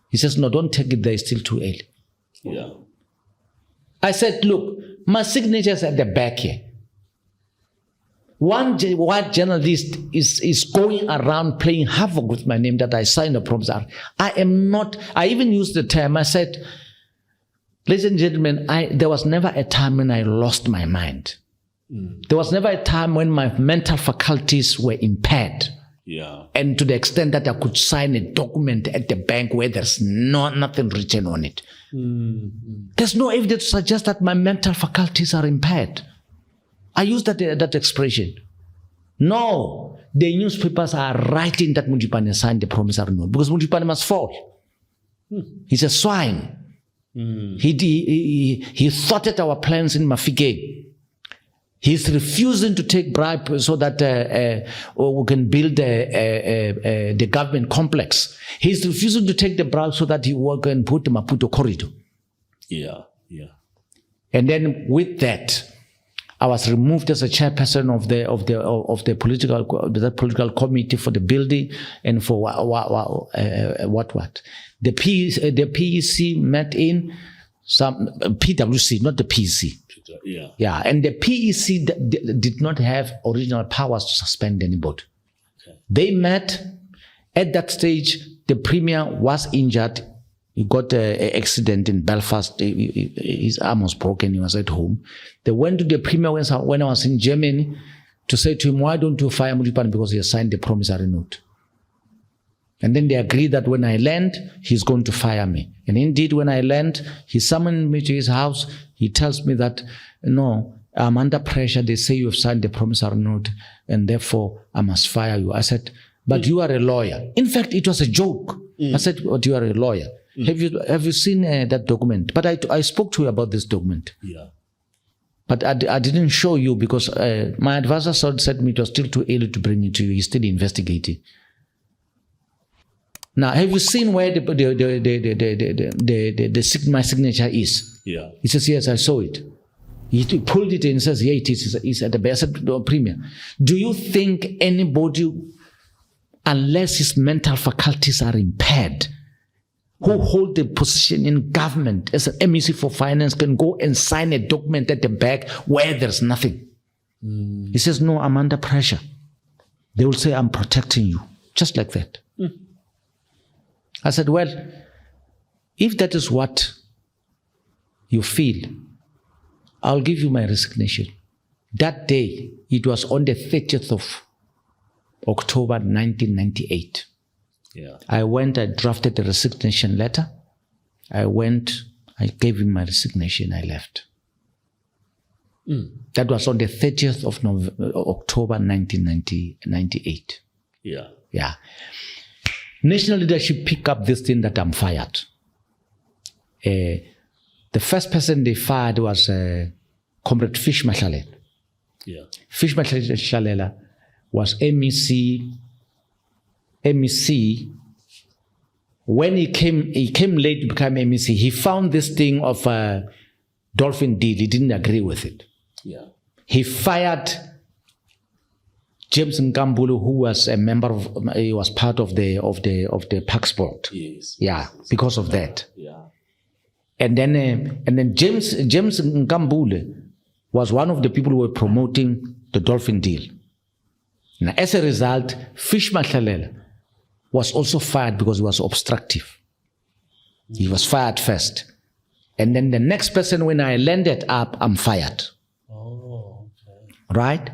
He says, no, don't take it there, it's still too early. I said, look, my signature is at the back here. One white journalist is going around playing havoc with my name that I signed a promissory. I even used the term, I said, ladies and gentlemen, there was never a time when I lost my mind. There was never a time when my mental faculties were impaired. And to the extent that I could sign a document at the bank where there's nothing written on it. There's no evidence to suggest that my mental faculties are impaired. I use that expression. No, the newspapers are writing that Modipane signed the promissory note because Modipane must fall. He's a swine. He thwarted our plans in Mafikeng. He's refusing to take bribe so that we can build the government complex. He's refusing to take the bribe so that he can put the Maputo corridor. And then with that, I was removed as a chairperson of the political committee for the building and for what. The PEC met in some PwC, not the PEC. And the PEC did not have original powers to suspend anybody. They met at that stage. The Premier was injured. He got an accident in Belfast. His arm was broken. He was at home. They went to the Premier when I was in Germany to say to him, why don't you fire Modipane because he has signed the promissory note? And then they agreed that when I land, he's going to fire me. And indeed, when I land, he summoned me to his house. He tells me that, no, I'm under pressure. They say you have signed the promissory note and therefore I must fire you. I said, but you are a lawyer. In fact, it was a joke. I said, but you are a lawyer. Have you seen that document? But I spoke to you about this document. Yeah. But I didn't show you because my advisor said me it was still too early to bring it to you. He's still investigating. Now, have you seen where my signature is? Yeah. He says, yes, I saw it. He pulled it and says, yeah, it is. It's at the best premier. Do you think anybody, unless his mental faculties are impaired, who hold the position in government as an MEC for finance can go and sign a document at the back where there's nothing? He says, no, I'm under pressure. They will say, I'm protecting you. Just like that. I said, well, if that is what you feel, I'll give you my resignation. That day, it was on the 30th of October 1998. Yeah. I went, I drafted a resignation letter. I gave him my resignation, I left. That was on the 30th of October 1998. Yeah. Yeah. National leadership pick up this thing that I'm fired. The first person they fired was Comrade Fish Mashalela. Yeah. Fish Mashalela was MEC. When he came late to become MEC, he found this thing of Dolphin Deal. He didn't agree with it. Yeah. He fired James Nkambulu, who was a member of, he was part of the Pax board. Yes. Yeah, because of that. Yeah. And then James Nkambulu was one of the people who were promoting the Dolphin Deal. Now, as a result, Fish Mashalela was also fired because he was obstructive. He was fired first. And then the next person, when I landed up, I'm fired. Oh, okay. Right?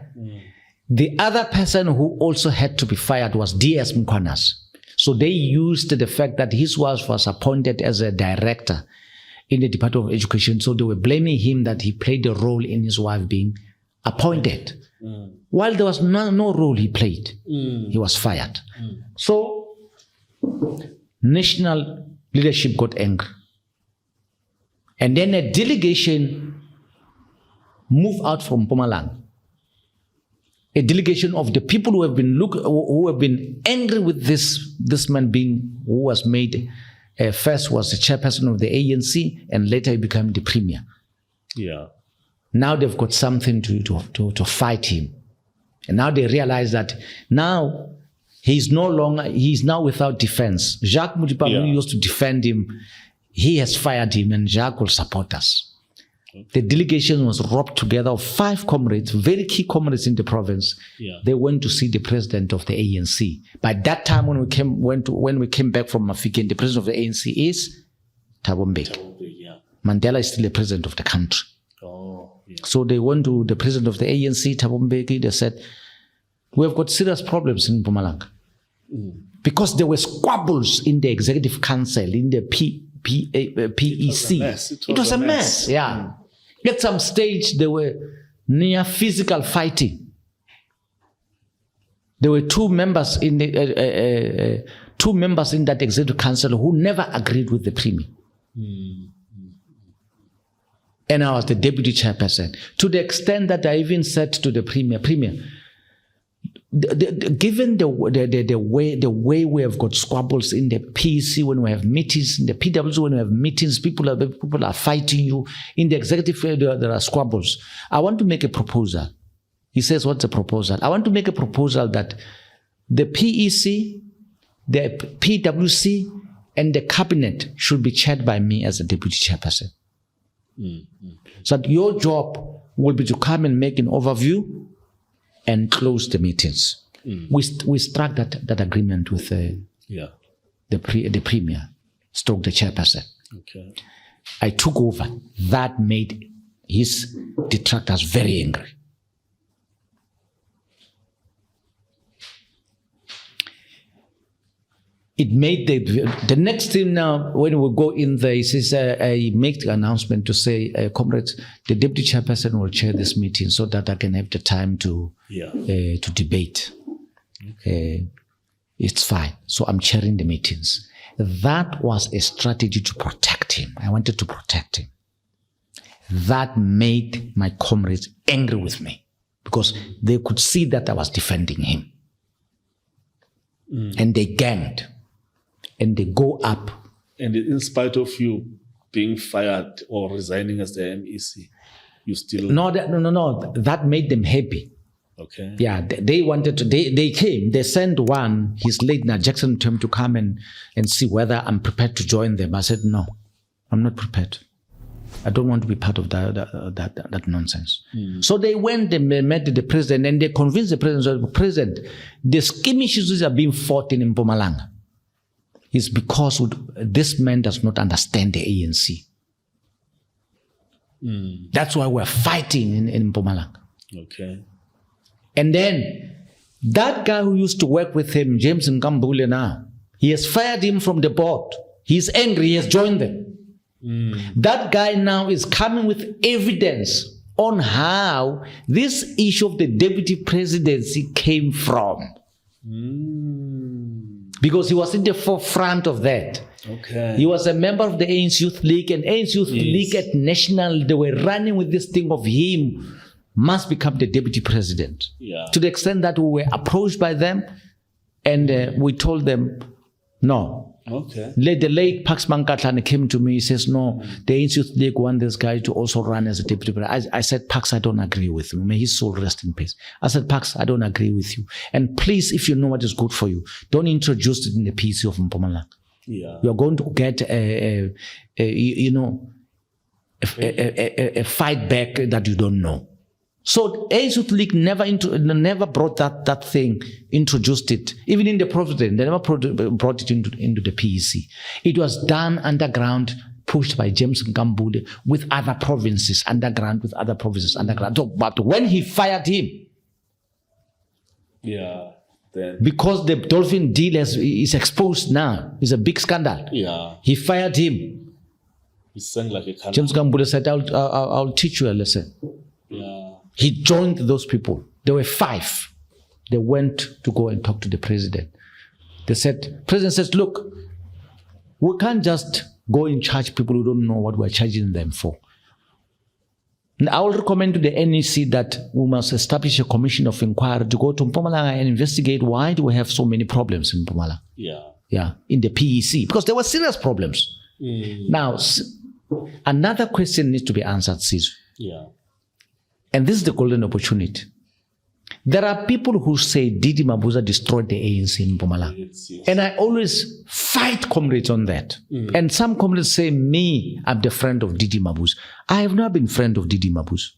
The other person who also had to be fired was DS Mkwanas. So they used the fact that his wife was appointed as a director in the Department of Education. So they were blaming him that he played a role in his wife being appointed. While there was no role he played, he was fired. So national leadership got angry. And then a delegation moved out from Mpumalanga. A delegation of the people who have been angry with this man being, who was made, first was the chairperson of the ANC, and later he became the premier. Yeah. Now they've got something to fight him. And now they realize that now he's now without defense. Jacques Modipane, who used to defend him, he has fired him, and Jacques will support us. The delegation was roped together of 5 comrades, very key comrades in the province. Yeah. They went to see the president of the ANC. By that time, when we came back from Mafikeng, the president of the ANC is Thabo Mbeki. Yeah. Mandela is still the president of the country. Oh, yeah. So they went to the president of the ANC, Thabo Mbeki. They said, we have got serious problems in Mpumalanga. Because there were squabbles in the executive council, in the PEC. It was a mess. Yeah. At some stage, they were near physical fighting. There were 2 members in the 2 members in that executive council who never agreed with the premier. And I was the deputy chairperson. To the extent that I even said to the premier, given the way we have got squabbles in the PEC when we have meetings, in the PWC when we have meetings, people are fighting you. In the executive, there are squabbles. I want to make a proposal. He says, what's the proposal? I want to make a proposal that the PEC, the PWC, and the cabinet should be chaired by me as a deputy chairperson. So that your job will be to come and make an overview and close the meetings. We struck that agreement with the premier, stroke the chairperson. Okay. I took over. That made his detractors very angry. It made the next thing now, when we go in there, he says, I make the announcement to say, comrades, the deputy chairperson will chair this meeting so that I can have the time to debate. It's fine. So I'm chairing the meetings. That was a strategy to protect him. I wanted to protect him. That made my comrades angry with me because they could see that I was defending him. And they ganged. And they go up. And in spite of you being fired or resigning as the MEC, you still... No. That made them happy. Okay. Yeah, they wanted to, they came, they sent one, his late Jackson to him to come and see whether I'm prepared to join them. I said, no, I'm not prepared. I don't want to be part of that nonsense. So they went, they met the president, and they convinced the president, the skirmishes are being fought in Mpumalanga. It's because this man does not understand the ANC. That's why we're fighting in Mpumalanga. Okay. And then that guy who used to work with him, James Nkambule now, he has fired him from the board. He's angry, he has joined them. That guy now is coming with evidence on how this issue of the deputy presidency came from. Because he was in the forefront of that. Okay. He was a member of the ANC Youth League, and ANC Youth League at national, they were running with this thing of him must become the deputy president. Yeah. To the extent that we were approached by them, and we told them, no. Okay. The late Pax Mankatlane came to me, he says, no, the ANC Youth League want this guy to also run as a deputy president. I said, Pax, I don't agree with you. May his soul rest in peace. I said, Pax, I don't agree with you. And please, if you know what is good for you, don't introduce it in the PC of Mpumalanga. Yeah. You're going to get a fight back that you don't know. So ANC Youth League never brought that thing, introduced it. Even in the president, they never brought it into the PEC. It was done underground, pushed by James Nkambule with other provinces, underground. But when he fired him, because the Dolphin Deal is exposed now, it's a big scandal. Yeah. He fired him. He sang like a cannon. James Nkambule said, I'll teach you a lesson. Yeah. He joined those people. There were 5. They went to go and talk to the president. They said, president says, look, we can't just go and charge people who don't know what we're charging them for. And I will recommend to the NEC that we must establish a commission of inquiry to go to Mpumalanga and investigate why do we have so many problems in Mpumalanga. Yeah, in the PEC, because there were serious problems. Now, another question needs to be answered, Sizu. Yeah. And this is the golden opportunity. There are people who say DD Mabuza destroyed the ANC in Mpumalanga. Yes. And I always fight comrades on that. And some comrades say, me, I'm the friend of DD Mabuza. I have never been friend of DD Mabuza.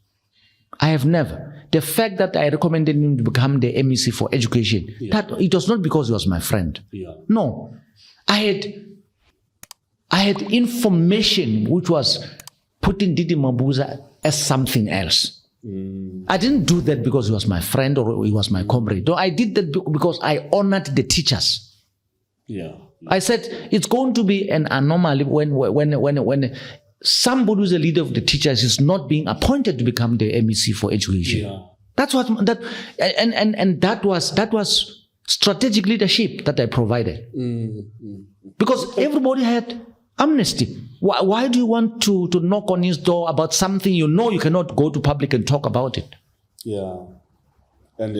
I have never. The fact that I recommended him to become the MEC for education, that it was not because he was my friend. Yeah. No. I had information which was putting DD Mabuza as something else. I didn't do that because he was my friend or he was my comrade. No, I did that because I honored the teachers. Yeah. I said it's going to be an anomaly when somebody who's a leader of the teachers is not being appointed to become the MEC for education. Yeah. That's what that was strategic leadership that I provided. Because everybody had amnesty. Why do you want to knock on his door about something you know you cannot go to public and talk about it? Yeah. And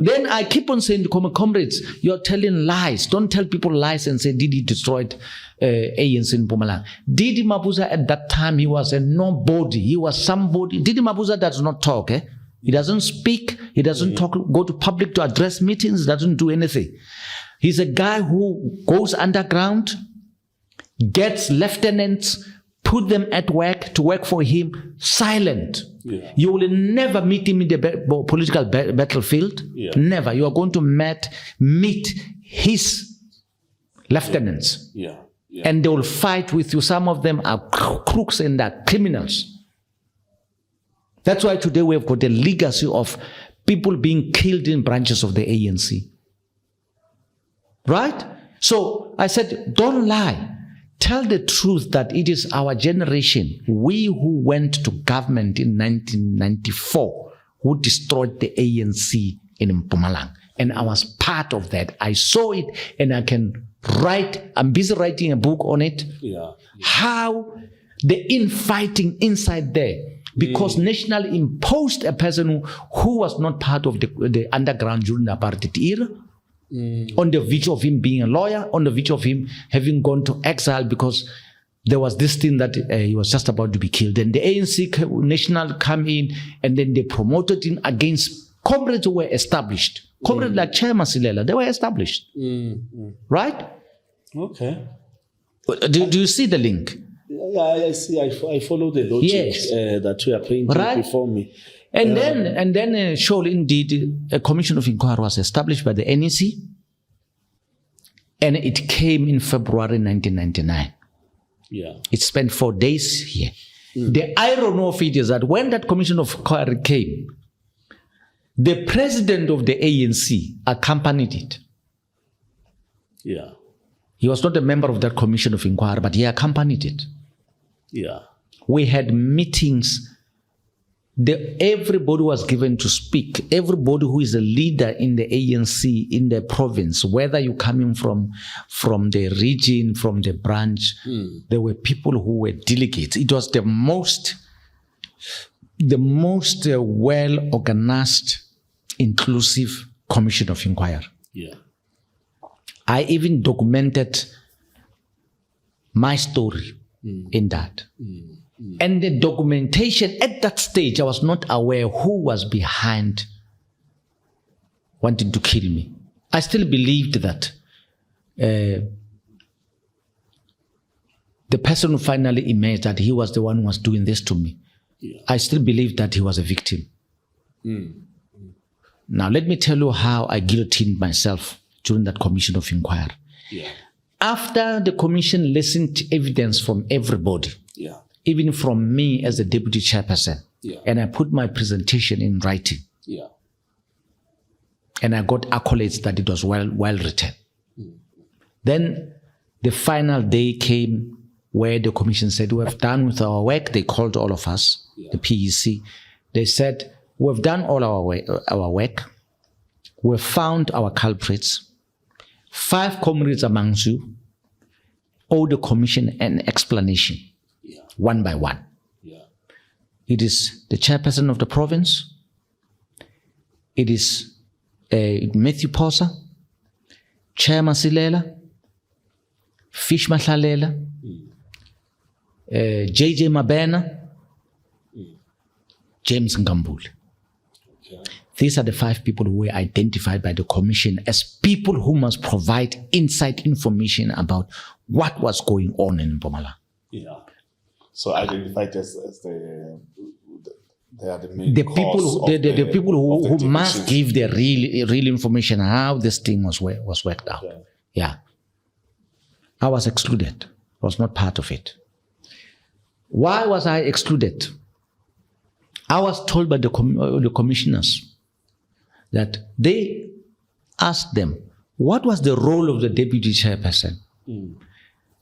then I keep on saying to comrades, you're telling lies. Don't tell people lies and say DD destroyed ANC in Mpumalanga. DD Mabuza at that time, he was a nobody. He was somebody. DD Mabuza does not talk. He doesn't speak. He doesn't talk. Go to public to address meetings. Doesn't do anything. He's a guy who goes underground, gets lieutenants, put them at work to work for him, silent. Yeah. You will never meet him in the political battlefield. Yeah. Never. You are going to meet his lieutenants. Yeah. Yeah. And they will fight with you. Some of them are crooks and are criminals. That's why today we have got a legacy of people being killed in branches of the ANC. Right? So I said, don't lie. Tell the truth that it is our generation, we who went to government in 1994, who destroyed the ANC in Mpumalanga. And I was part of that. I saw it and I can I'm busy writing a book on it. Yeah. How the infighting inside there, because National imposed a person who was not part of the underground during the apartheid era, on the virtue of him being a lawyer, on the virtue of him having gone to exile because there was this thing that he was just about to be killed. Then the ANC National come in and then they promoted him against comrades who were established. Comrades like Chairman Silela, they were established. Right? Okay. Do you see the link? Yeah, I see. I follow the logic that you are painting before me. And then surely indeed a commission of inquiry was established by the NEC, and it came in February 1999. Yeah. It spent 4 days here. The irony of it is that when that commission of inquiry came, the president of the ANC accompanied it. Yeah. He was not a member of that commission of inquiry, but he accompanied it. Yeah. We had meetings. Everybody was given to speak. Everybody who is a leader in the ANC, in the province, whether you're coming from the region, from the branch, there were people who were delegates. It was the most well-organized, inclusive commission of inquiry. Yeah. I even documented my story in that. And the documentation at that stage, I was not aware who was behind wanting to kill me. I still believed that the person who finally emerged, that he was the one who was doing this to me. Yeah. I still believe that he was a victim. Now, let me tell you how I guillotined myself during that commission of inquiry. Yeah. After the commission listened to evidence from everybody, even from me as the deputy chairperson, and I put my presentation in writing, and I got accolades that it was well written. Then the final day came where the commission said, we have done with our work. They called all of us, the PEC. They said, we've done all our work. We've found our culprits. 5 comrades amongst you owe the commission an explanation, one by one. It is the chairperson of the province. It is Mathews Phosa, Chairman Silela, Fish Mahlalela, JJ Mabena, James Ngambule. These are the 5 people who were identified by the commission as people who must provide inside information about what was going on in Mpumalanga. Yeah. So identified as they are the main the people who must give the real information how this thing was worked out. Yeah. I was excluded. I was not part of it. Why was I excluded? I was told by the commissioners that they asked them, what was the role of the deputy chairperson?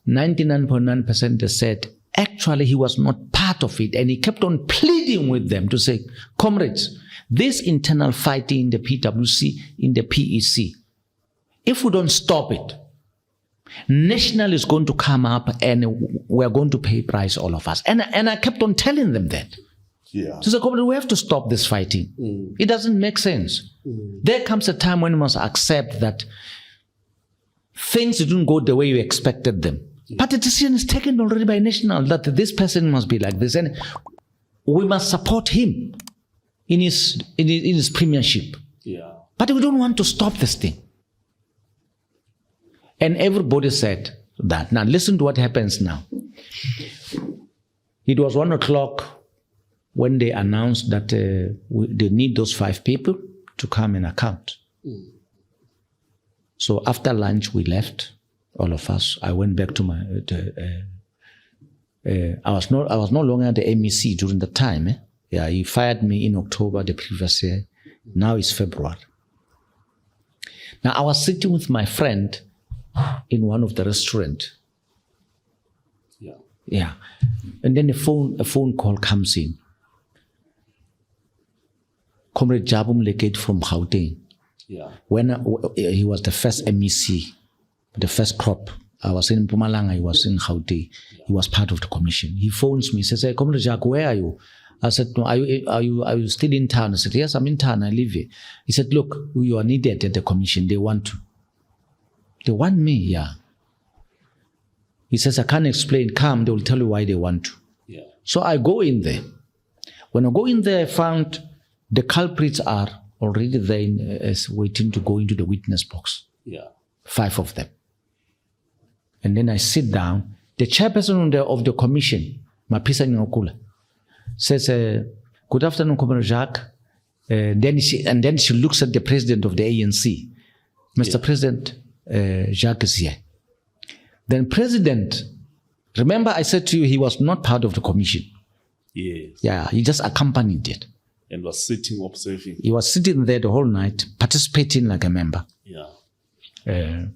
99.9% they said, actually he was not part of it, and he kept on pleading with them to say, comrades, this internal fighting in the PWC, in the PEC, if we don't stop it, National is going to come up and we're going to pay price, all of us. And I kept on telling them that. Yeah. So we have to stop this fighting. It doesn't make sense. There comes a time when you must accept that things didn't go the way you expected them. But the decision is taken already by National that this person must be like this, and we must support him in his premiership. Yeah. But we don't want to stop this thing. And everybody said that. Now listen to what happens now. It was 1 o'clock when they announced that they need those 5 people to come and account. So after lunch, we left, all of us. I went back to my. I was no longer at the MEC during the time. Yeah, he fired me in October the previous year. Now it's February. Now I was sitting with my friend in one of the restaurants. Yeah, and then a phone call comes in. Comrade Jabu Mlekate from Gauteng. Yeah. When he was the first MEC the first crop. I was in Mpumalanga, he was in Gauteng. He was part of the commission. He phones me, says, "Hey, Comrade Jacques, where are you?" I said, "No, are you still in town?" I said, "Yes, I'm in town, I live here." He said, "Look, you are needed at the commission. They want me, yeah." He says, "I can't explain. Come, they will tell you why they want to." Yeah. So I go in there. When I go in there, I found the culprits are already there waiting to go into the witness box. Yeah. 5 of them. And then I sit down. The chairperson of the commission, Mapisa Nyokula, says, "Good afternoon, Comrade Jacques." Then she looks at the president of the ANC. "Mr. President, Jacques is here." Then president, remember I said to you, he was not part of the commission. Yes. Yeah, he just accompanied it. And was sitting observing. He was sitting there the whole night, participating like a member. Yeah.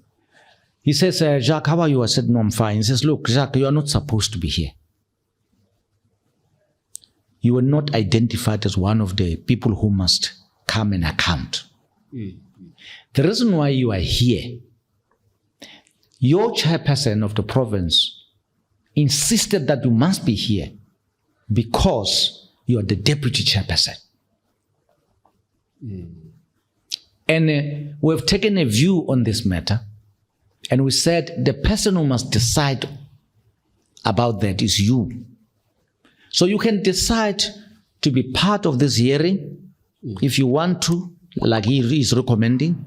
He says, "Jacques, how are you?" I said, "No, I'm fine." He says, "Look, Jacques, you are not supposed to be here. You were not identified as one of the people who must come and account. The reason why you are here, your chairperson of the province insisted that you must be here because you are the deputy chairperson. And we have taken a view on this matter, and we said the person who must decide about that is you. So you can decide to be part of this hearing if you want to, like he is recommending,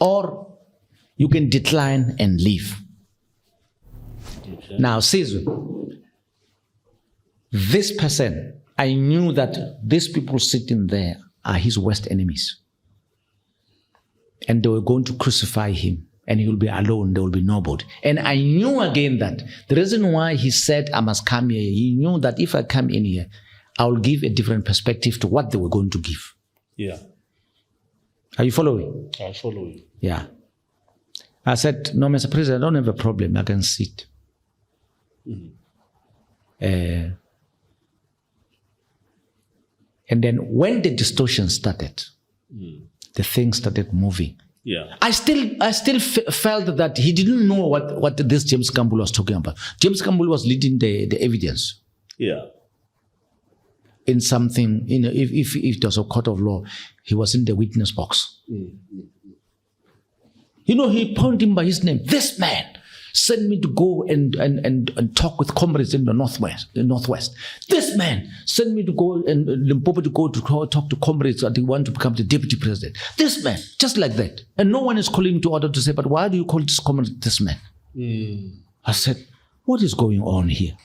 or you can decline and leave." Okay. Now, Caesar, this person, I knew that these people sitting there are his worst enemies. And they were going to crucify him, and he will be alone, there will be nobody. And I knew again that the reason why he said I must come here, he knew that if I come in here, I will give a different perspective to what they were going to give. Yeah. Are you following? I follow you. Yeah. I said, "No, Mr. President, I don't have a problem. I can sit." And then when the distortion started, the thing started moving. Yeah. I still felt that he didn't know what this James Campbell was talking about. James Campbell was leading the evidence. Yeah. In something, if it was a court of law, he was in the witness box. He pointed him by his name. "This man sent me to go and talk with comrades in the northwest. This man sent me to go and Limpopo to go to talk to comrades that they want to become the deputy president. This man," just like that. And no one is calling him to order to say, "But why do you call this comrade this man?" I said, "What is going on here?"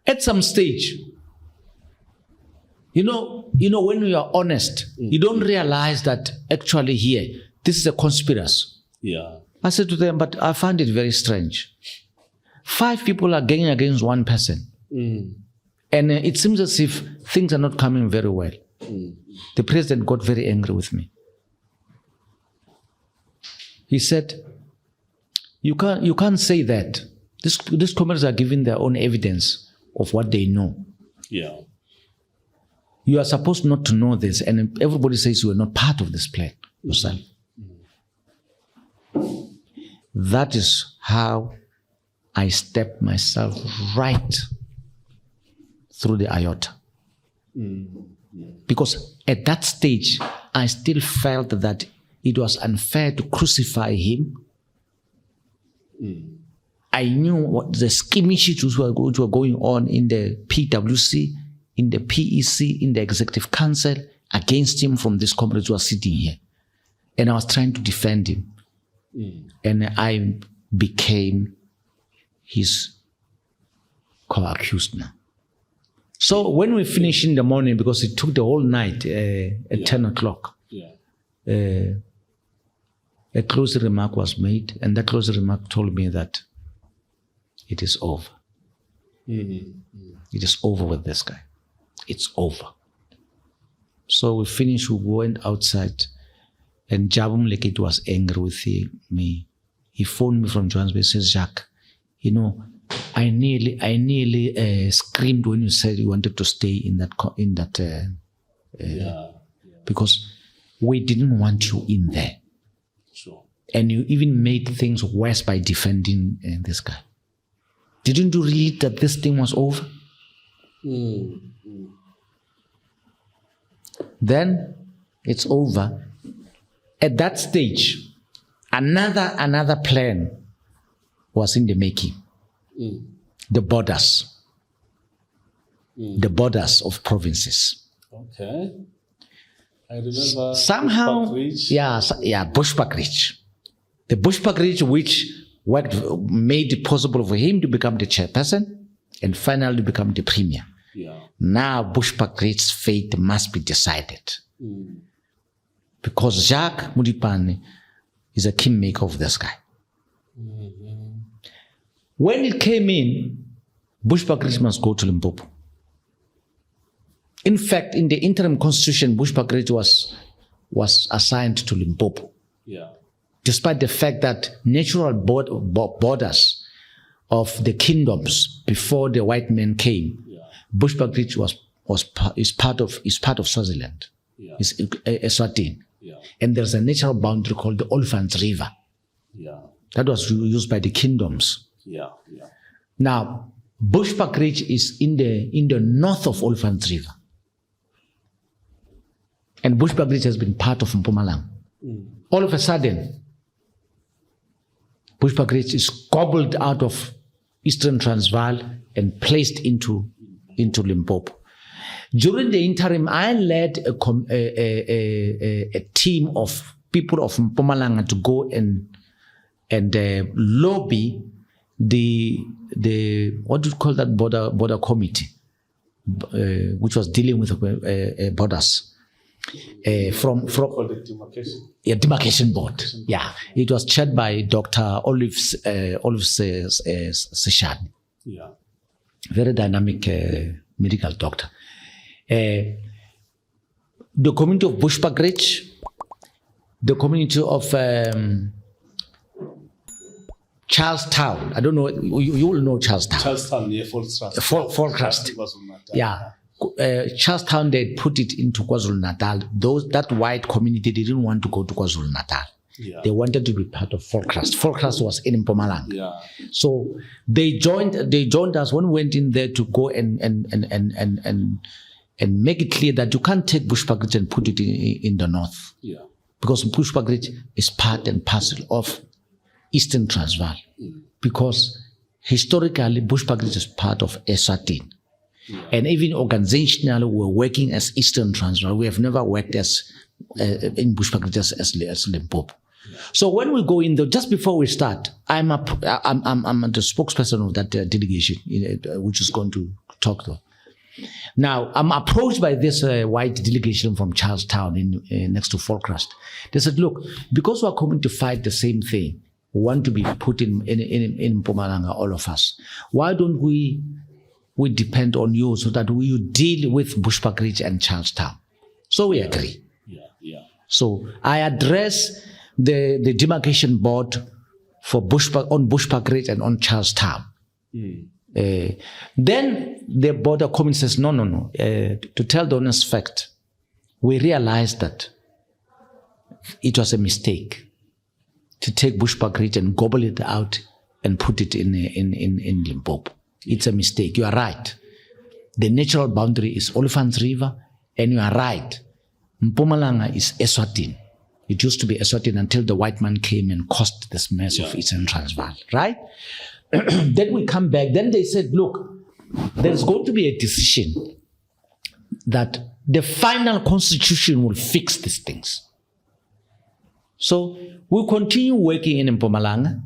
At some stage, when you are honest, you don't realize that actually here, this is a conspiracy. Yeah. I said to them, "But I find it very strange. 5 people are going against 1 person. And it seems as if things are not coming very well." The president got very angry with me. He said, you can't say that. These comrades are giving their own evidence of what they know. Yeah. You are supposed not to know this, and everybody says you are not part of this plan yourself. That is how I stepped myself right through the iota. Because at that stage, I still felt that it was unfair to crucify him. I knew what the skirmishes which were going on in the PWC, in the PEC, in the Executive Council, against him from these comrades who are sitting here. And I was trying to defend him. And I became his co-accused now. So when we finished in the morning, because it took the whole night at 10 o'clock, a closing remark was made, and that closing remark told me that it is over. It is over with this guy. It's over. So we finished, we went outside, and Jabu Mlekit was angry with me. He phoned me from Johannesburg. He says, "Jacques, I nearly screamed when you said you wanted to stay in that because we didn't want you in there." Sure. And you even made things worse by defending this guy. Didn't you read that this thing was over? Then it's over. At that stage, another plan was in the making. The borders. The borders of provinces. Okay. I remember Somehow, Bushbuckridge. Bushbuckridge. The Bushbuckridge, which made it possible for him to become the chairperson and finally become the premier. Yeah. Now Bushbuckridge's fate must be decided. Because Jacques Modipane is a kingmaker of this guy. When it came in, Bushbuckridge must go to Limpopo. In fact, in the interim constitution, Bushbuckridge was assigned to Limpopo. Yeah. Despite the fact that natural borders of the kingdoms before the white men came, Bushbuckridge is part of Swaziland. Yeah. It's Eswatini. Yeah. And there's a natural boundary called the Olifants River. Yeah. That was used by the kingdoms. Yeah. Yeah. Now, Bushbuckridge is in the north of Olifants River. And Bushbuckridge has been part of Mpumalanga. All of a sudden, Bushbuckridge is gobbled out of Eastern Transvaal and placed into Limpopo. During the interim, I led a team of people of Mpumalanga to go and lobby the what do you call that border committee, which was dealing with borders. From The demarcation. demarcation board. Yeah, it was chaired by Dr. Olive Seshani. Yeah. Very dynamic medical doctor. The community of Bushbuckridge, the community of Charlestown. I don't know, you will know Charlestown. Charlestown near Folkrust. Folkrust. Yeah. Charlestown, they put it into KwaZulu-Natal. That white community didn't want to go to KwaZulu-Natal. Yeah. They wanted to be part of Folkrust. Folkrust was in Mpumalanga. Yeah. So they joined us when we went in there to go and make it clear that you can't take Bushbuckridge and put it in the north. Yeah. Because Bushbuckridge is part and parcel of Eastern Transvaal. Because historically, Bushbuckridge is part of Eswatini. Yeah. And even organizationally, we're working as Eastern Transvaal. We have never worked as in Bushbuckridge as Limpopo. Yeah. So when we go in there, just before we start, I'm the spokesperson of that delegation, which is going to talk to. Now, I'm approached by this white delegation from Charlestown next to Folkrust. They said, look, because we're coming to fight the same thing, we want to be put in Mpumalanga, all of us. Why don't we depend on you so that you deal with Bushbuckridge and Charlestown? So we agree. Yeah, yeah. So I address the demarcation board for on Bushbuckridge and on Charlestown. Then the border committee says, no. To tell the honest fact, we realized that it was a mistake to take Bushbuckridge and gobble it out and put it in Limpopo. It's a mistake. You are right. The natural boundary is Olifants River, and you are right. Mpumalanga is Eswatini. It used to be Eswatini until the white man came and caused this mess of Eastern Transvaal, right? Then we come back. Then they said, look, there's going to be a decision that the final constitution will fix these things. So we continue working in Mpumalanga,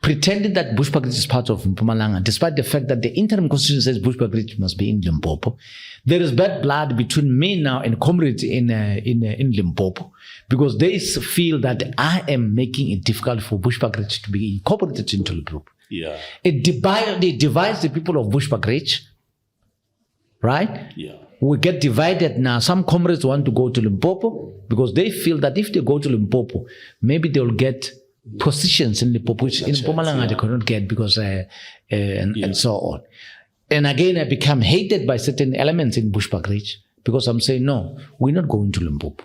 pretending that Bushbuckridge is part of Mpumalanga, despite the fact that the interim constitution says Bushbuckridge must be in Limpopo. There is bad blood between me now and comrades in Limpopo, because they feel that I am making it difficult for Bushbuckridge to be incorporated into Limpopo. Yeah. It divides the people of Bushbuckridge, right? Yeah. We get divided now. Some comrades want to go to Limpopo because they feel that if they go to Limpopo, maybe they'll get positions in Limpopo, which in Mpumalanga they cannot get because and so on. And again, I become hated by certain elements in Bushbuckridge because I'm saying, no, we're not going to Limpopo.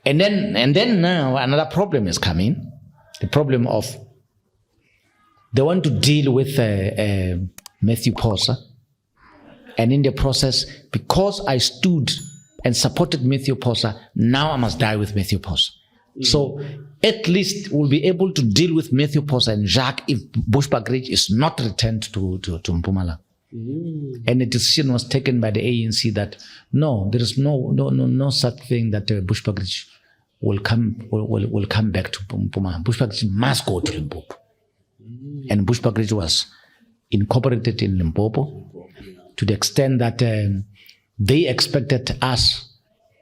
And then now another problem is coming. The problem of they want to deal with Mathews Phosa. And in the process, because I stood and supported Mathews Phosa, now I must die with Mathews Phosa. So at least we'll be able to deal with Mathews Phosa and Jacques if Bushbuckridge is not returned to Mpumalanga. And the decision was taken by the ANC that no, there is no such thing that Bushbuckridge will come back to Mpumalanga. Bushbuckridge must go to Limpopo. And Bushbuckridge was incorporated in Limpopo to the extent that they expected us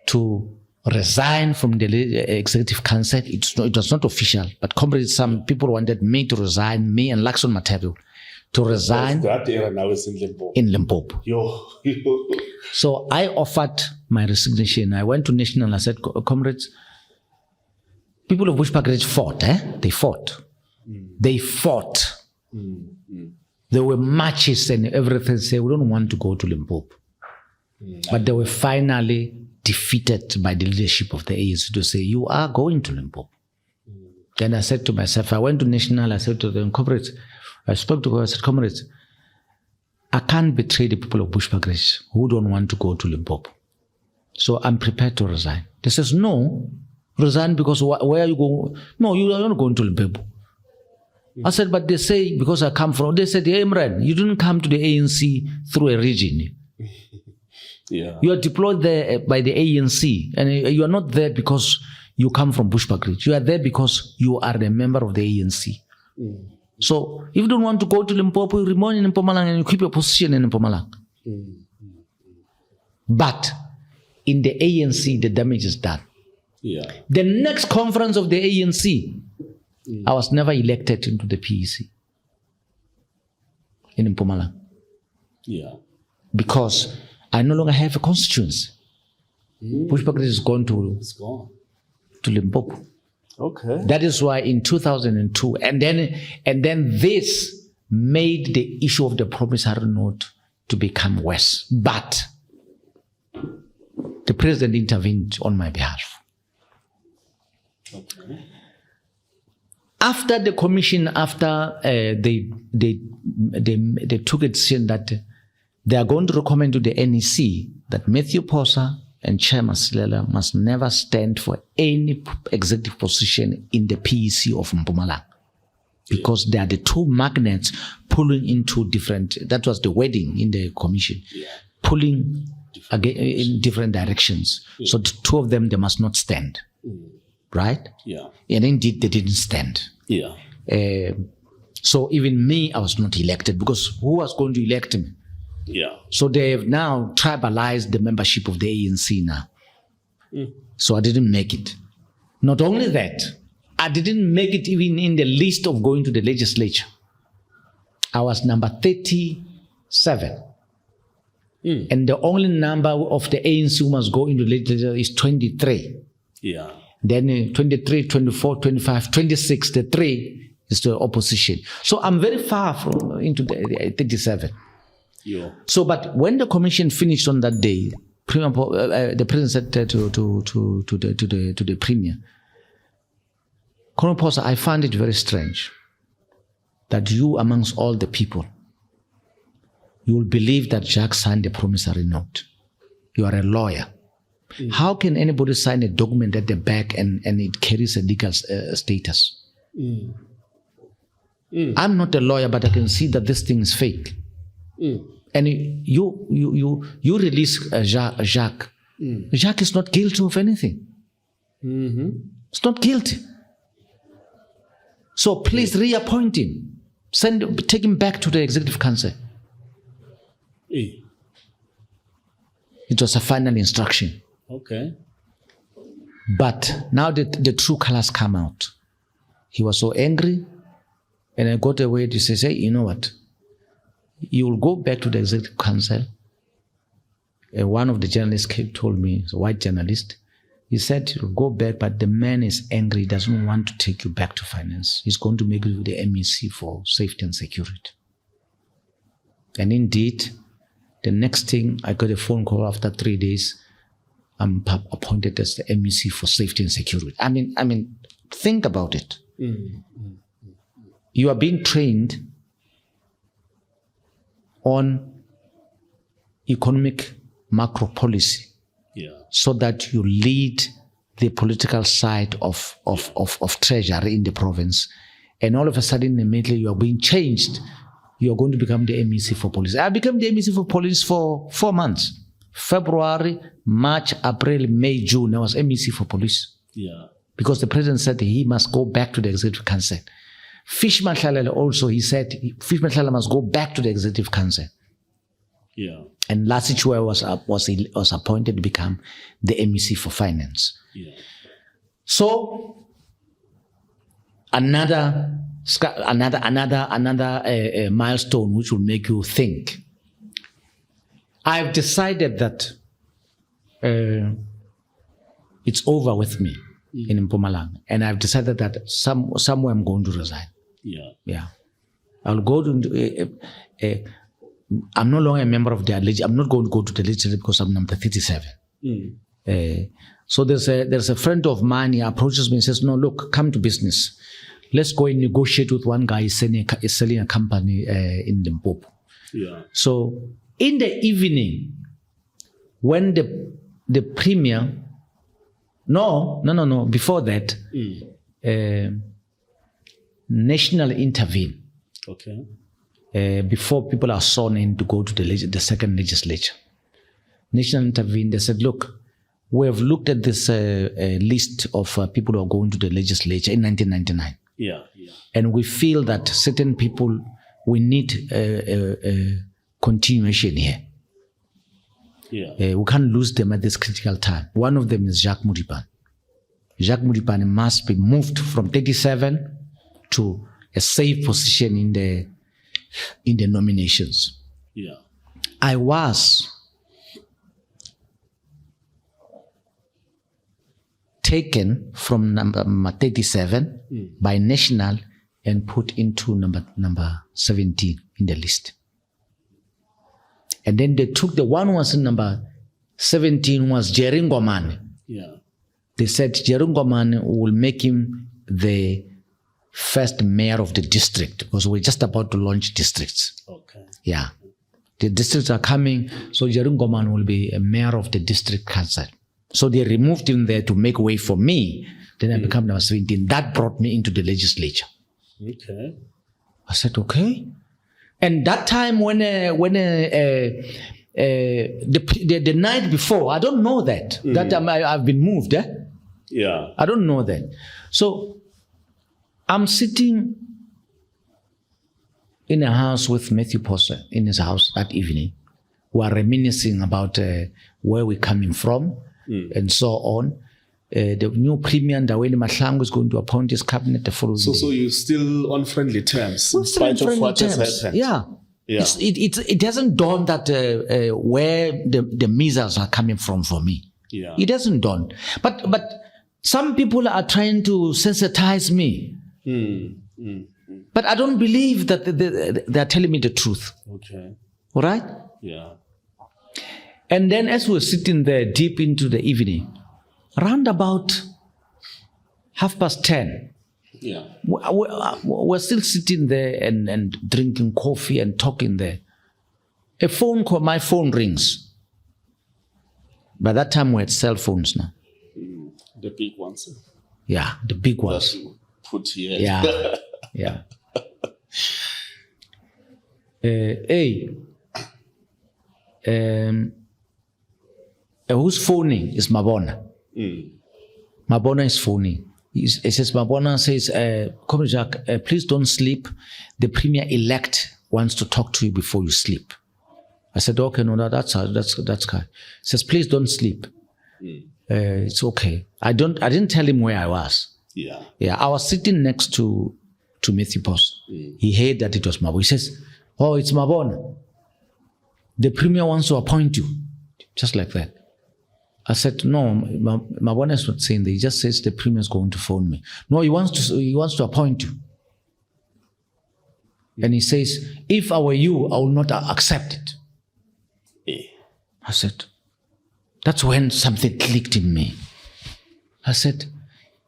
to resign from the executive council. It was not official, but comrades, some people wanted me to resign, me and Lakson Mathews to resign. That era now is in Limpopo. In Limpopo. Yo. So I offered my resignation. I went to National. I said, comrades, people of Bushbuckridge fought. They fought. They fought. There were marches and everything. Say we don't want to go to Limpopo. But they were finally defeated by the leadership of the ANC to say, you are going to Limpopo. Then I said to myself, I went to National, I said to them, comrades, I spoke to her, I said, comrades, I can't betray the people of Bushbuckridge who don't want to go to Limpopo. So I'm prepared to resign. They says, no, resign because where are you going? No, you are not going to Limpopo. I said, but they say, because I come from, they said, hey, Imran, you didn't come to the ANC through a region. Yeah. You are deployed there by the ANC, and you are not there because you come from Bushbuckridge. You are there because you are a member of the ANC. So if you don't want to go to Limpopo, you remain in Mpumalanga and you keep your position in Mpumalanga. But in the ANC, the damage is done. Yeah. The next conference of the ANC, I was never elected into the PEC in Mpumalanga. Yeah. Because I no longer have a constituency. Bushbuckridge is gone to Limpopo. Okay. That is why in 2002, and then this made the issue of the promissory note to become worse. But the president intervened on my behalf. Okay. After the commission, they took a decision that they are going to recommend to the NEC that Mathews Phosa and Chairman Silela must never stand for any executive position in the PEC of Mpumalanga. Because they are the two magnets pulling into different, that was the wording in the commission, pulling again in different directions. So the two of them, they must not stand. Right? Yeah. And indeed, they didn't stand. Yeah. So even me, I was not elected because who was going to elect me? Yeah. So they have now tribalized the membership of the ANC now. So I didn't make it. Not only that, I didn't make it even in the list of going to the legislature. I was number 37. And the only number of the ANC who must go into the legislature is 23. Yeah. Then 23, 24, 25, 26, the 3 is the opposition. So I'm very far from into the 37. Yeah. So, but when the commission finished on that day, the president said to the premier, Colonel Phosa, I find it very strange that you, amongst all the people, you will believe that Jacques signed a promissory note. You are a lawyer. How can anybody sign a document at the back and it carries a legal status? I'm not a lawyer, but I can see that this thing is fake. And you release Jacques. Jacques is not guilty of anything. It's not guilty. So please reappoint him. Take him back to the executive council. It was a final instruction. Okay. But now the true colors come out. He was so angry, and I got away to say, you know what? You will go back to the executive council. And one of the journalists told me, a white journalist, he said, you'll go back, but the man is angry. He doesn't want to take you back to finance. He's going to make you the MEC for safety and security. And indeed, the next thing, I got a phone call after 3 days. I'm appointed as the MEC for safety and security. I mean, think about it. You are being trained on economic macro policy, so that you lead the political side of treasury in the province, and all of a sudden, immediately you are being changed. You are going to become the MEC for police. I became the MEC for police for 4 months. February, March, April, May, June, I was MEC for police. Because the president said he must go back to the executive council. Fishman Hlalele also, he said Fishman Hlalele must go back to the executive council. And Lasichwe was appointed to become the MEC for finance. So another milestone which will make you think. I've decided that it's over with me in Mpumalanga, and I've decided that somewhere I'm going to resign. I'll go to. I'm no longer a member of the legislature. I'm not going to go to the legislature because I'm number 37. So there's a friend of mine. He approaches me and says, "No, look, come to business. Let's go and negotiate with one guy selling a company in Limpopo." So in the evening, when the premier, before that, National intervened. Before people are sworn in to go to the second legislature. National intervened. They said, "Look, we have looked at this list of people who are going to the legislature in 1999. And we feel that certain people, we need a continuation here. We can't lose them at this critical time. One of them is Jacques Modipane. Jacques Modipane must be moved from 37 to a safe position in the nominations." I was taken from number 37 by National and put into number 17 in the list. And then they took the one who was in number 17 was Jerry Ngomane. They said Jerry Ngomane will make him the first mayor of the district, because we're just about to launch districts. The districts are coming, so Jerry Ngomane will be a mayor of the district council. So they removed him there to make way for me. Then I became number 17. That brought me into the legislature. I said, okay. And that time when the night before, I don't know that. That time I've been moved. I don't know that. So I'm sitting in a house with Mathews Phosa in his house that evening. We are reminiscing about where we're coming from and so on. The new premier, Ndaweni Mahlangu, is going to appoint his cabinet the following day. So you're still on friendly terms We're in still on spite of friendly what has terms. happened? It hasn't dawned that where the missiles are coming from for me. It hasn't dawned. But some people are trying to sensitize me. But I don't believe that they're telling me the truth. All right? And then as we're sitting there deep into the evening, around about 10:30, we're still sitting there and drinking coffee and talking there. A phone call, my phone rings. By that time we had cell phones now. The big ones. Yeah, the big ones. That you put here. Yeah. Who's phoning? Is Mabona. Mabona is phoning. It says, Mabona says, Comrade Jacques, please don't sleep. The premier-elect wants to talk to you before you sleep. I said, okay, no, that's kind. He says, please don't sleep. It's okay. I didn't tell him where I was. I was sitting next to Mathews Phosa. He heard that it was Mabona. He says, oh, it's Mabona. The premier wants to appoint you. Just like that. I said, no, Mabona is not saying that. He just says the premier is going to phone me. No, he wants to appoint you. And he says, if I were you, I would not accept it. I said, That's when something clicked in me. I said,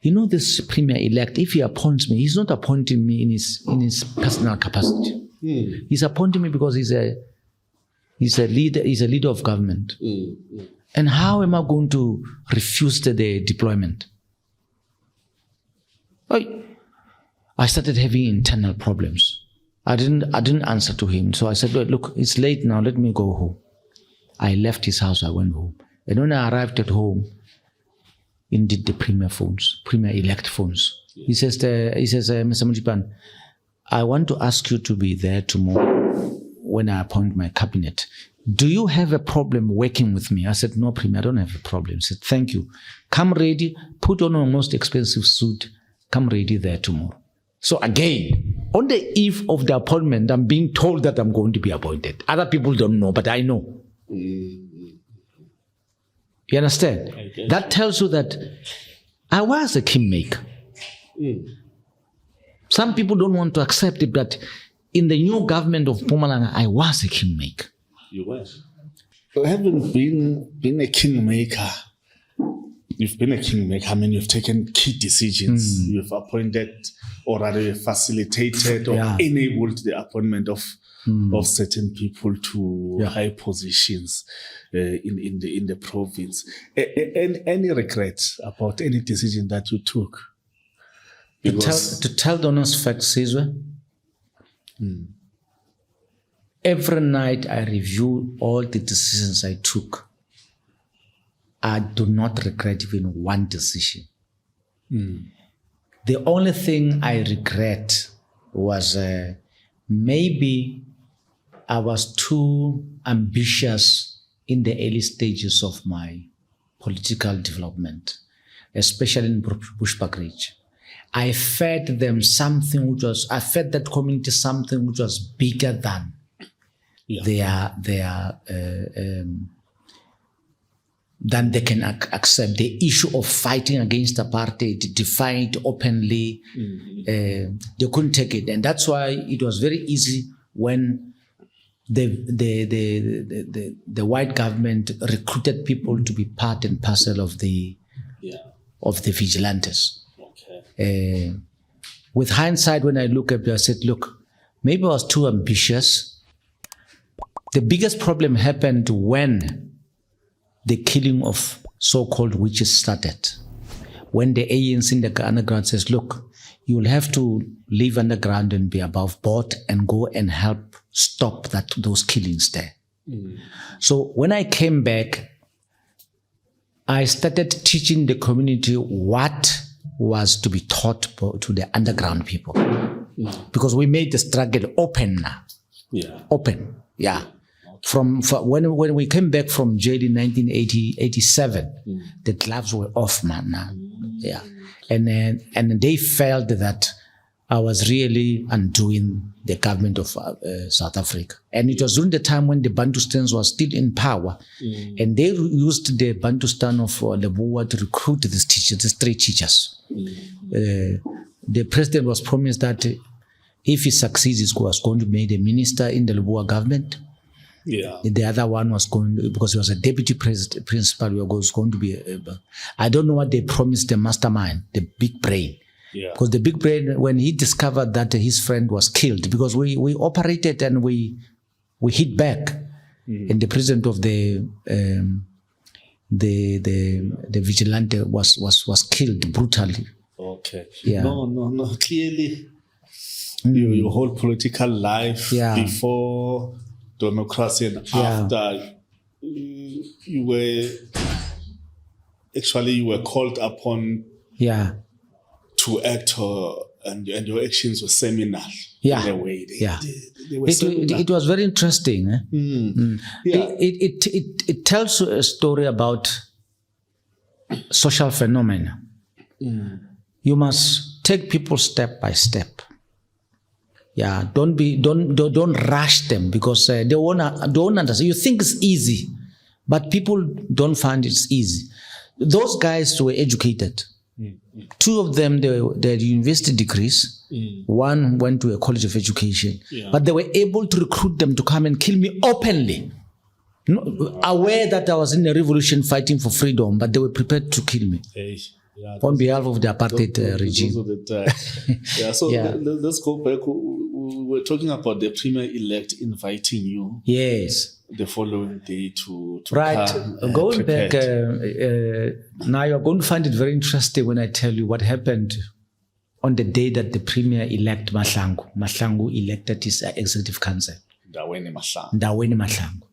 you know, this premier-elect, if he appoints me, he's not appointing me in his personal capacity. He's appointing me because he's a leader of government. And how am I going to refuse the deployment? I started having internal problems. I didn't answer to him. So I said, look, it's late now, let me go home. I left his house, I went home. And when I arrived at home, indeed the premier-elect phones. He says, Mr. Modipane, I want to ask you to be there tomorrow when I appoint my cabinet. Do you have a problem working with me? I said, no, Premier, I don't have a problem. He said, thank you. Come ready, put on your most expensive suit, come ready there tomorrow. So again, on the eve of the appointment, I'm being told that I'm going to be appointed. Other people don't know, but I know. You understand? That tells you that I was a kingmaker. Some people don't want to accept it, but in the new government of Mpumalanga, I was a kingmaker. You were. You haven't been a kingmaker. You've been a kingmaker. I mean, you've taken key decisions. You've appointed, or rather, you've facilitated or enabled the appointment of certain people to high positions in the province. Any regrets about any decision that you took? To tell the honest facts, Caesar, every night I review all the decisions I took. I do not regret even one decision. The only thing I regret was maybe I was too ambitious in the early stages of my political development, especially in Bushbuckridge. I fed them something I fed that community something which was bigger than than they can accept. The issue of fighting against apartheid, defying it openly, they couldn't take it. And that's why it was very easy when the white government recruited people to be part and parcel of the vigilantes. Okay. With hindsight, when I look at it, I said, look, maybe I was too ambitious. The biggest problem happened when the killing of so-called witches started. When the ANC in the underground says, look, you will have to live underground and be above board and go and help stop those killings there. So when I came back, I started teaching the community what was to be taught to the underground people. Because we made the struggle open now. Open. From when we came back from jail in 1987, the gloves were off, man. And they felt that I was really undoing the government of South Africa. And it was during the time when the Bantustans were still in power, and they used the Bantustan of Lebowa to recruit these teachers, these 3 teachers. The president was promised that if he succeeds, he was going to be made a minister in the Lebowa government. The other one was going, because he was a deputy principal, he was going to be I don't know what they promised the mastermind, the big brain. Because the big brain, when he discovered that his friend was killed, because we operated and we hit back, and the president of the vigilante was killed brutally. Okay. No. Clearly, your whole political life before democracy and after, you were called upon to act, and your actions were seminal in a way. They were seminal. It was very interesting. It tells a story about social phenomena. You must take people step by step. Don't rush them, because they don't understand. You think it's easy, but people don't find it's easy. Those guys were educated. 2 of them, they had university degrees. One went to a college of education, but they were able to recruit them to come and kill me openly. aware that I was in a revolution fighting for freedom, but they were prepared to kill me on behalf of the apartheid regime. So Yeah. let's go back. We were talking about the premier-elect inviting you Yes. the following day to Right. come, Going prepared. back, now you're going to find it very interesting when I tell you what happened on the day that the premier-elect Mahlangu elected his executive council. Ndaweni Mahlangu. Ndaweni Mahlangu.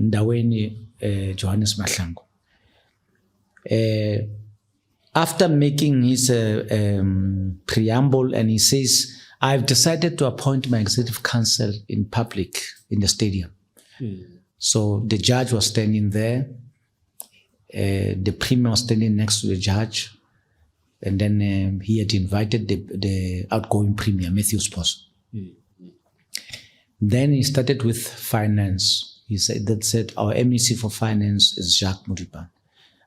Ndaweni Johannes Mahlangu. After making his preamble, and he says, I've decided to appoint my executive council in public in the stadium. So the judge was standing there. The premier was standing next to the judge. And then he had invited the outgoing premier, Mathews Phosa. Then he started with finance. He said our MEC for finance is Jacques Modipane.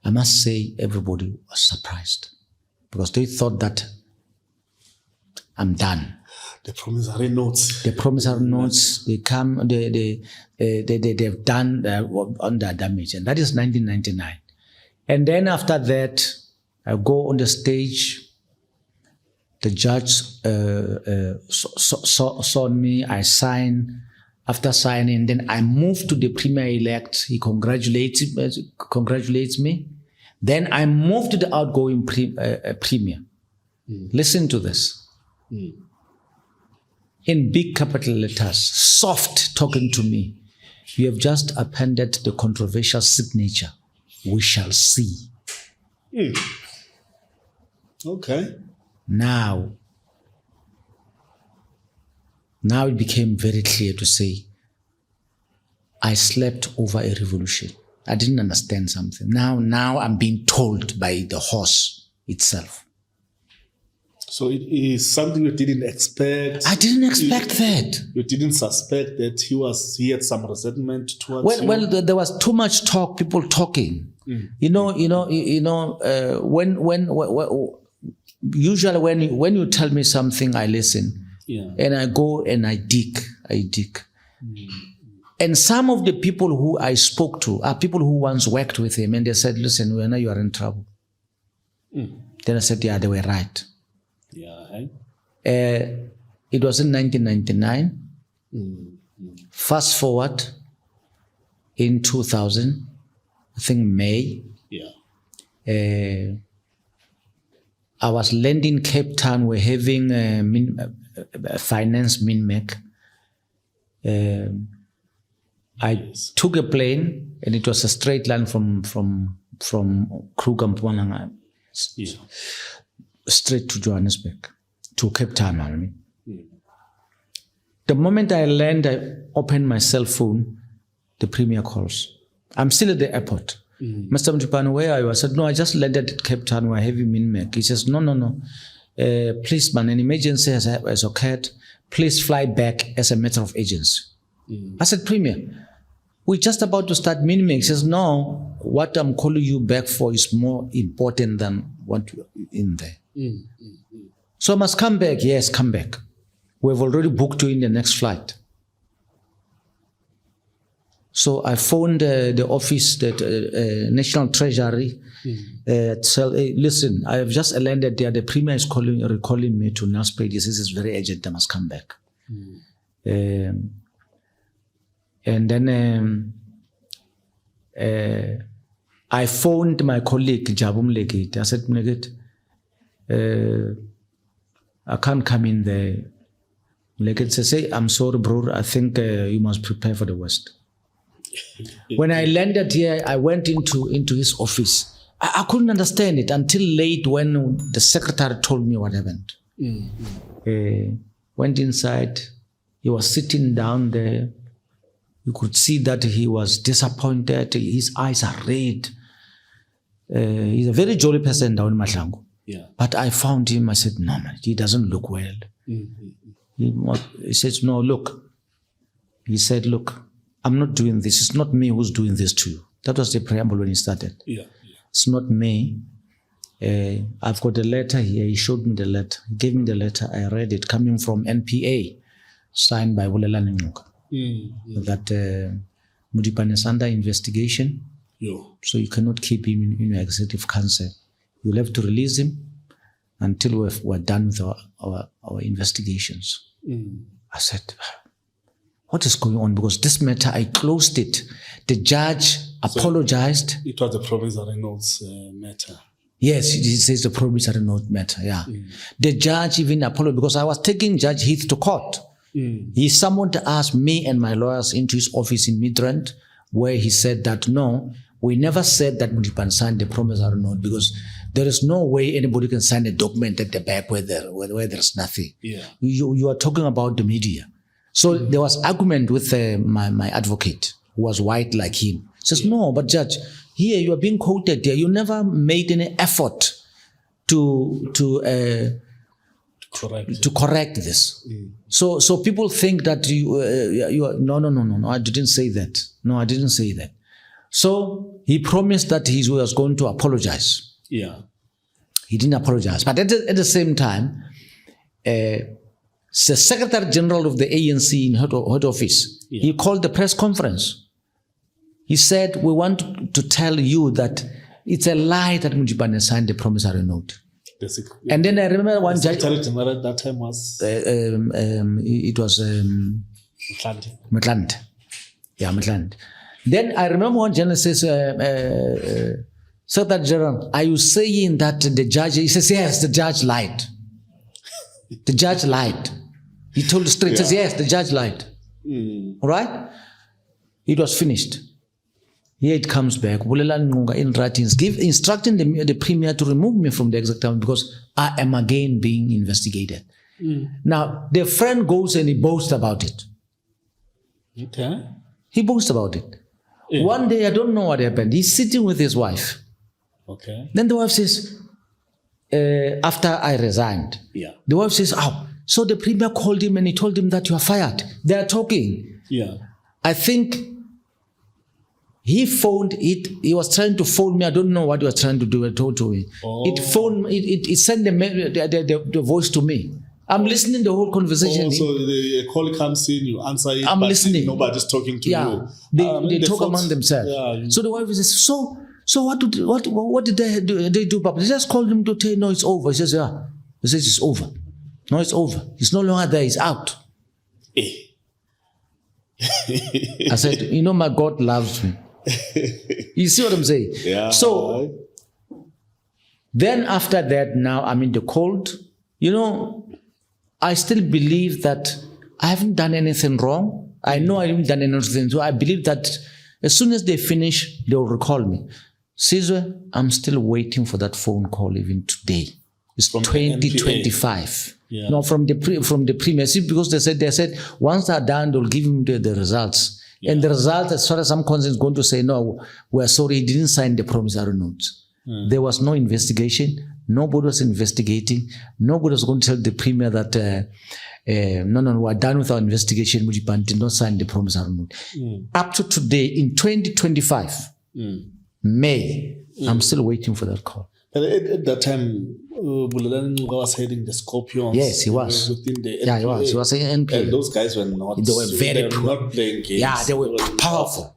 I must say everybody was surprised because they thought that I'm done. The promissory notes. The promissory notes, they've done on their damage, and that is 1999. And then after that, I go on the stage. The judge saw me. I sign. After signing, then I move to the premier-elect. He congratulates me. Then I move to the outgoing premier. Listen to this. In big capital letters, soft talking to me. You have just appended the controversial signature. We shall see. Okay. Now it became very clear to say, I slept over a revolution. I didn't understand something. Now I'm being told by the horse itself. So it is something you didn't expect. I didn't expect that. You didn't suspect that he had some resentment towards you. Well, there was too much talk, people talking. Usually when you tell me something, I listen. Yeah. And I go and I dig. And some of the people who I spoke to are people who once worked with him, and they said, listen, we know you are in trouble. Then I said, yeah, they were right. Yeah. It was in 1999. Fast forward in 2000, I think May. Yeah. I was landing Cape Town. We're having a finance min-mac. I took a plane, and it was a straight line from Kruger, Mpumalanga, straight to Johannesburg, to Cape Town. I mean. The moment I land, I open my cell phone, the premier calls. I'm still at the airport. Mr. Modipane, where are you? I said, no, I just landed at Cape Town. We're having min-mac. He says, no. Please, man, an emergency has occurred. Please fly back as a matter of urgency. I said, Premier, we're just about to start min-mac. He says, no, what I'm calling you back for is more important than what you're in there. So I must come back. Yes, come back. We've already booked you in the next flight. So I phoned the office, the National Treasury. Listen, I have just landed there. The Premier is recalling me to Nelspruit. He says it's very urgent. I must come back. And then I phoned my colleague, Jabum Legate. I said, Legate, I can't come in there. Legate says, hey, I'm sorry, bro. I think you must prepare for the worst. When I landed here, I went into his office. I couldn't understand it until late when the secretary told me what happened. Went inside. He was sitting down there. You could see that he was disappointed. His eyes are red. He's a very jolly person down in Mahlangu. Yeah. But I found him. I said, no, man, he doesn't look well. He says, no, look. He said, look, I'm not doing this. It's not me who's doing this to you. That was the preamble when he started. Yeah. It's not me. I've got a letter here. He showed me the letter. He gave me the letter. I read it, coming from NPA, signed by Bulelani Ngcuka. that Modipane is under investigation. So you cannot keep him in your executive council. You'll have to release him until we're done with our investigations. I said, what is going on? Because this matter, I closed it. The judge apologized. It was the provincial notes matter. Yes, he says the promissory note matter, yeah. The judge even apologized because I was taking Judge Heath to court. He summoned us, me and my lawyers, into his office in Midrand, where he said that, no, we never said that Modipane signed the promissory note because there is no way anybody can sign a document at the back where there's nothing. You are talking about the media. So there was argument with my advocate, who was white like him. He says, no, but Judge, here you are being quoted there. You never made any effort to correct this. So people think that you are, no, I didn't say that. No, I didn't say that. So he promised that he was going to apologize. He didn't apologize. But at the same time, the Secretary General of the ANC in head office, he called the press conference. He said, we want to tell you that it's a lie that Modipane signed the promissory note. And then I remember one judge. Secretary General at that time was? It was Mtland. Yeah, Mtland. Then I remember one journalist says, Secretary General, are you saying that the judge, he says, yes, the judge lied. The judge lied. He told the straight, says, yes, the judge lied. All right? It was finished. Here it comes back. In writings, instructing the premier to remove me from the executive because I am again being investigated. Now, the friend goes and he boasts about it. Okay. He boasts about it. One day, I don't know what happened. He's sitting with his wife. Okay. Then the wife says, after I resigned, the wife says, so the premier called him and he told him that you are fired. They are talking. I think he phoned it. He was trying to phone me. I don't know what he was trying to do. I told to me. It sent the voice to me. I'm listening to the whole conversation. So the call comes in, you answer it. I'm listening. Nobody's talking to you. They talk among themselves. So the wife says, so what did they do, Papa? They just called him to tell no, it's over. He says, yeah. He says, it's over. No, it's over. He's no longer there. He's out. I said, my God loves me. You see what I'm saying? So then after that, now I'm in the cold. I still believe that I haven't done anything wrong. I know I haven't done anything. So I believe that as soon as they finish, they will recall me. Caesar, I'm still waiting for that phone call even today. It's from 2025. No, from the premier. See, because they said once they're done, they'll give him the results. And the result, as far as I'm concerned, is going to say, no, we're sorry, he didn't sign the promissory notes. There was no investigation. Nobody was investigating. Nobody was going to tell the premier that, no, we're done with our investigation. Modipane did not sign the promissory note. Up to today, in 2025, May, I'm still waiting for that call. But at that time, Bulelani was heading the Scorpions. Yes, he was. Within the NPA. Yeah, he was. He was saying NPA. And those guys were not. They were very not playing games. Yeah, they were powerful.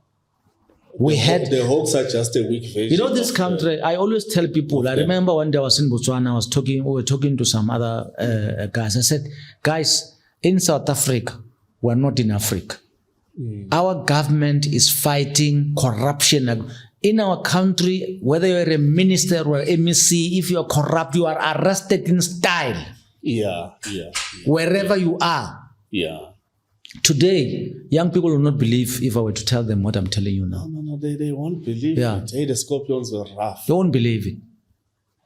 The Hawks are just a weak version. This country, I always tell people, I remember one day I was in Botswana, we were talking to some other guys. I said, guys, in South Africa, we're not in Africa. Our government is fighting corruption. In our country, whether you're a minister or an MEC, if you are corrupt, you are arrested in style. Wherever you are. Today, young people will not believe if I were to tell them what I'm telling you now. No, they won't believe it. Hey, the Scorpions were rough. They won't believe it.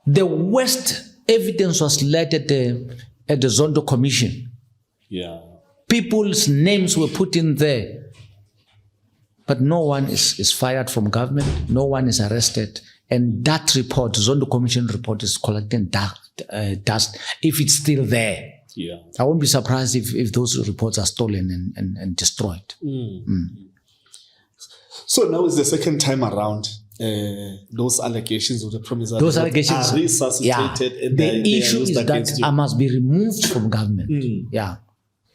The worst evidence was laid at the Zondo Commission. People's names were put in there. But no one is fired from government. No one is arrested. And that report, Zondo Commission report, is collecting dust if it's still there. I won't be surprised if those reports are stolen and destroyed. So now it's the second time around. Those allegations of the promissory note are resuscitated. And the issue is that I must be removed from government.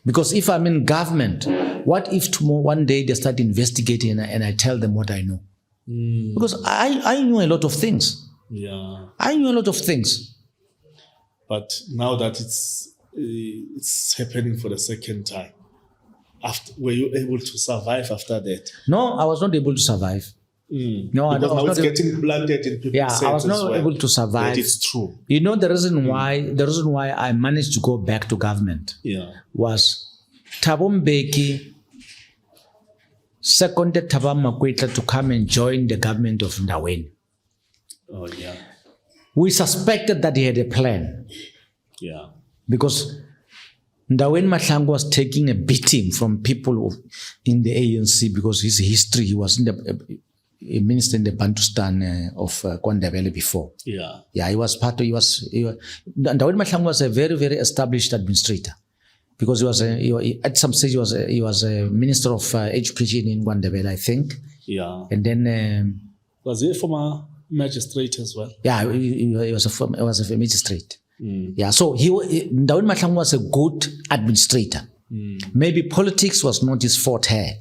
Because if I'm in government, what if tomorrow, one day they start investigating and I tell them what I know? Because I knew a lot of things. Yeah. I knew a lot of things. But now that it's happening for the second time, were you able to survive after that? No, I was not able to survive. No, because now was it's not getting blunted in people's sense. I was not as well. able to survive. That is true. You know, the reason why I managed to go back to government was Thabo Mbeki seconded Thabo Makwetla to come and join the government of Ndaweni. Oh, yeah. We suspected that he had a plan. Yeah. Because Ndaweni Mahlangu was taking a beating from people in the ANC because his history, he was a minister in the Bantustan of KwaNdebele before. Yeah. Yeah, Ndaweni Mahlangu was a very, very established administrator because at some stage he was a minister of education in KwaNdebele, I think. Yeah. And then was he a former magistrate as well? Yeah, he was a magistrate. Yeah, so Ndaweni Mahlangu was a good administrator. Maybe politics was not his forte,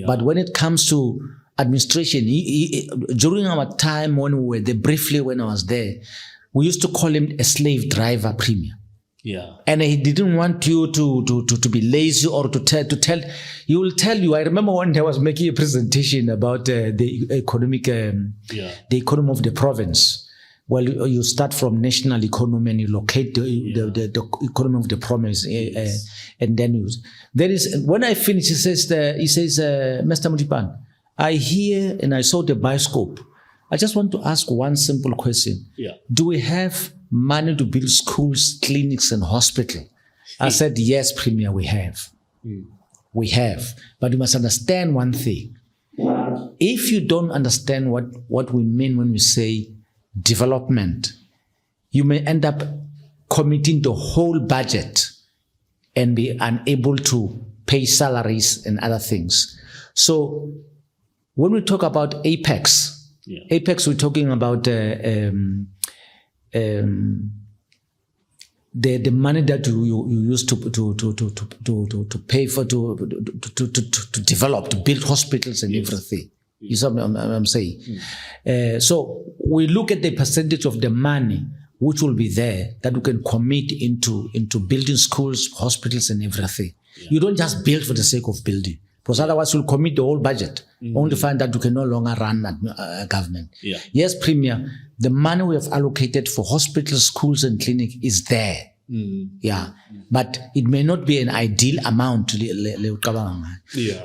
but when it comes to administration, during our time when we were there, briefly when I was there, we used to call him a slave driver premier. Yeah, and he didn't want you to be lazy or to tell. He will tell you. I remember one day I was making a presentation about the economy of the province. Well, you start from national economy and you locate the economy of the province, and then when I finish, he says, Mr. Modipane, I hear and I saw the bioscope. I just want to ask one simple question. Yeah. Do we have money to build schools, clinics, and hospitals? I said, yes, Premier, we have. We have. But you must understand one thing. If you don't understand what we mean when we say development, you may end up committing the whole budget and be unable to pay salaries and other things. So when we talk about Apex, we're talking about the money that you use to pay for to develop, to build hospitals and everything. You see what I'm saying? So we look at the percentage of the money which will be there that we can commit into building schools, hospitals, and everything. You don't just build for the sake of building, because otherwise you'll commit the whole budget, only to find that you can no longer run government. Yes, Premier, the money we have allocated for hospitals, schools, and clinic is there. But it may not be an ideal amount.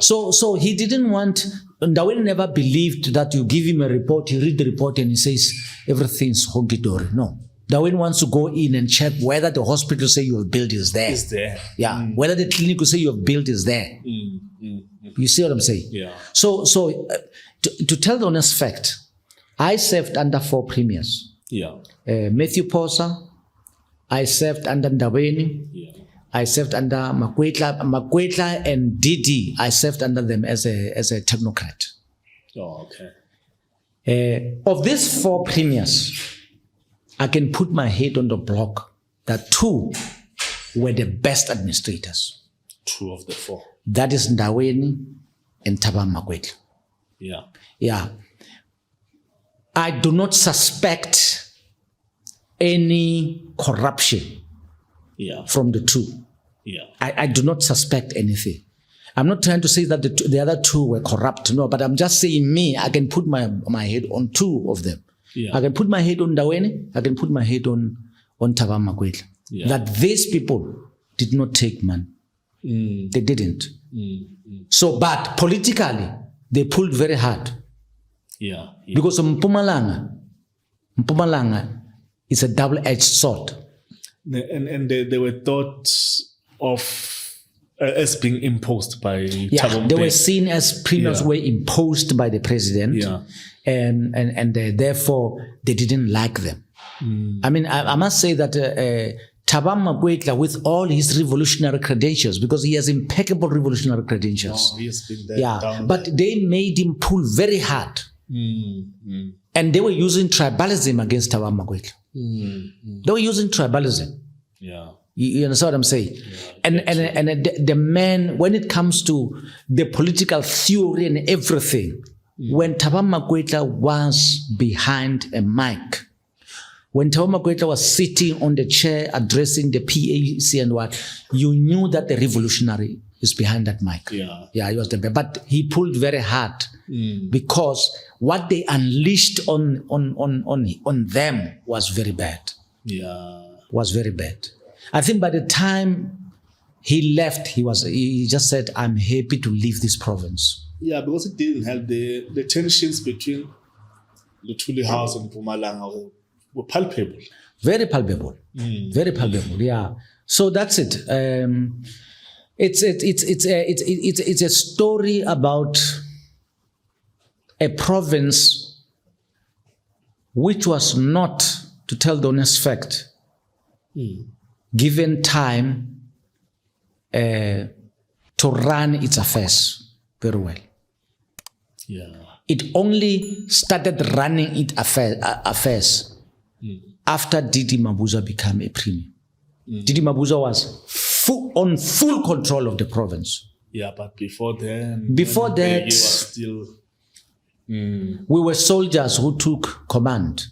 So he didn't want. Ndaweni never believed that you give him a report, he read the report and he says everything's honky-dory. No. Ndaweni wants to go in and check whether the hospital say you have built is there. Is there. Yeah. Whether the clinic you say you have built is there. You see what I'm saying? Yeah. So to tell the honest fact, I served under 4 premiers. Yeah. Mathews Phosa, I served under Ndaweni. Yeah. I served under Makwetla and DD. I served under them as a technocrat. Oh, okay. Of these 4 premiers, I can put my head on the block that 2 were the best administrators. 2 of the 4. That is Ndaweni and Thabo Makwetla. Yeah. Yeah. I do not suspect any corruption from the 2. Yeah. I do not suspect anything. I'm not trying to say that the other 2 were corrupt, no, but I'm just saying I can put my head on 2 of them. Yeah. I can put my head on Ndaweni, I can put my head on Thabo Makwetla. Yeah. That these people did not take money. They didn't. So, but politically, they pulled very hard. Yeah. Because Mpumalanga is a double-edged sword. And they were thought of as being imposed by Thabo. They were seen as premiers were imposed by the president, and therefore they didn't like them. I mean, I must say that Thabo Makwetla, with all his revolutionary credentials, because he has impeccable revolutionary credentials, he has been there, but they made him pull very hard, and they were using tribalism against Thabo Makwetla. They were using tribalism. Yeah. You understand what I'm saying? And the man, when it comes to the political theory and everything, when Thabo Makwetla was behind a mic, when Thabo Makwetla was sitting on the chair addressing the PAC and what, you knew that the revolutionary is behind that mic. Yeah, he was the best. But he pulled very hard because what they unleashed on them was very bad. Yeah. Was very bad. I think by the time he left, he just said, I'm happy to leave this province. Yeah, because it didn't help. The tensions between the Thuli House and Mpumalanga were palpable. Very palpable. Very palpable, yeah. So that's it. It's a story about a province which was not, to tell the honest fact, given time to run its affairs very well. Yeah. It only started running its affairs after DD Mabuza became a premier. DD Mabuza was full control of the province. Yeah, but before then... Before that, was still... we were soldiers who took command.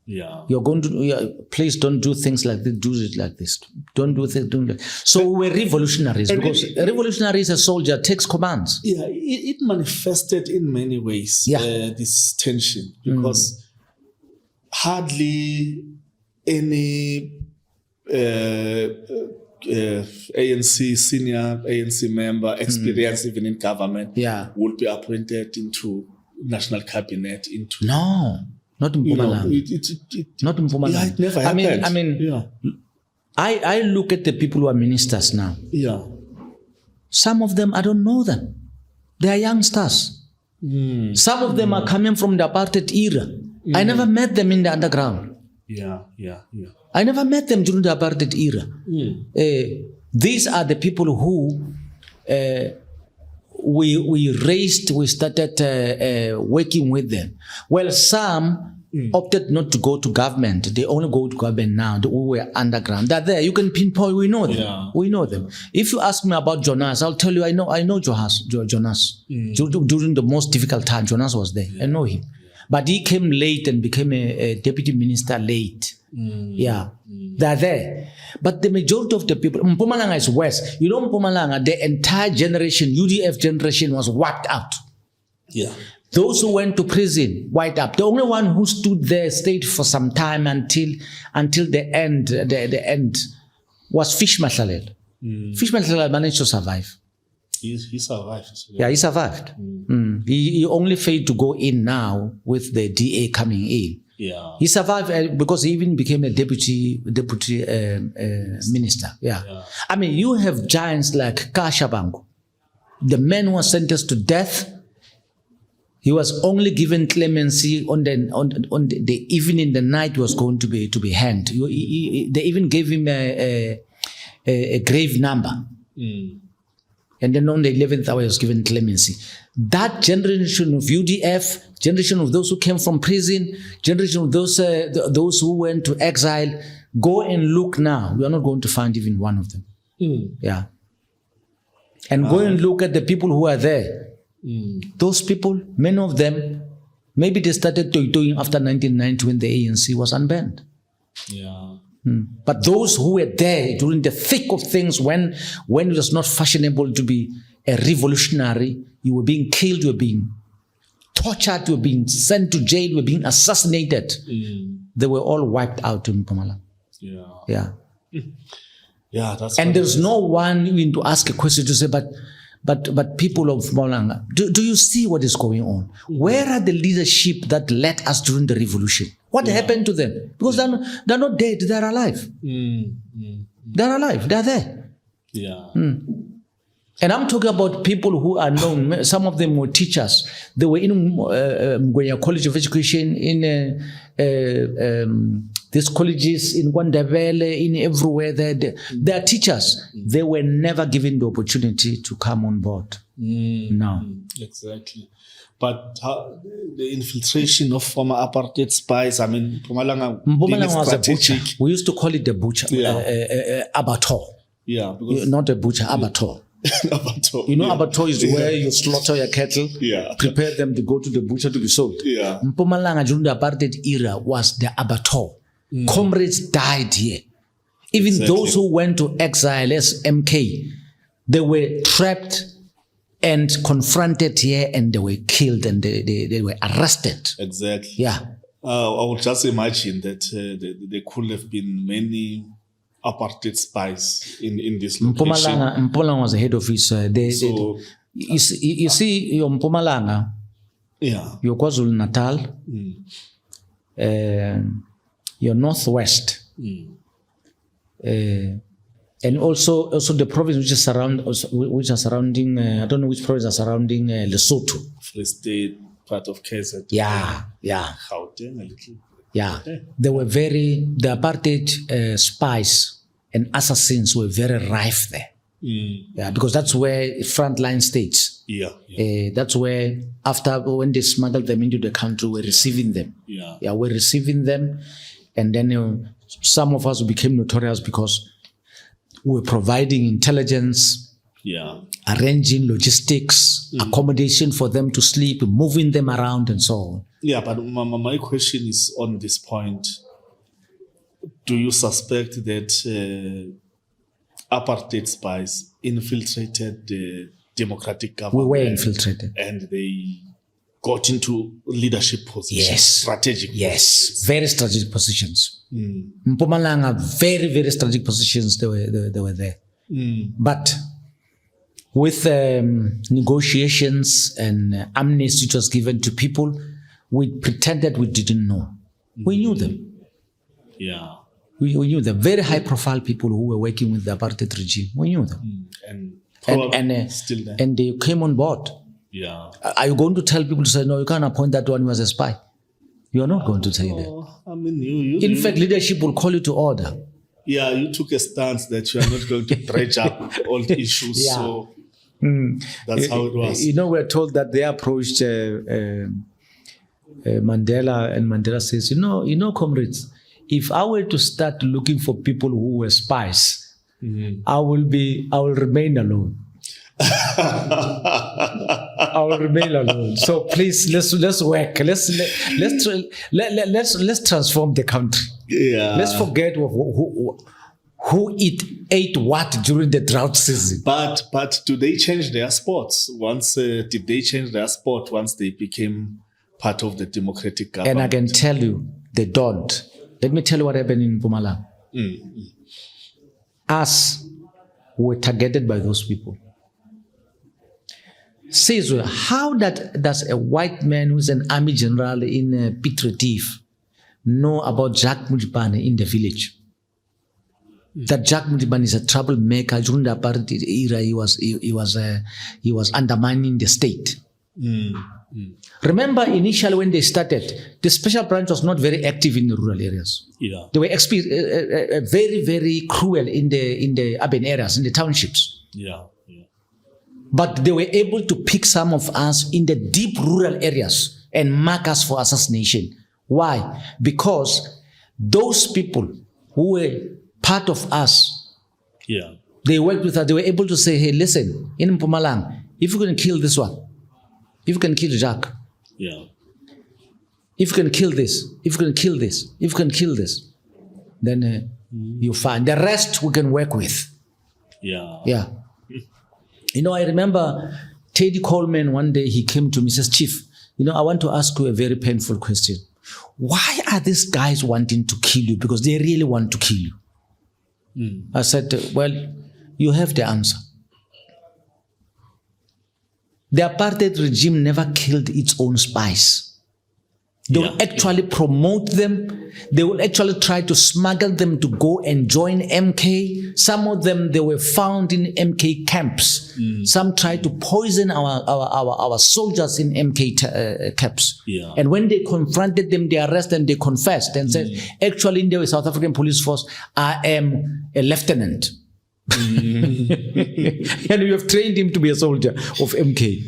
Yeah. You're going to, please don't do things like this, do it like this. Don't do things, don't do it. So we're revolutionaries because a revolutionary is a soldier, takes commands. Yeah, it manifested in many ways, this tension, because hardly any ANC, senior ANC member, experienced even in government, would be appointed into national cabinet, into... No. Not in Mpumalanga. Not in Mpumalanga. Yeah, it never happened. I look at the people who are ministers now. Yeah. Some of them, I don't know them. They are youngsters. Some of them are coming from the apartheid era. I never met them in the underground. Yeah. I never met them during the apartheid era. These are the people who we started working with them. Well, some opted not to go to government. They only go to government now. We were underground. They're there. You can pinpoint. We know them. Yeah. We know them. If you ask me about Jonas, I'll tell you I know Jonas. During the most difficult time, Jonas was there. I know him. But he came late and became a deputy minister late. They're there. But the majority of the people, Mpumalanga is west. You know Mpumalanga, the entire generation, UDF generation was wiped out. Yeah. Those who went to prison, wiped up. The only one who stood there, stayed for some time until the end was Fish Matlalelo. Fish Matlalelo managed to survive. He survived. Yeah, he survived. He only failed to go in now with the DA coming in. Yeah. He survived because he even became a deputy minister. Yeah. I mean, you have giants like Kashabango. The man who was sentenced to death, he was only given clemency on the evening, the night was going to be hanged. They even gave him a grave number. And then on the 11th hour, he was given clemency. That generation of UDF, generation of those who came from prison, generation of those who went to exile, go and look now. We are not going to find even one of them. Yeah. And go and look at the people who are there. Those people, many of them, maybe they started doing after 1990 when the ANC was unbanned. Yeah. But those who were there during the thick of things, when it was not fashionable to be a revolutionary, you were being killed, you were being tortured, you were being sent to jail, you were being assassinated. They were all wiped out in Mpumalanga. Yeah. That's. And there's no one even to ask a question to say, but people of Mpumalanga, do you see what is going on? Where are the leadership that led us during the revolution? What happened to them? Because they're not dead, they're alive. They're alive, they're there. Yeah. And I'm talking about people who are known. Some of them were teachers. They were in Mgwenya College of Education, in these colleges in Kwandebele, in everywhere, they are teachers. They were never given the opportunity to come on board. No. Exactly. But the infiltration of former apartheid spies, I mean, Mpumalanga was a butcher. We used to call it the butcher, abattoir. Yeah, because Not a butcher, abattoir. abattoir. You know, abattoir is where you slaughter your cattle, prepare them to go to the butcher to be sold. Yeah. Mpumalanga during the apartheid era was the abattoir. Comrades died here. Even those who went to exile as MK, they were trapped and confronted here, and they were killed, and they were arrested. Exactly. Yeah. I would just imagine that there could have been many apartheid spies in this location. Mpumalanga was the head office. You see, your Mpumalanga, your KwaZulu Natal, your Northwest, and also the province which are surrounding. I don't know which province are surrounding Lesotho. Free State, part of KZN. Yeah. Gauteng a little. Yeah, the apartheid spies and assassins were very rife there. Yeah, because that's where frontline states. That's where when they smuggled them into the country, we're receiving them. We're receiving them, and then some of us became notorious because we were providing intelligence, arranging logistics, accommodation for them to sleep, moving them around, and so on. Yeah, but my question is on this point. Do you suspect that apartheid spies infiltrated the democratic government? We were infiltrated. And they got into leadership positions, strategic positions. Very strategic positions. Mpumalanga, very, very strategic positions, they were there. But with negotiations and amnesty which was given to people, we pretended we didn't know. We knew them. Yeah. We knew them. Very high profile people who were working with the apartheid regime. We knew them. And still there. And they came on board. Yeah. Are you going to tell people to say, no, you can't appoint that one who was a spy? You are not going to say that. I mean, In fact, leadership will call you to order. Yeah, you took a stance that you are not going to dredge up all the issues. So that's how it was. You know, we're told that they approached Mandela, and Mandela says, you know, comrades, if I were to start looking for people who were spies, I will remain alone. I will remain alone. So please, let's work. Let's transform the country. Yeah. Let's forget who ate what during the drought season. But do they change their sports did they change their sport once they became part of the democratic government? And I can tell you, they don't. Let me tell you what happened in Mpumalanga. Us were targeted by those people. Says, how does a white man who's an army general in Piet Retief know about Jacques Modipane in the village? That Jacques Modipane is a troublemaker during the apartheid era. He was undermining the state. Remember, initially when they started, the special branch was not very active in the rural areas. Yeah. They were very, very cruel in the urban areas, in the townships. Yeah. But they were able to pick some of us in the deep rural areas and mark us for assassination. Why? Because those people who were part of us, they worked with us, they were able to say, hey, listen, in Mpumalanga, if you can kill this one, if you can kill Jacques, if you can kill this, if you can kill this, if you can kill this, then you find the rest we can work with. Yeah. You know, I remember Teddy Coleman one day, he came to me, says, Chief, I want to ask you a very painful question. Why are these guys wanting to kill you? Because they really want to kill you. I said, well, you have the answer. The apartheid regime never killed its own spies. They will actually promote them. They will actually try to smuggle them to go and join MK. Some of them, they were found in MK camps. Some tried to poison our soldiers in MK camps. Yeah. And when they confronted them, they arrested them, they confessed and said, actually in the South African Police Force, I am a lieutenant. And we have trained him to be a soldier of MK.